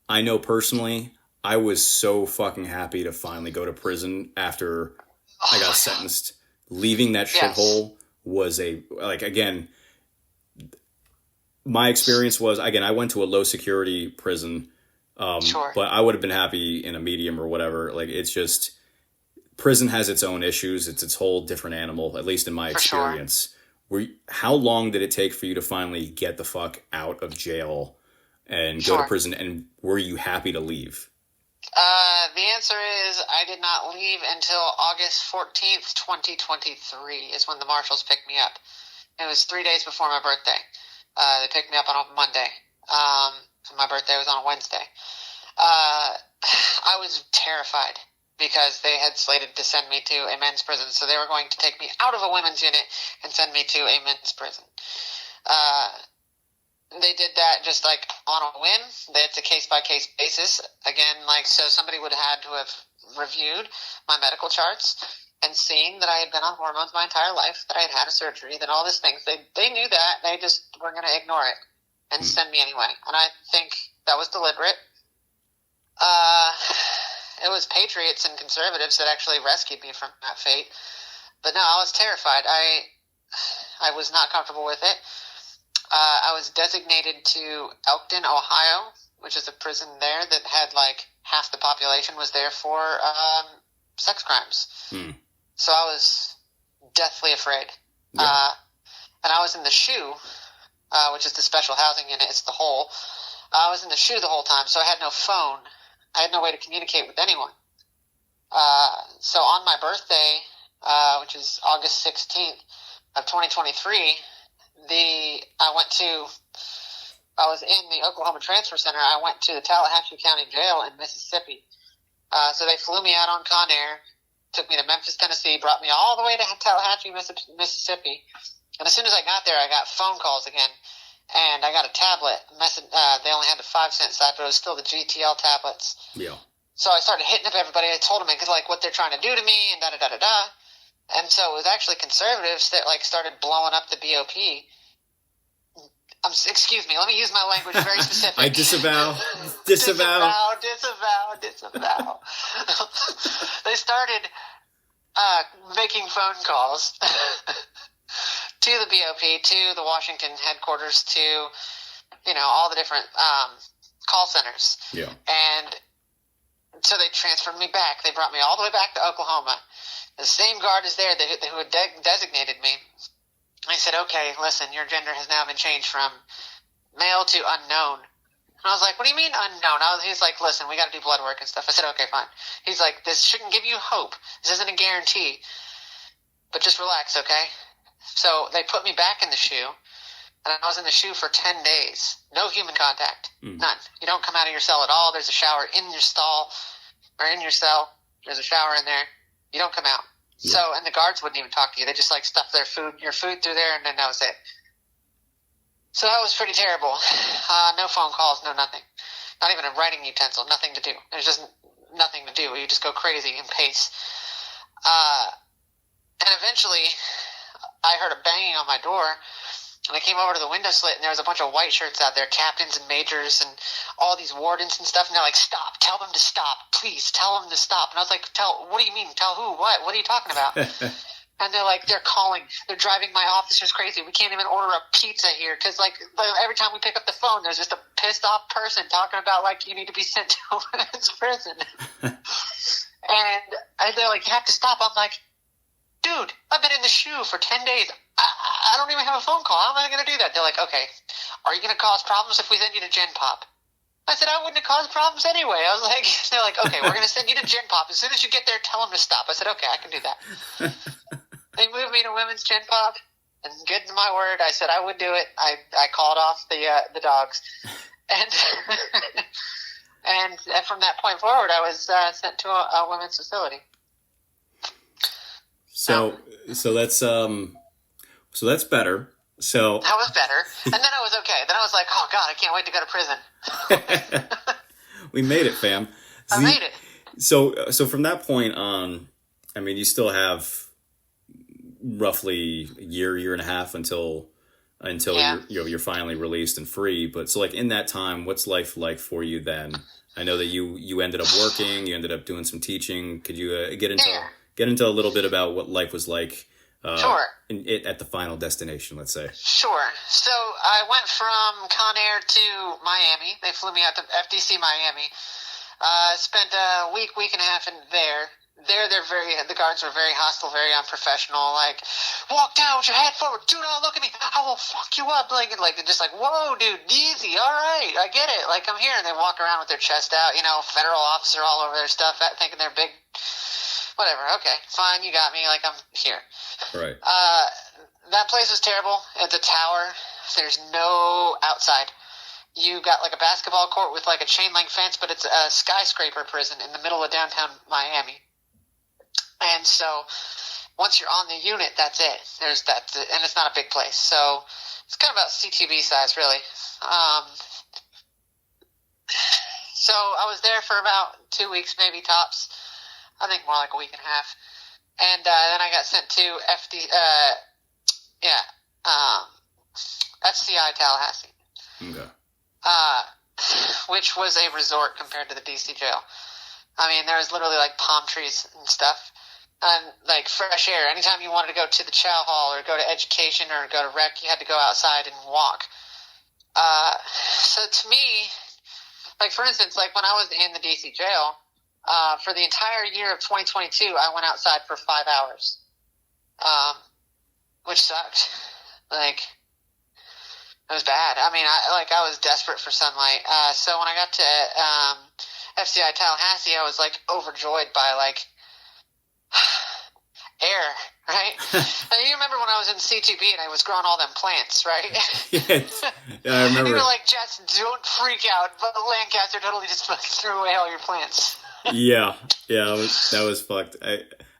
I know personally I was so fucking happy to finally go to prison after I got sentenced. Leaving that shithole was again, my experience was, again, I went to a low security prison, but I would have been happy in a medium or whatever. It's just, prison has its own issues. It's its whole different animal, at least in my experience. Sure. How long did it take for you to finally get the fuck out of jail and go to prison? And were you happy to leave? The answer is I did not leave until August 14th, 2023 is when the marshals picked me up. It was 3 days before my birthday. They picked me up on a Monday. My birthday was on a Wednesday. I was terrified because they had slated to send me to a men's prison. So they were going to take me out of a women's unit and send me to a men's prison. They did that just on a whim. It's a case-by-case basis. Again, so somebody would have had to have reviewed my medical charts and seen that I had been on hormones my entire life, that I had had a surgery, that all these things. They knew that. They just were going to ignore it and send me anyway. And I think that was deliberate. It was patriots and conservatives that actually rescued me from that fate. But no, I was terrified. I was not comfortable with it. I was designated to Elkton, Ohio, which is a prison there that had half the population was there for sex crimes. So I was deathly afraid. Yeah. And I was in the SHU, which is the special housing unit. It's the hole. I was in the SHU the whole time, so I had no phone. I had no way to communicate with anyone. So on my birthday, which is August 16th of 2023, I went to I was in the Oklahoma Transfer Center, I went to the Tallahatchie County Jail in Mississippi. So they flew me out on Con Air, took me to Memphis, Tennessee, brought me all the way to Tallahatchie, Mississippi. And as soon as I got there, I got phone calls again. And I got a tablet. They only had the 5-cent side, but it was still the GTL tablets. Yeah. So I started hitting up everybody. I told them like what they're trying to do to me and da-da-da-da-da. And so it was actually conservatives that like started blowing up the BOP. Excuse me, let me use my language very specific. I disavow. Disavow. They started making phone calls to the BOP, to the Washington headquarters, to, all the different call centers. Yeah. And so they transferred me back. They brought me all the way back to Oklahoma. The same guard is there who had designated me. I said, okay, listen, your gender has now been changed from male to unknown. And I was like, what do you mean unknown? He's like, listen, we got to do blood work and stuff. I said, okay, fine. He's like, this shouldn't give you hope. This isn't a guarantee. But just relax, okay? So they put me back in the shoe, and I was in the shoe for 10 days. No human contact. None. You don't come out of your cell at all. There's a shower in your stall or in your cell. There's a shower in there. You don't come out. Yeah. So, and the guards wouldn't even talk to you. They just like stuff your food through there, and then that was it. So that was pretty terrible. No phone calls, no nothing. Not even a writing utensil, nothing to do. There's just nothing to do. You just go crazy and pace. And eventually, I heard a banging on my door, and I came over to the window slit, and there was a bunch of white shirts out there, captains and majors and all these wardens and stuff, and they're like, stop, tell them to stop, please, tell them to stop. And I was like, what do you mean, tell who, what are you talking about? And they're like, they're driving my officers crazy. We can't even order a pizza here, because like every time we pick up the phone, there's just a pissed off person talking about like you need to be sent to a women's prison. And they're like, you have to stop. I'm like, dude, I've been in the shoe for 10 days. I don't even have a phone call. How am I going to do that? They're like, okay, are you going to cause problems if we send you to Gen Pop? I said, I wouldn't have caused problems anyway. I was like, they're like, okay, we're going to send you to Gen Pop. As soon as you get there, tell them to stop. I said, okay, I can do that. They moved me to women's Gen Pop, and good to my word, I said I would do it. I called off the dogs. And and from that point forward, I was sent to a women's facility. So that's better. So that was better, and then I was okay. Then I was like, "Oh God, I can't wait to go to prison." We made it, fam. I made it. So from that point on, I mean, you still have roughly a year and a half until you're finally released and free. But so like in that time, what's life like for you then? I know that you ended up working, you ended up doing some teaching. Could you get into a little bit about what life was like? Sure. At the final destination, let's say. Sure. So I went from Con Air to Miami. They flew me out to FDC Miami. Spent a week and a half in there. The guards were very hostile, very unprofessional. Like, walk down with your head forward. Do not look at me. I will fuck you up. Like they're just like, whoa, dude, easy. All right, I get it. Like, I'm here. And they walk around with their chest out, federal officer all over their stuff, thinking they're big. Whatever. Okay, fine. You got me. Like, I'm here. Right. That place was terrible. It's a tower. There's no outside. You got like a basketball court with like a chain link fence, but it's a skyscraper prison in the middle of downtown Miami. And so once you're on the unit, that's it. And it's not a big place. So it's kind of about CTV size, really. So I was there for about 2 weeks, maybe tops. I think more like a week and a half. And then I got sent to FCI Tallahassee. Okay. Which was a resort compared to the DC jail. I mean, there was literally like palm trees and stuff. And like fresh air. Anytime you wanted to go to the chow hall or go to education or go to rec, you had to go outside and walk. So to me, like for instance, like when I was in the DC jail, for the entire year of 2022, I went outside for 5 hours, which sucked. Like, it was bad. I mean, I was desperate for sunlight. So when I got to FCI Tallahassee, I was like overjoyed by like air, right? Now, you remember when I was in CTB and I was growing all them plants, right? Yeah, I remember. You were like, Jess, don't freak out, but Lancaster totally just threw away all your plants. Yeah, that was fucked.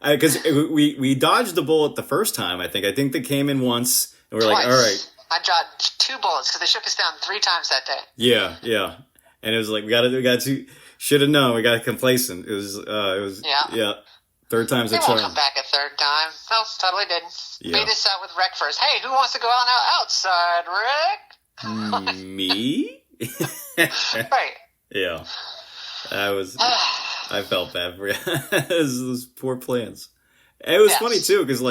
Because we dodged the bullet the first time. I think they came in once, and we're like, all right. I dodged 2 bullets because they shook us down 3 times that day. Yeah, and it was like we got to should have known. We got complacent. It was yeah. Third time's a charm. They won't come back a third time. No, totally didn't. Yeah. Made this out with Rick first. Hey, who wants to go outside, Rick? Me? Right. Yeah. I felt bad for you. those poor plants. And it was funny too, because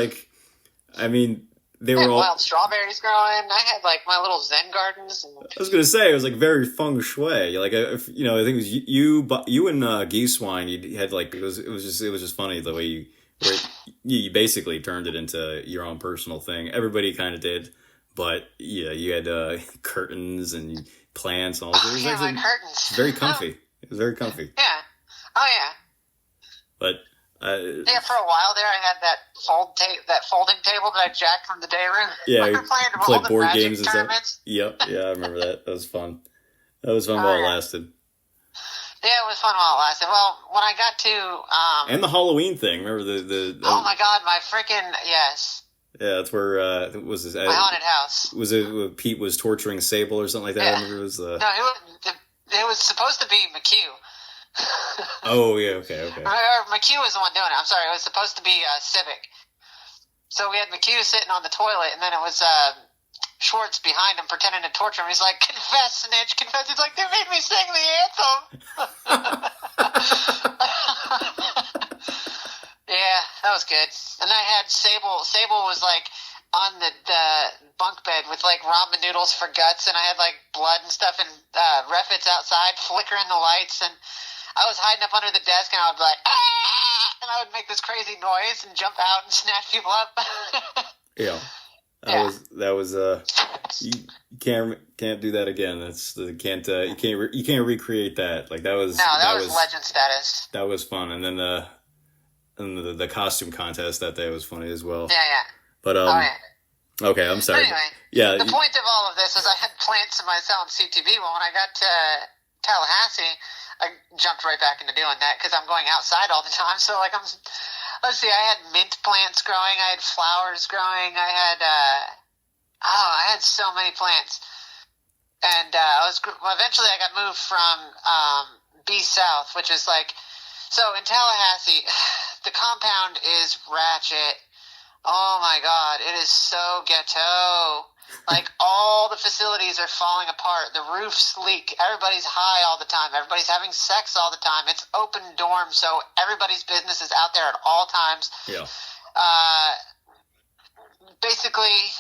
they were all wild strawberries growing. I had my little Zen gardens. I was gonna say it was very feng shui. I think it was you and Geesewine. You had it was just funny the way you basically turned it into your own personal thing. Everybody kind of did, but yeah, you had curtains and plants and all this. It was my curtains. Very comfy. It was very comfy. Yeah. Oh yeah. But for a while there, I had that folding table that I jacked from the day room. Yeah, we were played board games and tournaments. stuff. Yep, yeah, I remember that. That was fun. That was fun while it lasted. Yeah, it was fun while it lasted. Well, when I got to and the Halloween thing. Remember the oh my god, my freaking yes. Yeah, that's where was this? My haunted house. Was it Pete was torturing Sable or something like that? Yeah. I remember it was No, it was supposed to be McHugh. Oh yeah, okay. Or McHugh was the one doing it. I'm sorry, it was supposed to be Civic. So we had McHugh sitting on the toilet, and then it was Schwartz behind him pretending to torture him. He's like, "Confess, snitch, confess." He's like, "They made me sing the anthem." Yeah, that was good. And I had Sable. Sable was on the bunk bed with ramen noodles for guts, and I had blood and stuff and Refits outside flickering the lights, and I was hiding up under the desk, and I would be like, "Ah!" and I would make this crazy noise and jump out and snatch people up. Yeah. That was you can't do that again. You can't recreate that. That was legend status. That was fun, and then the costume contest that day was funny as well. Yeah. But okay, I'm sorry. Anyway, yeah. The point of all of this is I had plants in my cell in CTV. Well, when I got to Tallahassee, I jumped right back into doing that because I'm going outside all the time. So let's see, I had mint plants growing, I had flowers growing, I had so many plants, and eventually I got moved from B South, which is so in Tallahassee, the compound is ratchet. Oh my god, it is so ghetto. All the facilities are falling apart. The roofs leak. Everybody's high all the time. Everybody's having sex all the time. It's open dorm, so everybody's business is out there at all times. Yeah. Basically,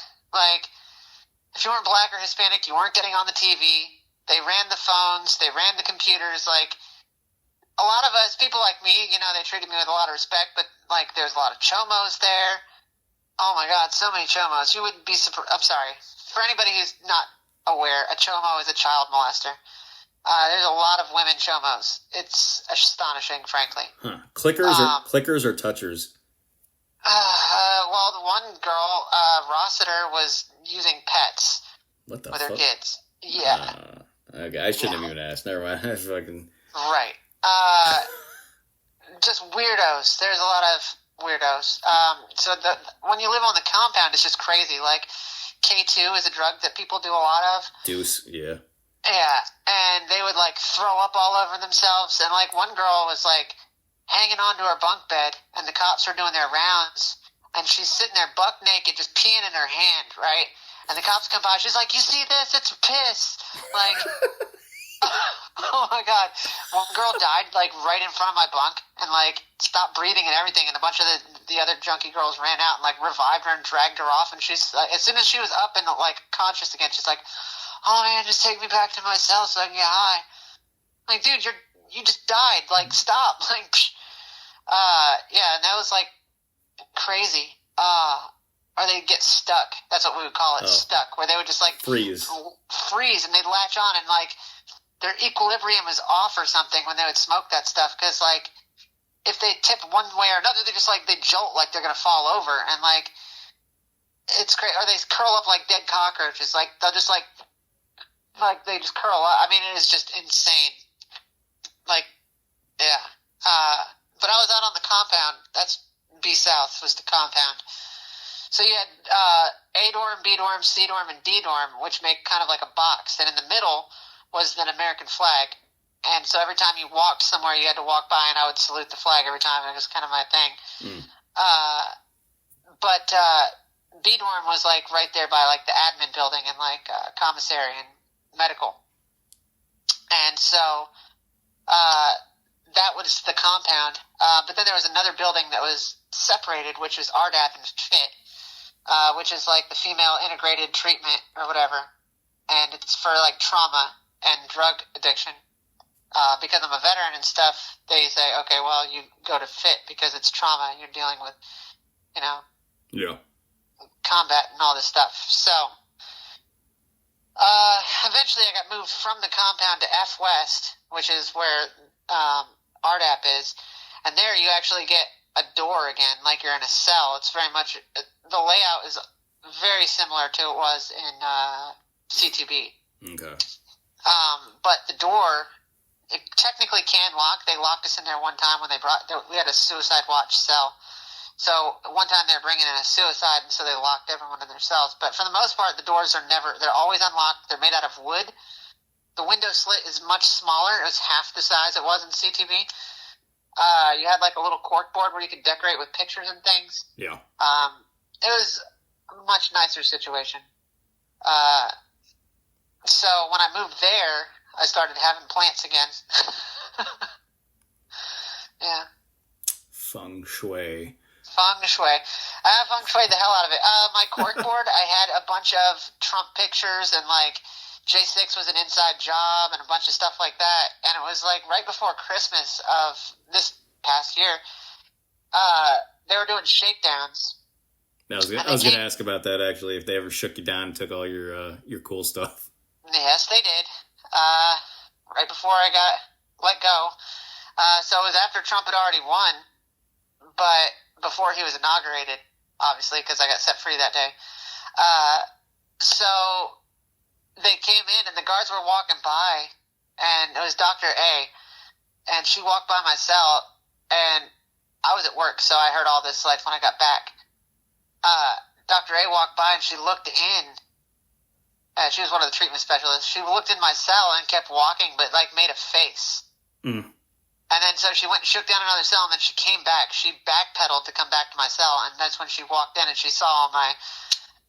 if you weren't black or Hispanic, you weren't getting on the TV. They ran the phones. They ran the computers. A lot of us, people like me, they treated me with a lot of respect, but, there's a lot of chomos there. Oh my god, so many chomos. You wouldn't be surprised. I'm sorry. For anybody who's not aware, a chomo is a child molester. There's a lot of women chomos. It's astonishing, frankly. Huh. Clickers or touchers? Well, the one girl, Rossiter, was using pets with her kids. Yeah. Okay, I shouldn't have even asked. Never mind. I fucking... Right. Just weirdos. There's a lot of weirdos. So when you live on the compound, it's just crazy. K2 is a drug that people do a lot of. Deuce, yeah. Yeah, and they would throw up all over themselves. And one girl was hanging onto her bunk bed, and the cops were doing their rounds, and she's sitting there buck naked, just peeing in her hand, right? And the cops come by. She's like, "You see this? It's piss." Oh my god! One girl died right in front of my bunk and stopped breathing and everything, and a bunch of the other junkie girls ran out and revived her and dragged her off. And she's as soon as she was up and conscious again, she's like, "Oh man, just take me back to my cell so I can get high." Dude, you just died. Stop. Yeah, and that was crazy. Or they'd get stuck. That's what we would call it, stuck, where they would just freeze, and they'd latch on and their equilibrium is off or something when they would smoke that stuff because if they tip one way or another, they just like they jolt like they're gonna fall over, and like it's great. Or they curl up like dead cockroaches. Like they'll just like they just curl up. I mean, it is just insane. Like, yeah. But I was out on the compound. That's B South was the compound. So you had A dorm, B dorm, C dorm, and D dorm, which make kind of like a box. And in the middle was an American flag. And so every time you walked somewhere, you had to walk by, and I would salute the flag every time. It was kind of my thing. But B dorm was like right there by like the admin building and like commissary and medical. And so that was the compound. But then there was another building that was separated, which was RDAP and FIT, which is like the female integrated treatment or whatever. And it's for like trauma and drug addiction. Because I'm a veteran and stuff, they say, okay, well, you go to FIT because it's trauma. You're dealing with, combat and all this stuff. So, eventually I got moved from the compound to F West, which is where RDAP is. And there you actually get a door again, like you're in a cell. It's very much, the layout is very similar to it was in C2B. Okay. But the door, it technically can lock. They locked us in there one time when we had a suicide watch cell. So one time they were bringing in a suicide, and so they locked everyone in their cells. But for the most part, the doors they're always unlocked. They're made out of wood. The window slit is much smaller. It was half the size it was in CTV. You had like a little cork board where you could decorate with pictures and things. Yeah. It was a much nicer situation. So when I moved there, I started having plants again. Yeah. Feng shui. Feng shui. I feng shui the hell out of it. My corkboard, I had a bunch of Trump pictures, and like J6 was an inside job and a bunch of stuff like that. And it was like right before Christmas of this past year, they were doing shakedowns. I was going to ask about that, actually, if they ever shook you down and took all your cool stuff. Yes, they did. Right before I got let go. So it was after Trump had already won, but before he was inaugurated, obviously, because I got set free that day. So they came in, and the guards were walking by, and it was Dr. A, and she walked by my cell, and I was at work, so I heard all this like when I got back. Dr. A walked by, and she looked in. She was one of the treatment specialists. She looked in my cell and kept walking, but like made a face. And then so she went and shook down another cell, and then she came back. She backpedaled to come back to my cell, and that's when she walked in and she saw all my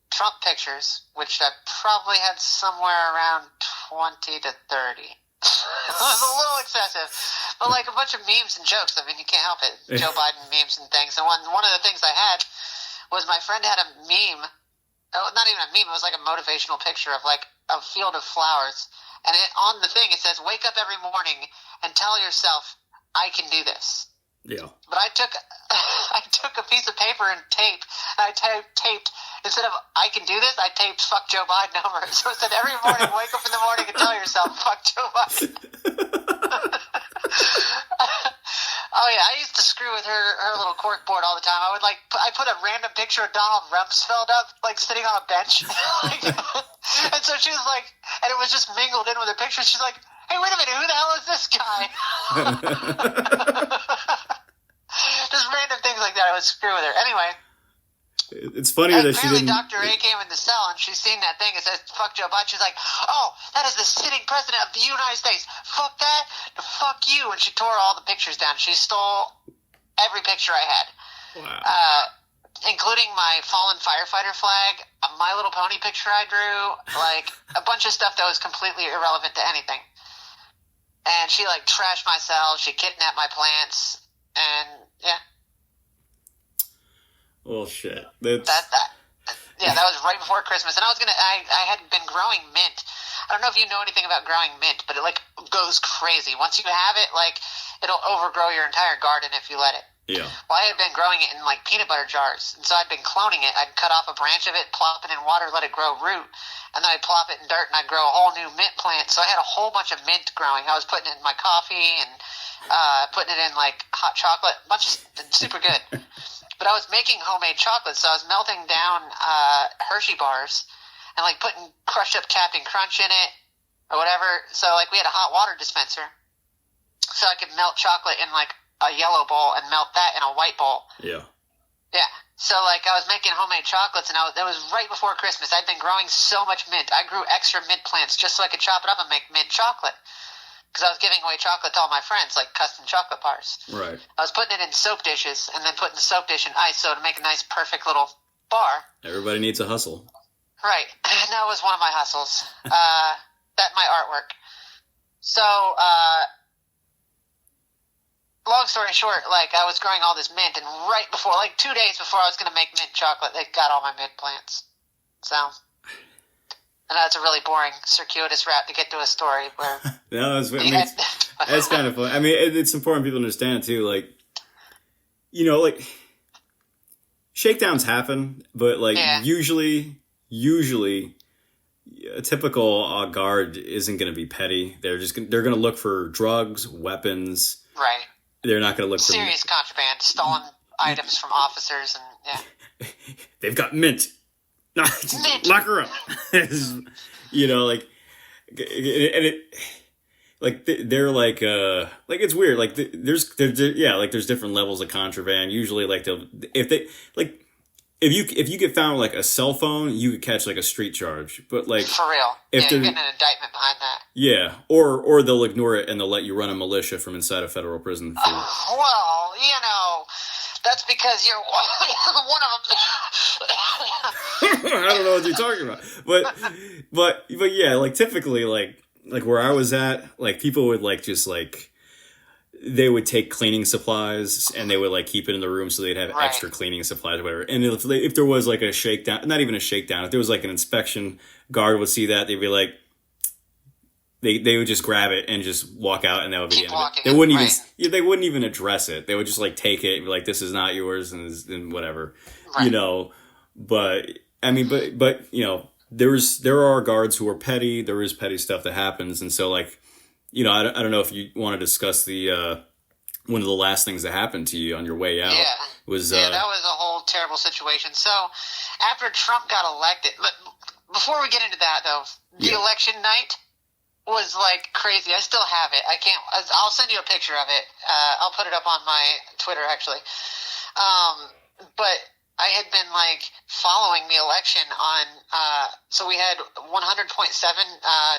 Trump pictures, which I probably had somewhere around 20 to 30. It was a little excessive, but like a bunch of memes and jokes. I mean, you can't help it. Joe Biden memes and things. And one of the things I had was my friend had a meme. Not even a meme. It was like a motivational picture of like a field of flowers. And on the thing, it says, "Wake up every morning and tell yourself, I can do this." Yeah. But I took a piece of paper and tape, and I taped, instead of "I can do this," I taped "fuck Joe Biden" over it. So it said, every morning, wake up in the morning and tell yourself, "fuck Joe Biden." Oh yeah, I used to screw with her little cork board all the time. I put a random picture of Donald Rumsfeld up, like sitting on a bench. And so she was like, and it was just mingled in with her picture. She's like, "Hey, wait a minute, who the hell is this guy?" Just random things like that. I would screw with her. Anyway. It's funnier that she didn't... Dr. A came in the cell, and she's seen that thing. It says, "Fuck Joe Biden." She's like, "Oh, that is the sitting president of the United States. Fuck that. Fuck you." And she tore all the pictures down. She stole every picture I had. Wow. Including my fallen firefighter flag, a My Little Pony picture I drew, like a bunch of stuff that was completely irrelevant to anything. And she like trashed my cell. She kidnapped my plants, and yeah. Well, shit. That was right before Christmas, and I had been growing mint. I don't know if you know anything about growing mint, but it like goes crazy. Once you have it, like it'll overgrow your entire garden if you let it. Yeah. Well, I had been growing it in like peanut butter jars, and so I'd been cloning it. I'd cut off a branch of it, plop it in water, let it grow root, and then I'd plop it in dirt, and I'd grow a whole new mint plant. So I had a whole bunch of mint growing. I was putting it in my coffee and putting it in like hot chocolate, super good. But I was making homemade chocolate, so I was melting down Hershey bars and like putting crushed up Captain Crunch in it or whatever. So like we had a hot water dispenser, so I could melt chocolate in like a yellow bowl and melt that in a white bowl. Yeah. Yeah. So like I was making homemade chocolates, and that was right before Christmas. I'd been growing so much mint. I grew extra mint plants just so I could chop it up and make mint chocolate. Because I was giving away chocolate to all my friends, like custom chocolate bars. Right. I was putting it in soap dishes and then putting the soap dish in ice so to make a nice, perfect little bar. Everybody needs a hustle. Right. And that was one of my hustles. That my artwork. So, long story short, like I was growing all this mint, and right before, like 2 days before I was going to make mint chocolate, they got all my mint plants. So, and that's a really boring, circuitous route to get to a story where. No, that's kind of fun. I mean, it's important people to understand too. Like, you know, like shakedowns happen, but like usually a typical guard isn't going to be petty. They're going to look for drugs, weapons. Right. They're not going to look for serious contraband, stolen items from officers, and they've got mint. Mint. Lock her up. You know, like, and it, like they're like it's weird. Like there's different levels of contraband. Usually, like if you get found with like a cell phone, you could catch like a street charge. But like for real, if you're getting an indictment behind that. Yeah, or they'll ignore it and they'll let you run a militia from inside a federal prison. Well, you know, that's because you're one of them. I don't know what you're talking about, but yeah, like typically, like where I was at, like people would like just like they would take cleaning supplies and they would like keep it in the room so they'd have extra cleaning supplies or whatever. And if there was like a shakedown, not even a shakedown, if there was like an inspection, guard would see that, they'd be like, they would just grab it and just walk out, and that would be the end of it. They wouldn't even address it. They would just like take it and be like, this is not yours, and whatever, you know. But I mean, but you know, there are guards who are petty. There is petty stuff that happens, and so like, you know, I don't know if you want to discuss the one of the last things that happened to you on your way out. That was a whole terrible situation. So after Trump got elected, but before we get into that though, the election night was like crazy. I still have it. I'll send you a picture of it. I'll put it up on my Twitter actually. But I had been like following the election on, so we had 100.7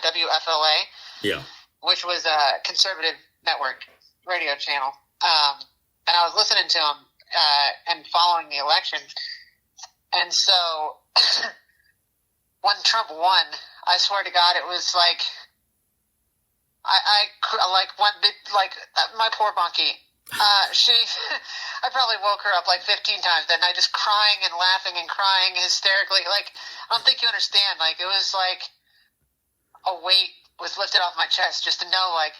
WFLA. Yeah. Which was a conservative network radio channel. And I was listening to them and following the election. And so when Trump won, I swear to God, it was like, I went like my poor Bunky. I probably woke her up like 15 times that night, just crying and laughing and crying hysterically. Like, I don't think you understand. Like, it was like a weight was lifted off my chest just to know, like,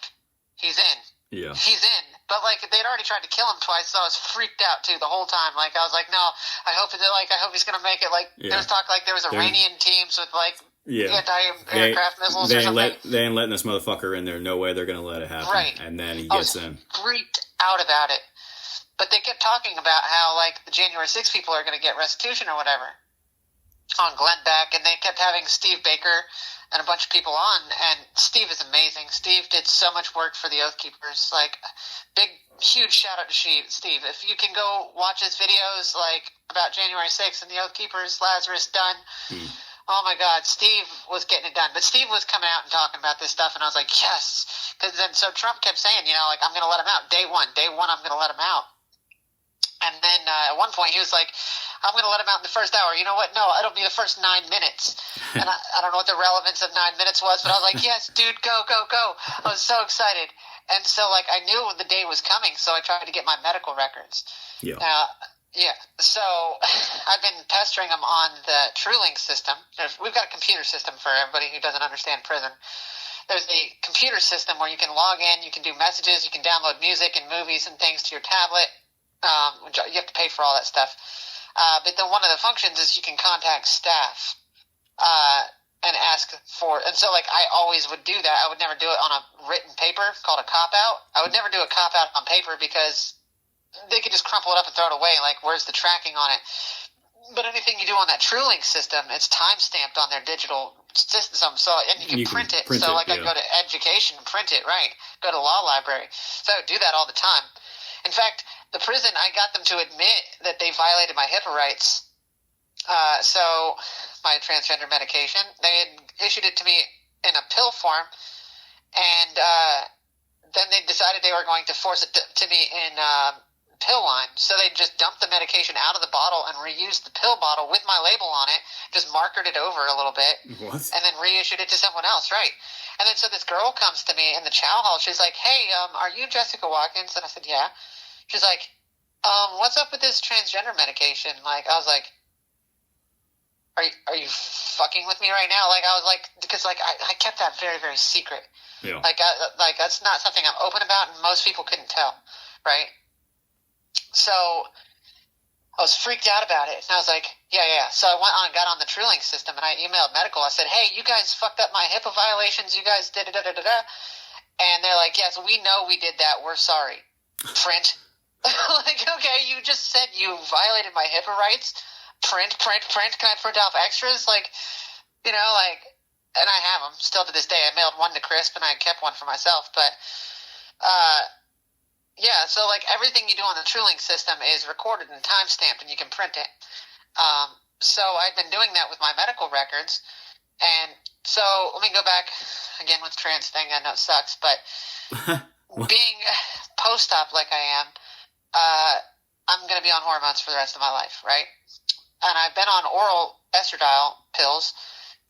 he's in. Yeah. He's in. But, like, they'd already tried to kill him twice, so I was freaked out, too, the whole time. Like, I was like, no, I hope he's going to make it. Like, there was talk, like, there was Iranian teams with, like, anti-aircraft missiles or something. They ain't letting this motherfucker in there. No way they're going to let it happen. Right. And then he gets in. Freaked out about it. But they kept talking about how, like, the January 6 people are going to get restitution or whatever on Glenn Beck, and they kept having Steve Baker and a bunch of people on, and Steve is amazing. Steve did so much work for the Oath Keepers. Like, huge shout out to Steve. If you can go watch his videos, like, about January 6th and the Oath Keepers, Lazarus Dunn, oh my God, Steve was getting it done. But Steve was coming out and talking about this stuff, and I was like, yes. Because then, so Trump kept saying, you know, like, I'm going to let him out. Day one, I'm going to let him out. And then at one point he was like, I'm going to let him out in the first hour. You know what? No, it'll be the first 9 minutes. And I don't know what the relevance of 9 minutes was, but I was like, yes, dude, go, go, go. I was so excited. And so, like, I knew the day was coming, so I tried to get my medical records. Yeah. So I've been pestering him on the TrueLink system. We've got a computer system for everybody who doesn't understand prison. There's a computer system where you can log in, you can do messages, you can download music and movies and things to your tablet. which you have to pay for all that stuff. But then one of the functions is you can contact staff and ask for, and so like I always would do that. I would never do it on a written paper called a cop-out. I would never do a cop-out on paper because they could just crumple it up and throw it away. Like, where's the tracking on it? But anything you do on that TrueLink system, it's time-stamped on their digital system, so and you can print it. So like I go to education and print it, right? Go to law library. So I would do that all the time. In fact, the prison, I got them to admit that they violated my HIPAA rights. So my transgender medication, they had issued it to me in a pill form, and then they decided they were going to force it to me in pill line. So they just dumped the medication out of the bottle and reused the pill bottle with my label on it, just markered it over a little bit, and then reissued it to someone else, right? And then so this girl comes to me in the chow hall. She's like, "Hey, are you Jessica Watkins?" And I said, "Yeah." She's like, "What's up with this transgender medication?" Like, I was like, Are you fucking with me right now? Like, I was like, because like I kept that very, very secret. Yeah. Like that's not something I'm open about, and most people couldn't tell, right? So I was freaked out about it, and I was like, yeah. So I went on and got on the TrueLink system, and I emailed medical. I said, "Hey, you guys fucked up my HIPAA violations. You guys did da da da da," and they're like, "Yes, we know we did that. We're sorry." Print. Like, okay, you just said you violated my HIPAA rights. Print. Can I print off extras? Like, you know, like, and I have them still to this day. I mailed one to Crisp, and I kept one for myself. But, yeah, so like everything you do on the TrueLink system is recorded and time-stamped, and you can print it. So I'd been doing that with my medical records. And so let me go back again with the trans thing. I know it sucks, but being post-op like I am, I'm going to be on hormones for the rest of my life, right? And I've been on oral estradiol pills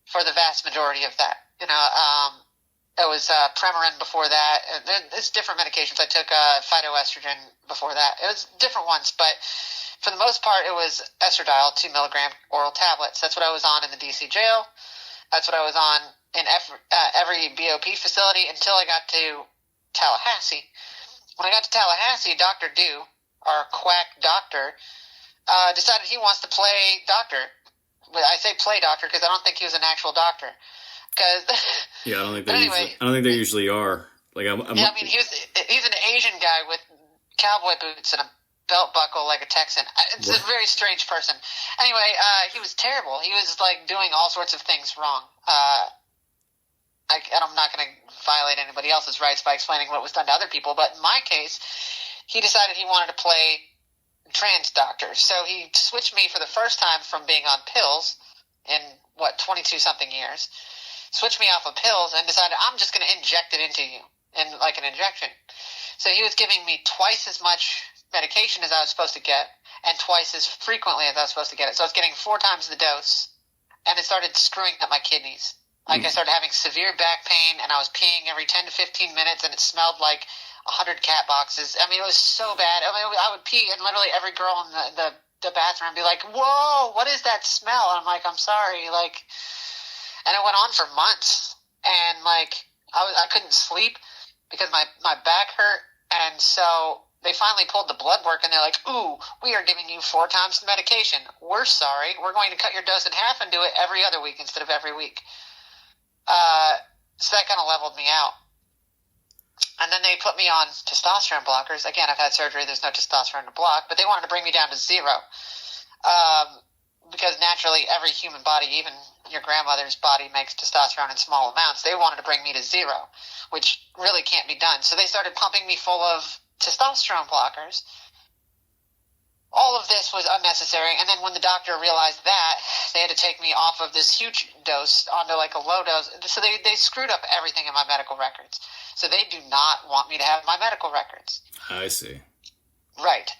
for the vast majority of that. You know, it was Premarin before that. It's different medications. I took phytoestrogen before that. It was different ones, but for the most part, it was estradiol, 2 milligram oral tablets. That's what I was on in the DC jail. That's what I was on in every BOP facility until I got to Tallahassee. When I got to Tallahassee, Dr. Dew, our quack doctor, decided he wants to play doctor. I say play doctor because I don't think he was an actual doctor. Cause yeah, I don't think they usually are. Like, I mean, he's an Asian guy with cowboy boots and a belt buckle like a Texan. It's a very strange person. Anyway, he was terrible. He was like doing all sorts of things wrong. I'm not going to violate anybody else's rights by explaining what was done to other people, but in my case, he decided he wanted to play trans doctor. So he switched me for the first time from being on pills in 22-something years, switched me off of pills and decided I'm just going to inject it into you in like an injection. So he was giving me twice as much medication as I was supposed to get and twice as frequently as I was supposed to get it. So I was getting 4 times the dose, and it started screwing up my kidneys. Like, I started having severe back pain, and I was peeing every 10 to 15 minutes, and it smelled like 100 cat boxes. I mean, it was so bad. I mean, I would pee, and literally every girl in the bathroom would be like, "Whoa, what is that smell?" And I'm like, "I'm sorry." Like, and it went on for months, and like I couldn't sleep because my back hurt, and so they finally pulled the blood work, and they're like, "Ooh, we are giving you 4 times the medication. We're sorry. We're going to cut your dose in half and do it every other week instead of every week." So that kind of leveled me out. And then they put me on testosterone blockers. Again, I've had surgery. There's no testosterone to block, but they wanted to bring me down to 0. Because naturally every human body, even your grandmother's body, makes testosterone in small amounts. They wanted to bring me to 0, which really can't be done. So they started pumping me full of testosterone blockers. All of this was unnecessary, and then when the doctor realized that, they had to take me off of this huge dose onto like a low dose. So they screwed up everything in my medical records. So they do not want me to have my medical records. I see. Right.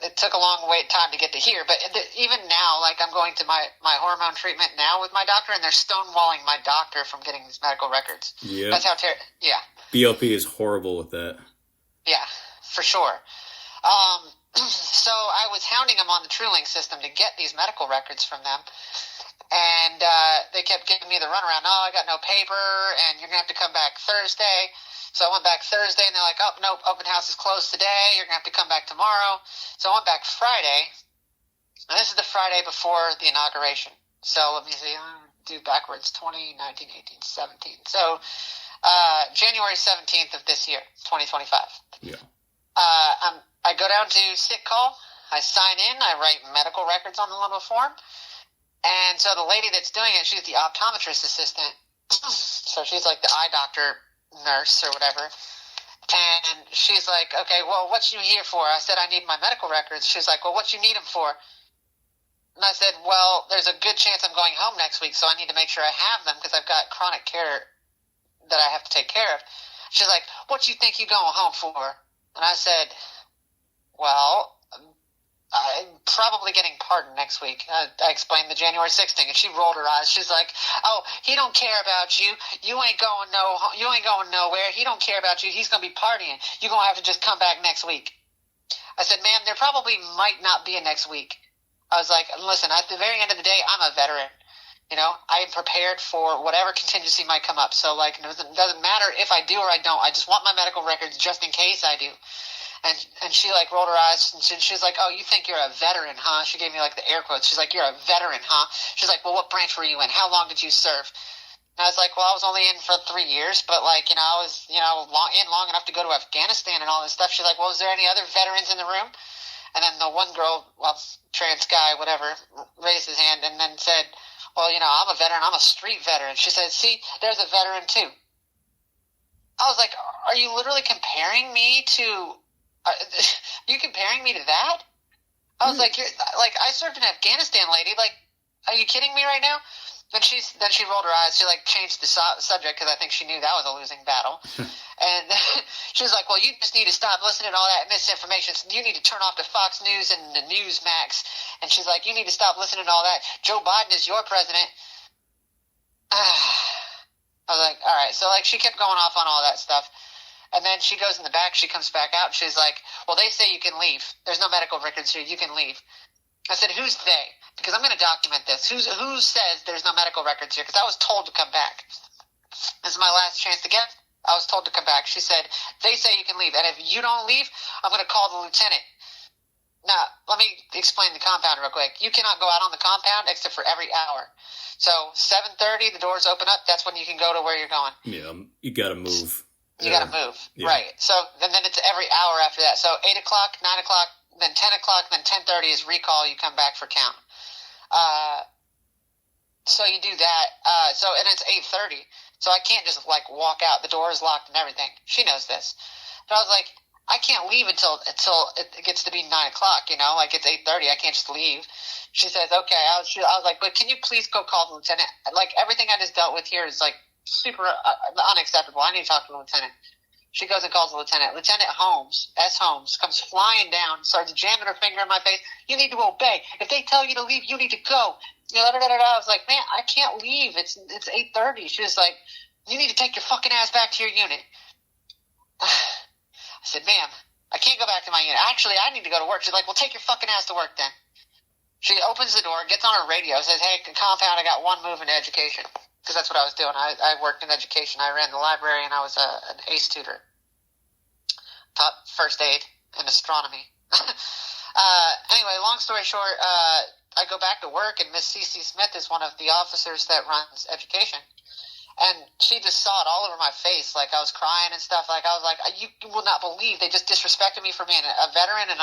It took a long time to get to here, but even now, like, I'm going to my hormone treatment now with my doctor, and they're stonewalling my doctor from getting these medical records. Yeah. That's how yeah. BLP is horrible with that. Yeah, for sure. So I was hounding them on the TrueLink system to get these medical records from them, and they kept giving me the runaround. "Oh, I got no paper, and you're going to have to come back Thursday." So I went back Thursday, and they're like, oh, nope, open house is closed today. You're going to have to come back tomorrow. So I went back Friday, and this is the Friday before the inauguration. So let me see, do backwards, 20, 19, 18, 17. So January 17th of this year, 2025. Yeah. I go down to sick call. I sign in. I write medical records on the little form. And so the lady that's doing it, she's the optometrist assistant. So she's like the eye doctor nurse or whatever. And she's like, okay, well, what you here for? I said, I need my medical records. She's like, well, what you need them for? And I said, well, there's a good chance I'm going home next week, so I need to make sure I have them because I've got chronic care that I have to take care of. She's like, what you think you going home for? And I said, well, I'm probably getting pardoned next week. I explained the January 6th thing, and she rolled her eyes. She's like, oh, he don't care about you. You ain't going nowhere. He don't care about you. He's going to be partying. You're going to have to just come back next week. I said, ma'am, there probably might not be a next week. I was like, listen, at the very end of the day, I'm a veteran. You know, I am prepared for whatever contingency might come up. So, like, it doesn't matter if I do or I don't. I just want my medical records just in case I do. And she, like, rolled her eyes, and she's like, oh, you think you're a veteran, huh? She gave me, like, the air quotes. She's like, you're a veteran, huh? She's like, well, what branch were you in? How long did you serve? And I was like, well, I was only in for 3 years, but, like, you know, I was, you know, long enough to go to Afghanistan and all this stuff. She's like, well, was there any other veterans in the room? And then the one girl, well, trans guy, whatever, raised his hand and then said, well, you know, I'm a veteran. I'm a street veteran. She said, see, there's a veteran, too. I was like, are you literally comparing me to... Are you comparing me to that? I was like, I served in Afghanistan, lady. Like, are you kidding me right now? Then she rolled her eyes. She, like, changed the subject because I think she knew that was a losing battle. And she was like, well, you just need to stop listening to all that misinformation. You need to turn off the Fox News and the Newsmax. And she's like, you need to stop listening to all that. Joe Biden is your president. I was like, all right. So, like, she kept going off on all that stuff. And then she goes in the back. She comes back out. She's like, well, they say you can leave. There's no medical records here. You can leave. I said, who's they? Because I'm going to document this. Who says there's no medical records here? Because I was told to come back. This is my last chance to get it. I was told to come back. She said, they say you can leave. And if you don't leave, I'm going to call the lieutenant. Now, let me explain the compound real quick. You cannot go out on the compound except for every hour. So 7:30, the doors open up. That's when you can go to where you're going. Yeah, you got to move. You got to move. Yeah. Right. So and then it's every hour after that. So 8 o'clock, 9 o'clock, then 10 o'clock, then 10:30 is recall. You come back for count. So you do that. And it's 8:30. So I can't just like walk out. The door is locked and everything. She knows this. But I was like, I can't leave until it gets to be 9 o'clock. You know, like it's 8:30. I can't just leave. She says, okay. I was like, but can you please go call the lieutenant? Like everything I just dealt with here is like super unacceptable. I need to talk to the lieutenant. She goes and calls the lieutenant. Lieutenant Holmes, S. Holmes, comes flying down, starts jamming her finger in my face. You need to obey. If they tell you to leave, you need to go. I was like, man, I can't leave. It's 8:30. She was like, you need to take your fucking ass back to your unit. I said, ma'am, I can't go back to my unit. Actually, I need to go to work. She's like, well, take your fucking ass to work then. She opens the door, gets on her radio, says, hey, compound, I got one move into education. Because that's what I was doing. I worked in education. I ran the library, and I was an ACE tutor. Taught first aid and astronomy. Anyway, long story short, I go back to work, and Miss C.C. Smith is one of the officers that runs education. And she just saw it all over my face. Like, I was crying and stuff. Like, I was like, you will not believe they just disrespected me for being a veteran and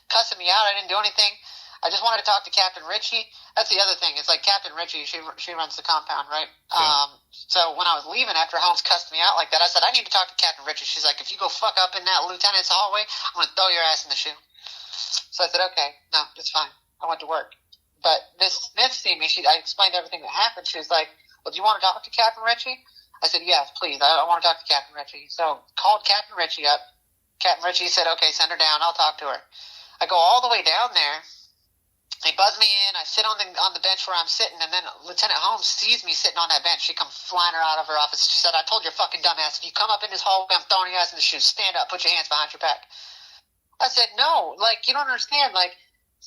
cussing me out. I didn't do anything. I just wanted to talk to Captain Ritchie. That's the other thing. It's like Captain Ritchie, she runs the compound, right? Yeah. So when I was leaving after Holmes cussed me out like that, I said, I need to talk to Captain Ritchie. She's like, if you go fuck up in that lieutenant's hallway, I'm going to throw your ass in the shoe. So I said, okay, no, it's fine. I went to work. But Miss Smith seen me. I explained everything that happened. She was like, well, do you want to talk to Captain Ritchie? I said, yes, please. I want to talk to Captain Ritchie. So called Captain Ritchie up. Captain Ritchie said, okay, send her down. I'll talk to her. I go all the way down there. They buzz me in. I sit on the bench where I'm sitting, and then Lieutenant Holmes sees me sitting on that bench. She comes flying her out of her office. She said, I told your fucking dumbass, if you come up in this hallway, I'm throwing your ass in the shoes. Stand up. Put your hands behind your back. I said, no. Like, you don't understand. Like,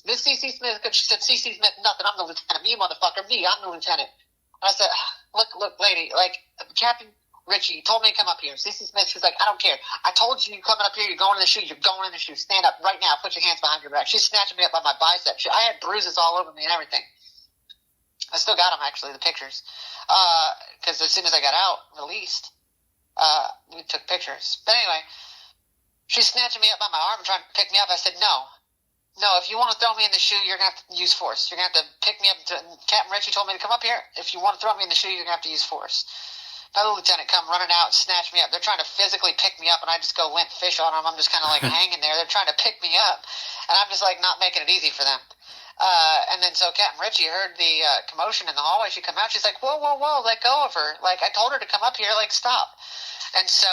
Miss C.C. Smith, she said, C.C. Smith, nothing. I'm the lieutenant. Me, motherfucker. Me. I'm the lieutenant. And I said, look, lady. Like, Captain, Richie, you told me to come up here. Cece Smith, she's like, I don't care. I told you coming up here, you're going in the shoe. You're going in the shoe. Stand up right now. Put your hands behind your back. She's snatching me up by my bicep. I had bruises all over me and everything. I still got them, actually, the pictures. Because as soon as I got out, released, we took pictures. But anyway, she's snatching me up by my arm and trying to pick me up. I said, no, if you want to throw me in the shoe, you're going to have to use force. You're going to have to pick me up. Captain Richie told me to come up here. If you want to throw me in the shoe, you're going to have to use force. Another lieutenant come running out and snatch me up. They're trying to physically pick me up, and I just go limp fish on them. I'm just kind of like hanging there. They're trying to pick me up, and I'm just like not making it easy for them. And then so Captain Richie heard the commotion in the hallway. She come out. She's like, whoa, let go of her. Like, I told her to come up here. Like, stop. And so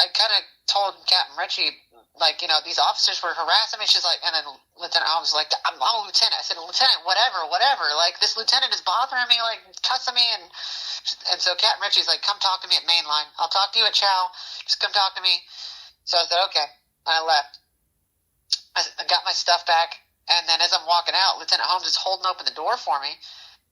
I kind of told Captain Richie, like, you know, these officers were harassing me. She's like, and then Lieutenant Holmes was like, I'm a lieutenant. I said, Lieutenant, whatever. Like, this lieutenant is bothering me, like, cussing me. And so Captain Richie's like, come talk to me at mainline. I'll talk to you at Chow. Just come talk to me. So I said, okay. And I left. I got my stuff back. And then as I'm walking out, Lieutenant Holmes is holding open the door for me.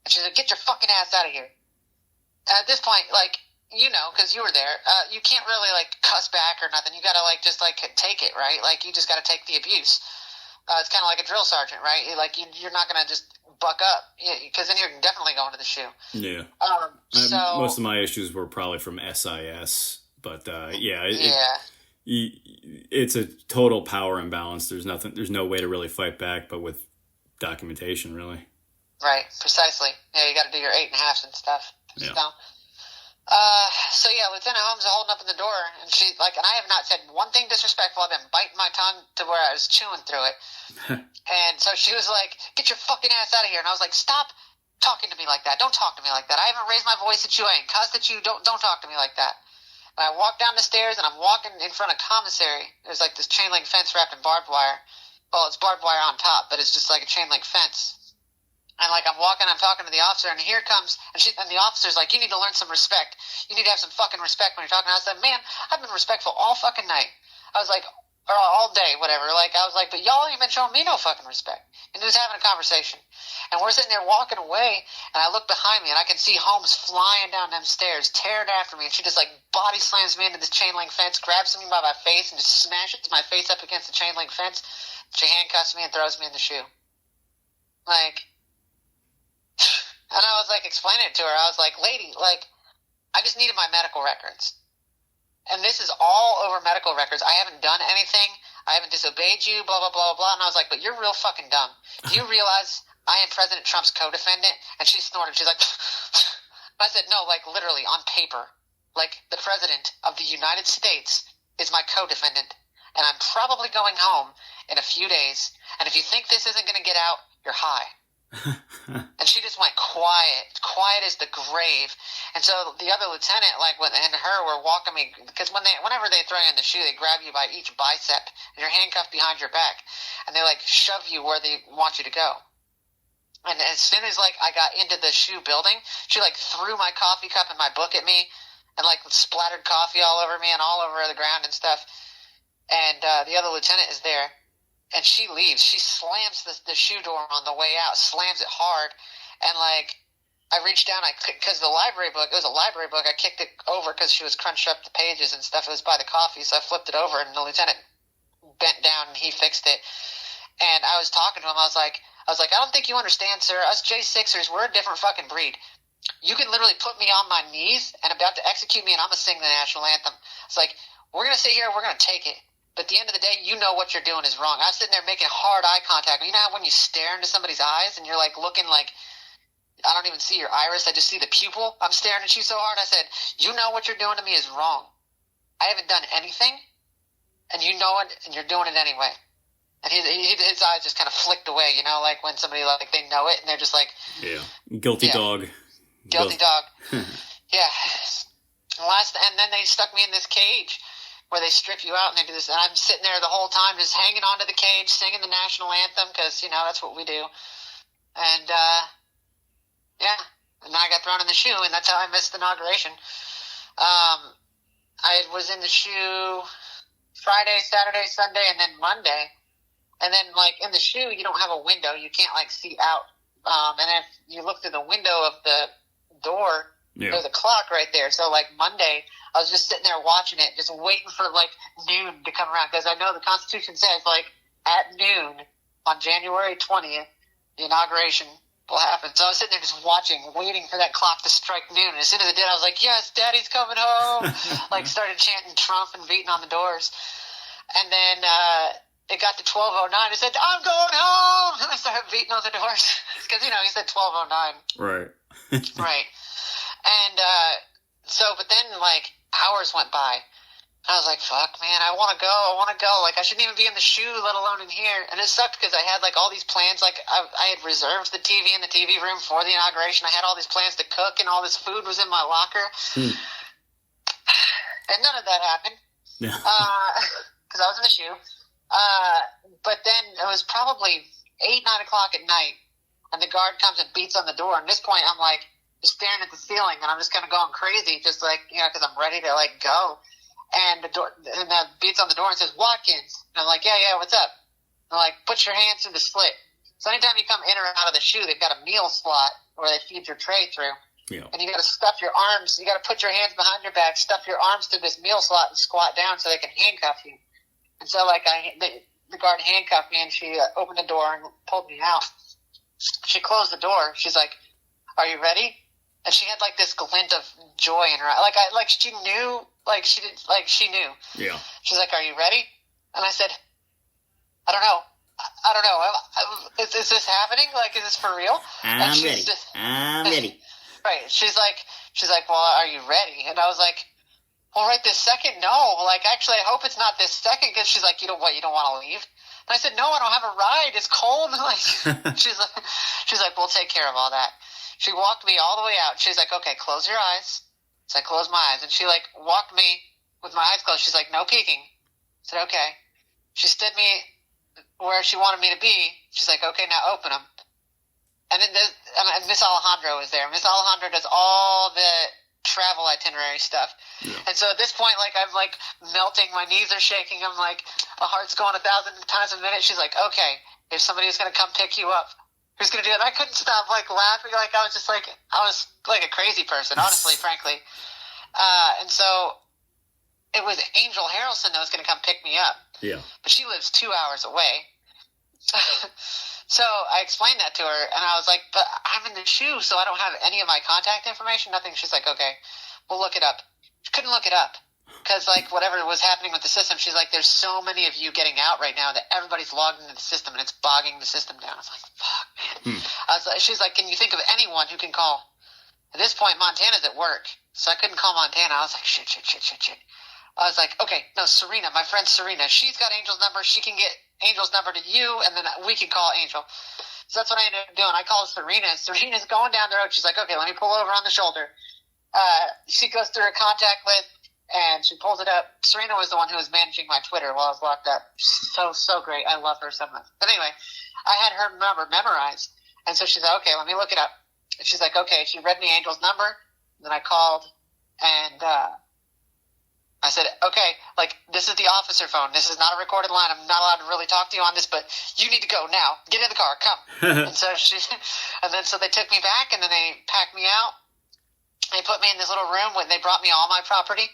And she's like, get your fucking ass out of here. And at this point, like, you know, because you were there, you can't really, like, cuss back or nothing. You got to, like, just, like, take it, right? Like, you just got to take the abuse. It's kind of like a drill sergeant, right? You're not going to just buck up, because then you're definitely going to the shoe. Yeah. So most of my issues were probably from SIS, but, it's a total power imbalance. There's no way to really fight back, but with documentation, really. Right, precisely. Yeah, you got to do your 8.5s and stuff. Yeah. So yeah, Lieutenant Holmes is holding up in the door, and she and I have not said one thing disrespectful. I've been biting my tongue to where I was chewing through it. And so she was like, "Get your fucking ass out of here!" And I was like, "Stop talking to me like that! Don't talk to me like that! I haven't raised my voice at you. I ain't cussed at you. Don't talk to me like that." And I walk down the stairs, and I'm walking in front of commissary. There's like this chain link fence wrapped in barbed wire. Well, it's barbed wire on top, but it's just like a chain link fence. And, like, I'm walking, I'm talking to the officer, and here comes, and the officer's like, you need to learn some respect. You need to have some fucking respect when you're talking. And I said, man, I've been respectful all fucking night. I was like, or all day, whatever. Like, I was like, but y'all ain't been showing me no fucking respect. And just having a conversation. And we're sitting there walking away, and I look behind me, and I can see Holmes flying down them stairs, tearing after me, and she just, like, body slams me into this chain link fence, grabs me by my face, and just smashes my face up against the chain link fence. She handcuffs me and throws me in the shoe. Like, and I was, like, explaining it to her. I was like, lady, like, I just needed my medical records. And this is all over medical records. I haven't done anything. I haven't disobeyed you, blah, blah, blah, blah. And I was like, but you're real fucking dumb. Do you realize I am President Trump's co-defendant? And she snorted. She's like, I said, no, like, literally, on paper. Like, the President of the United States is my co-defendant. And I'm probably going home in a few days. And if you think this isn't going to get out, you're high. And she just went quiet as the grave. And so the other lieutenant, like, and her were walking me, because whenever they throw you in the shoe, they grab you by each bicep, and you're handcuffed behind your back, and they, like, shove you where they want you to go. And as soon as, like, I got into the shoe building, she, like, threw my coffee cup and my book at me, and, like, splattered coffee all over me and all over the ground and stuff. And the other lieutenant is there. And she leaves. She slams the shoe door on the way out, slams it hard. And, like, I reached down, because the library book, it was a library book, I kicked it over because she was crunched up the pages and stuff. It was by the coffee, so I flipped it over, and the lieutenant bent down, and he fixed it. And I was talking to him. I was like, I don't think you understand, sir. Us J6ers, we're a different fucking breed. You can literally put me on my knees and about to execute me, and I'm going to sing the national anthem. It's like, we're going to sit here, we're going to take it. But at the end of the day, you know what you're doing is wrong. I was sitting there making hard eye contact. You know how when you stare into somebody's eyes and you're, like, looking like, I don't even see your iris, I just see the pupil. I'm staring at you so hard. I said, you know what you're doing to me is wrong. I haven't done anything, and you know it, and you're doing it anyway. And his eyes just kind of flicked away, you know, like when somebody, like, they know it, and they're just like... Yeah, guilty dog. Guilty dog. Yeah. And then they stuck me in this cage where they strip you out and they do this. And I'm sitting there the whole time just hanging onto the cage, singing the national anthem because, you know, that's what we do. And, yeah. And then I got thrown in the shoe, and that's how I missed the inauguration. I was in the shoe Friday, Saturday, Sunday, and then Monday. And then, like, in the shoe, you don't have a window. You can't, like, see out. And if you look through the window of the door, Yeah. There's a clock right there. So, like, Monday, I was just sitting there watching it, just waiting for, like, noon to come around. Because I know the Constitution says, like, at noon on January 20th, the inauguration will happen. So I was sitting there just watching, waiting for that clock to strike noon. And as soon as it did, I was like, yes, Daddy's coming home. Like, started chanting Trump and beating on the doors. And then it got to 12:09. I said, I'm going home. And I started beating on the doors. Because, you know, he said 12:09. Right. Right. And but then, like, hours went by. And I was like, fuck, man, I want to go. Like, I shouldn't even be in the shoe, let alone in here. And it sucked because I had, like, all these plans. Like, I had reserved the TV in the TV room for the inauguration. I had all these plans to cook, and all this food was in my locker. And none of that happened. Yeah. Because I was in the shoe. But then it was probably 8, 9 o'clock at night, and the guard comes and beats on the door. And at this point, I'm, like, just staring at the ceiling, and I'm just kind of going crazy, just, like, you know, because I'm ready to, like, go. And the beats on the door and says, Watkins. And I'm like, yeah, what's up? And I'm like, put your hands through the slit. So anytime you come in or out of the shoe, they've got a meal slot where they feed your tray through. Yeah. And you got to stuff your arms. You got to put your hands behind your back, stuff your arms through this meal slot, and squat down so they can handcuff you. And so, like, the guard handcuffed me, and she opened the door and pulled me out. She closed the door. She's like, are you ready? And she had, like, this glint of joy in her eye. Like, she knew, like, she knew. Yeah. She's like, are you ready? And I said, I don't know. Is this happening? Like, is this for real? I'm ready. I'm ready. Right. She's like, well, are you ready? And I was like, well, right this second, no. Like, actually, I hope it's not this second. Because she's like, you know what? You don't want to leave? And I said, no, I don't have a ride. It's cold. Like, she's like, we'll take care of all that. She walked me all the way out. She's like, okay, close your eyes. So I closed my eyes. And she, like, walked me with my eyes closed. She's like, no peeking. I said, okay. She stood me where she wanted me to be. She's like, okay, now open them. And then Miss Alejandro is there. Miss Alejandro does all the travel itinerary stuff. Yeah. And so at this point, like, I'm, like, melting. My knees are shaking. I'm like, my heart's going 1,000 times a minute. She's like, okay, if somebody is going to come pick you up, who's going to do it? And I couldn't stop, like, laughing. Like, I was like a crazy person, honestly, frankly. And so it was Angel Harrelson that was going to come pick me up. Yeah. But she lives 2 hours away. So I explained that to her, and I was like, but I'm in the shoe, so I don't have any of my contact information, nothing. She's like, okay, we'll look it up. She couldn't look it up because, like, whatever was happening with the system, she's like, there's so many of you getting out right now that everybody's logged into the system, and it's bogging the system down. I was like, fuck, man. She's like, can you think of anyone who can call? At this point, Montana's at work, so I couldn't call Montana. I was like, shit. I was like, okay, no, Serena, my friend Serena, she's got Angel's number. She can get Angel's number to you, and then we can call Angel. So that's what I ended up doing. I called Serena. Serena's going down the road. She's like, okay, let me pull over on the shoulder. She goes through her contact list, and she pulls it up. Serena was the one who was managing my Twitter while I was locked up. So great. I love her so much. But anyway, I had her number memorized. And so she's like, okay, let me look it up. And she's like, okay. She read me Angel's number. Then I called, and I said, okay, like, this is the officer phone. This is not a recorded line. I'm not allowed to really talk to you on this, but you need to go now. Get in the car. Come. So they took me back, and then they packed me out. They put me in this little room when they brought me all my property.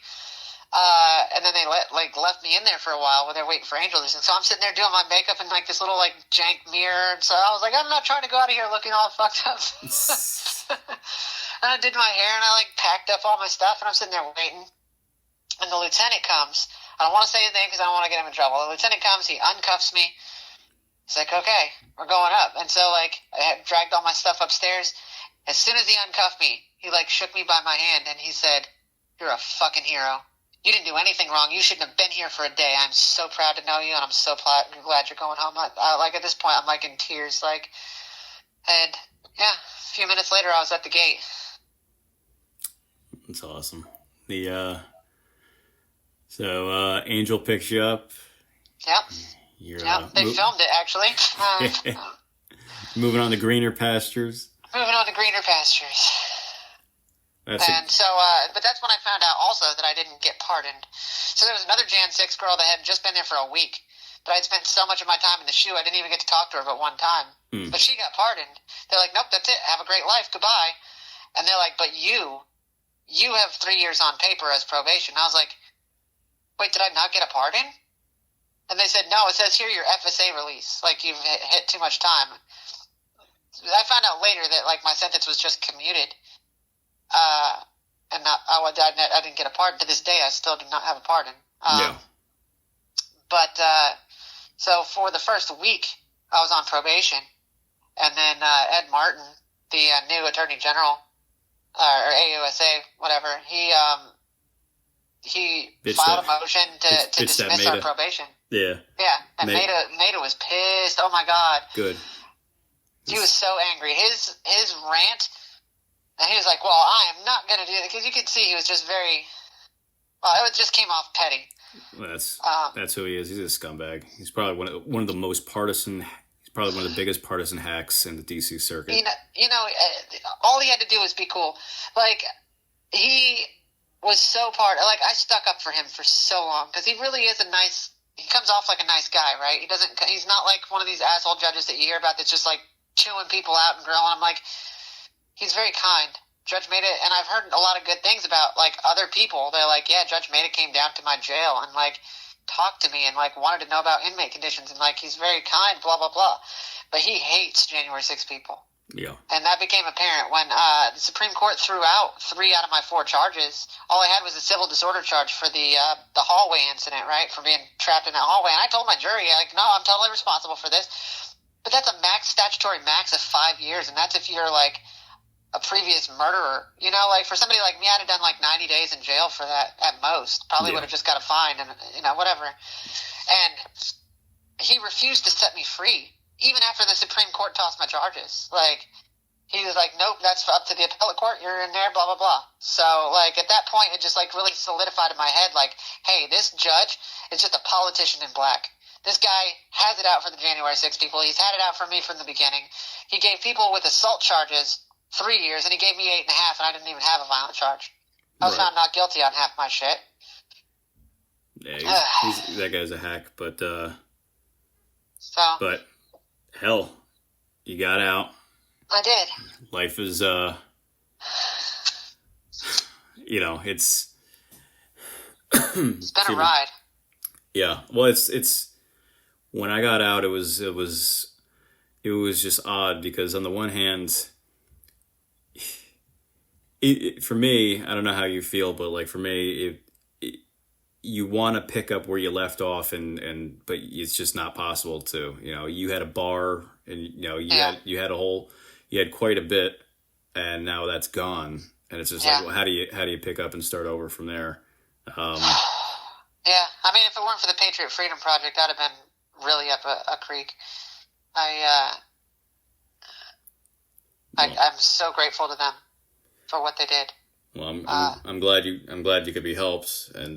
And then they left me in there for a while while they're waiting for Angel. And so I'm sitting there doing my makeup in, like, this little, like, jank mirror. And so I was like, I'm not trying to go out of here looking all fucked up. And I did my hair, and I, like, packed up all my stuff, and I'm sitting there waiting. And the lieutenant comes. I don't want to say his name because I don't want to get him in trouble. The lieutenant comes. He uncuffs me. He's like, okay, we're going up. And so, like, I had dragged all my stuff upstairs. As soon as he uncuffed me, he, like, shook me by my hand, and he said, you're a fucking hero. You didn't do anything wrong. You shouldn't have been here for a day. I'm so proud to know you, and I'm so glad you're going home. Like, at this point, I'm, like, in tears. Like, and, yeah, a few minutes later, I was at the gate. That's awesome. So Angel picks you up. Yep. They filmed it, actually. Moving on to greener pastures. But that's when I found out also that I didn't get pardoned. So there was another Jan 6 girl that had just been there for a week, but I'd spent so much of my time in the shoe, I didn't even get to talk to her but one time. But she got pardoned. They're like, nope, that's it. Have a great life. Goodbye. And they're like, but you you have 3 years on paper as probation. I was like, wait, did I not get a pardon? And they said, no, it says here your FSA release. Like, you've hit too much time. I found out later that, like, my sentence was just commuted. And I didn't get a pardon. To this day, I still do not have a pardon. Yeah. But, so for the first week, I was on probation. And then Ed Martin, the new Attorney General, or AUSA, whatever, he filed a motion to dismiss our probation. Yeah. Yeah, and Maida was pissed. Oh my God. Good. He was so angry. His rant, and he was like, "Well, I am not going to do it," because you could see he was just very. Well, it just came off petty. That's who he is. He's a scumbag. He's probably one of the most partisan. He's probably one of the biggest partisan hacks in the DC circuit. All he had to do was be cool. Like, he was so I stuck up for him for so long because he really is he comes off like a nice guy, right? He's not like one of these asshole judges that you hear about that's just like chewing people out and grilling them. Like, he's very kind. Judge Maida, and I've heard a lot of good things about like other people. They're like, yeah, Judge Maida came down to my jail and like talked to me and like wanted to know about inmate conditions and like he's very kind, blah blah blah. But he hates January 6 people. Yeah. And that became apparent when the Supreme Court threw out 3 out of my 4 charges. All I had was a civil disorder charge for the hallway incident, right, for being trapped in that hallway. And I told my jury, like, no, I'm totally responsible for this. But that's a statutory max of 5 years, and that's if you're like a previous murderer. You know, like for somebody like me, I'd have done like 90 days in jail for that at most. Probably would have just got a fine and whatever. And he refused to set me free. Even after the Supreme Court tossed my charges. Like, he was like, nope, that's up to the appellate court. You're in there, blah, blah, blah. So, like, at that point, it just, like, really solidified in my head, like, hey, this judge is just a politician in black. This guy has it out for the January 6 people. He's had it out for me from the beginning. He gave people with assault charges 3 years, and he gave me 8.5, and I didn't even have a violent charge. I was found not guilty on half my shit. Yeah, that guy's a hack, but hell, you got out. I did. Life is, it's... It's been a ride. Yeah. Well, it's when I got out, it was just odd because on the one hand, for me, I don't know how you feel, but like for me, you want to pick up where you left off but it's just not possible to. You had a bar and you had quite a bit, and now that's gone, and it's just like, well, how do you pick up and start over from there? Yeah, I mean, if it weren't for the Patriot Freedom Project, I'd have been really up a creek. I'm so grateful to them for what they did. Well, I'm glad you could be helped, and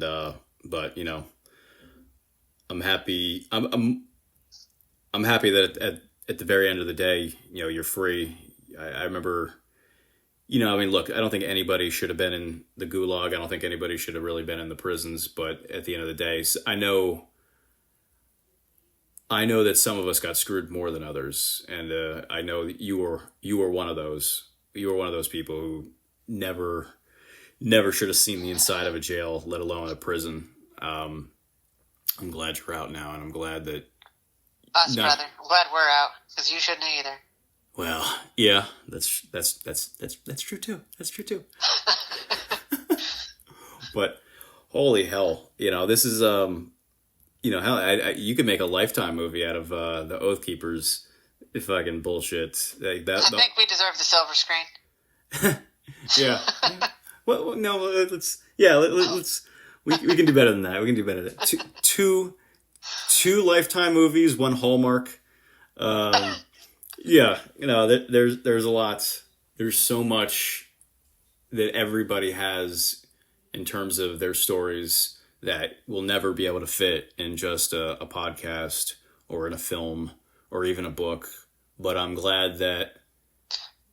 but I'm happy. I'm happy that at the very end of the day, you're free. I remember, I mean, look, I don't think anybody should have been in the gulag. I don't think anybody should have really been in the prisons. But at the end of the day, I know that some of us got screwed more than others, and I know that you were one of those. You were one of those people who never should have seen the inside of a jail, let alone a prison. I'm glad you're out now, and I'm glad that brother. I'm glad we're out because you shouldn't either. Well, yeah, that's true too. That's true too. But holy hell, this is hell. You could make a Lifetime movie out of the Oath Keepers. If I can bullshit like that. I think we deserve the silver screen. Yeah. Well, no, let's. We can do better than that. We can do better than that. Two Lifetime movies, one Hallmark. Yeah, there's a lot. There's so much that everybody has in terms of their stories that will never be able to fit in just a podcast or in a film or even a book. But I'm glad that,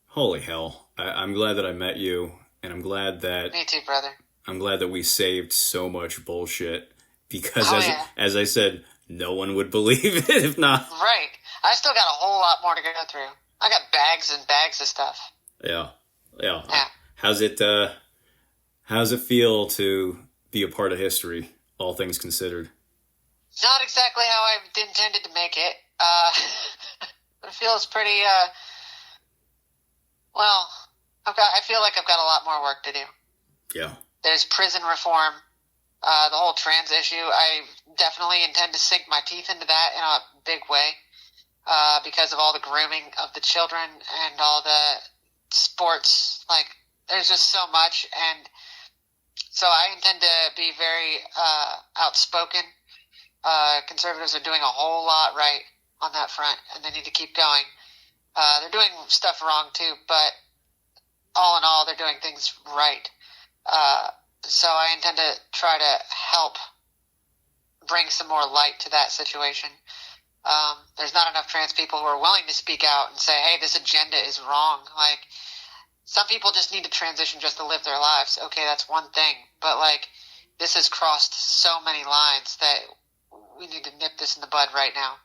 holy hell, I'm glad that I met you, and I'm glad that... Me too, brother. I'm glad that we saved so much bullshit because, as I said, no one would believe it if not. Right. I still got a whole lot more to go through. I got bags and bags of stuff. Yeah. How's it How's it feel to be a part of history, all things considered? Not exactly how I intended to make it. It feels pretty, well, I feel like I've got a lot more work to do. Yeah. There's prison reform, the whole trans issue. I definitely intend to sink my teeth into that in a big way, because of all the grooming of the children and all the sports. Like, there's just so much, and so I intend to be very outspoken. Conservatives are doing a whole lot right on that front, and they need to keep going. They're doing stuff wrong too, but all in all, they're doing things right. So I intend to try to help bring some more light to that situation. There's not enough trans people who are willing to speak out and say, hey, this agenda is wrong. Like, some people just need to transition just to live their lives. Okay, that's one thing. But, like, this has crossed so many lines that we need to nip this in the bud right now.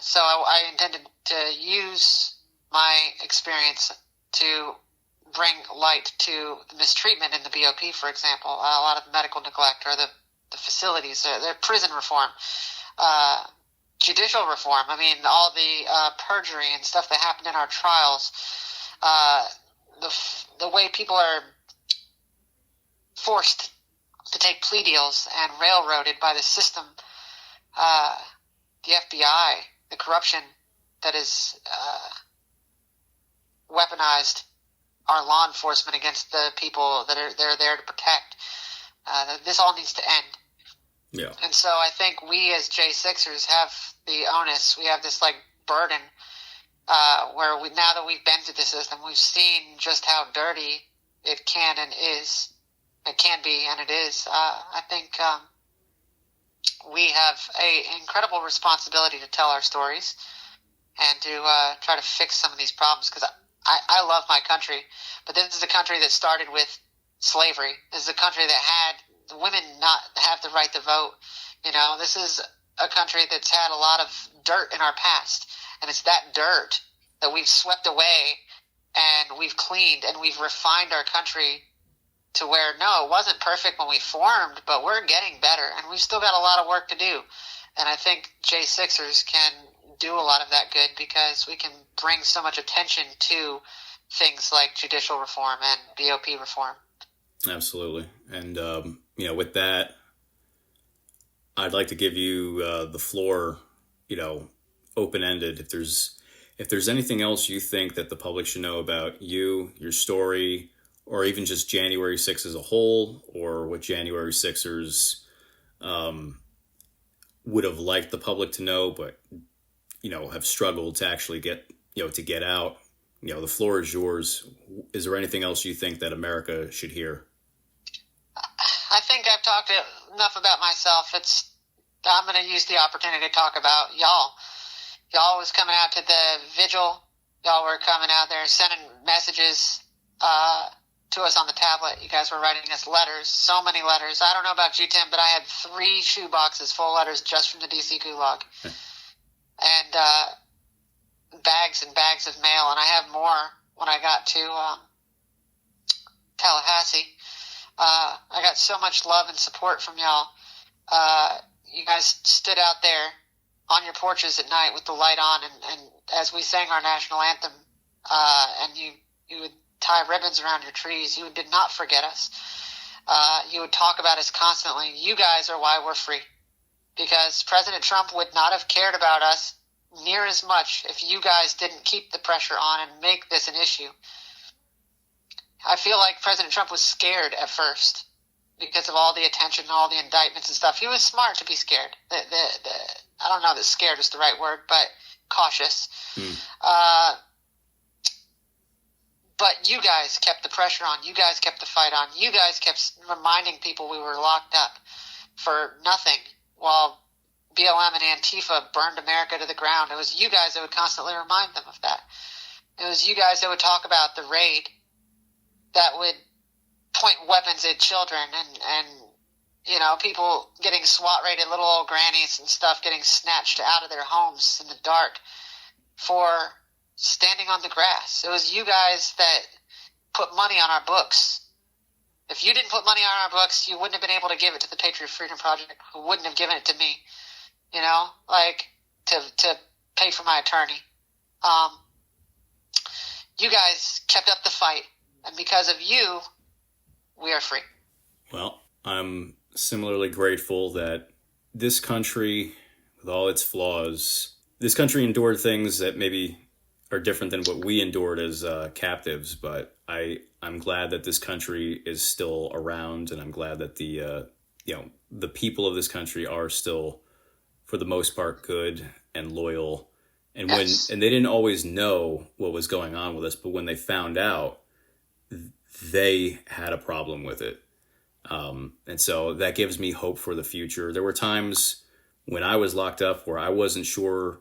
So I intended to use my experience to bring light to the mistreatment in the BOP, for example. A lot of medical neglect, or the facilities, the prison reform, judicial reform. I mean, all the perjury and stuff that happened in our trials, the way people are forced to take plea deals and railroaded by the system, the FBI, the corruption that is weaponized our law enforcement against the people that they're there to protect. This all needs to end. Yeah. And so I think we as J6ers have the onus. We have this like burden where now that we've been through the system, we've seen just how dirty it can and is. It can be and it is. I think we have an incredible responsibility to tell our stories and to try to fix some of these problems, because I love my country, but this is a country that started with slavery. This is a country that had the women not have the right to vote. You know, this is a country that's had a lot of dirt in our past, and it's that dirt that we've swept away and we've cleaned and we've refined our country to where, no, it wasn't perfect when we formed, but we're getting better, and we've still got a lot of work to do. And I think J6ers can do a lot of that good, because we can bring so much attention to things like judicial reform and BOP reform. Absolutely. And, with that, I'd like to give you the floor, open-ended. If there's anything else you think that the public should know about you, your story, or even just January 6th as a whole, or what January 6ers would have liked the public to know, but have struggled to actually get out. The floor is yours. Is there anything else you think that America should hear? I think I've talked enough about myself. I'm going to use the opportunity to talk about y'all. Y'all was coming out to the vigil. Y'all were coming out there sending messages to us on the tablet. You guys were writing us letters, so many letters. I don't know about you, Tim, but I had 3 shoe boxes full of letters just from the DC Gulag. And bags and bags of mail, and I have more when I got to Tallahassee. I got so much love and support from y'all. You guys stood out there on your porches at night with the light on, and as we sang our national anthem, and you would tie ribbons around your trees, you did not forget us. You would talk about us constantly. You guys are why we're free, because President Trump would not have cared about us near as much if you guys didn't keep the pressure on and make this an issue. I feel like President Trump was scared at first because of all the attention, all the indictments and stuff. He was smart to be scared. I don't know that scared is the right word, but cautious. But you guys kept the pressure on. You guys kept the fight on. You guys kept reminding people we were locked up for nothing while BLM and Antifa burned America to the ground. It was you guys that would constantly remind them of that. It was you guys that would talk about the raid that would point weapons at children and people getting SWAT raided, little old grannies and stuff getting snatched out of their homes in the dark for standing on the grass. It was you guys that put money on our books. If you didn't put money on our books, you wouldn't have been able to give it to the Patriot Freedom Project, who wouldn't have given it to me, like to pay for my attorney. You guys kept up the fight, and because of you, we are free. Well, I'm similarly grateful that this country, with all its flaws, this country endured things that maybe are different than what we endured as captives, but I'm glad that this country is still around, and I'm glad that the people of this country are still, for the most part, good and loyal. And Yes. and they didn't always know what was going on with us, but when they found out, they had a problem with it. And so that gives me hope for the future. There were times when I was locked up where I wasn't sure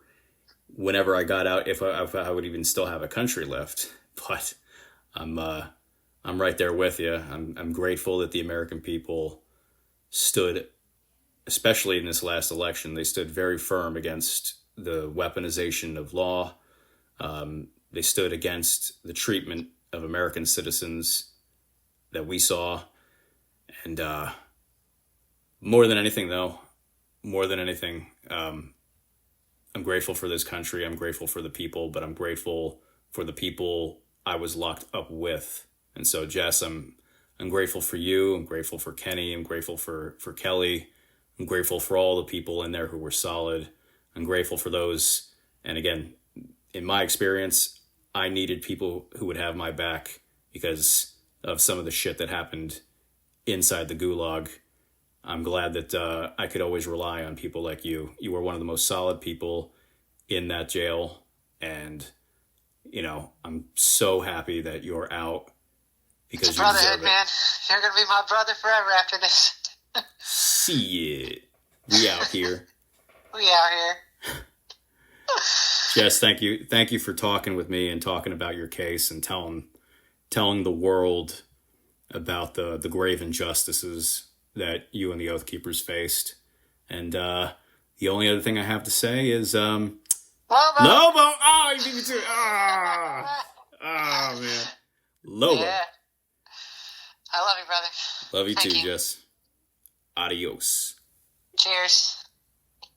whenever I got out if I would even still have a country left. But I'm right there with you. I'm grateful that the American people stood, especially in this last election, they stood very firm against the weaponization of law. They stood against the treatment of American citizens that we saw. And more than anything, I'm grateful for this country. I'm grateful for the people, but I'm grateful for the people I was locked up with. And so, Jess, I'm grateful for you. I'm grateful for Kenny. I'm grateful for Kelly. I'm grateful for all the people in there who were solid. I'm grateful for those. And again, in my experience, I needed people who would have my back because of some of the shit that happened inside the gulag. I'm glad that I could always rely on people like you. You were one of the most solid people in that jail. And, I'm so happy that you're out because it's a brotherhood, man. You're going to be my brother forever after this. See it. We out here. We out here. Jess, thank you. Thank you for talking with me and talking about your case and telling the world about the grave injustices that you and the Oath Keepers faced. And the only other thing I have to say is Lobo! Oh, you beat me to it. Man. Lobo. Yeah. I love you, brother. Love you Thank too, you. Jess. Adios. Cheers.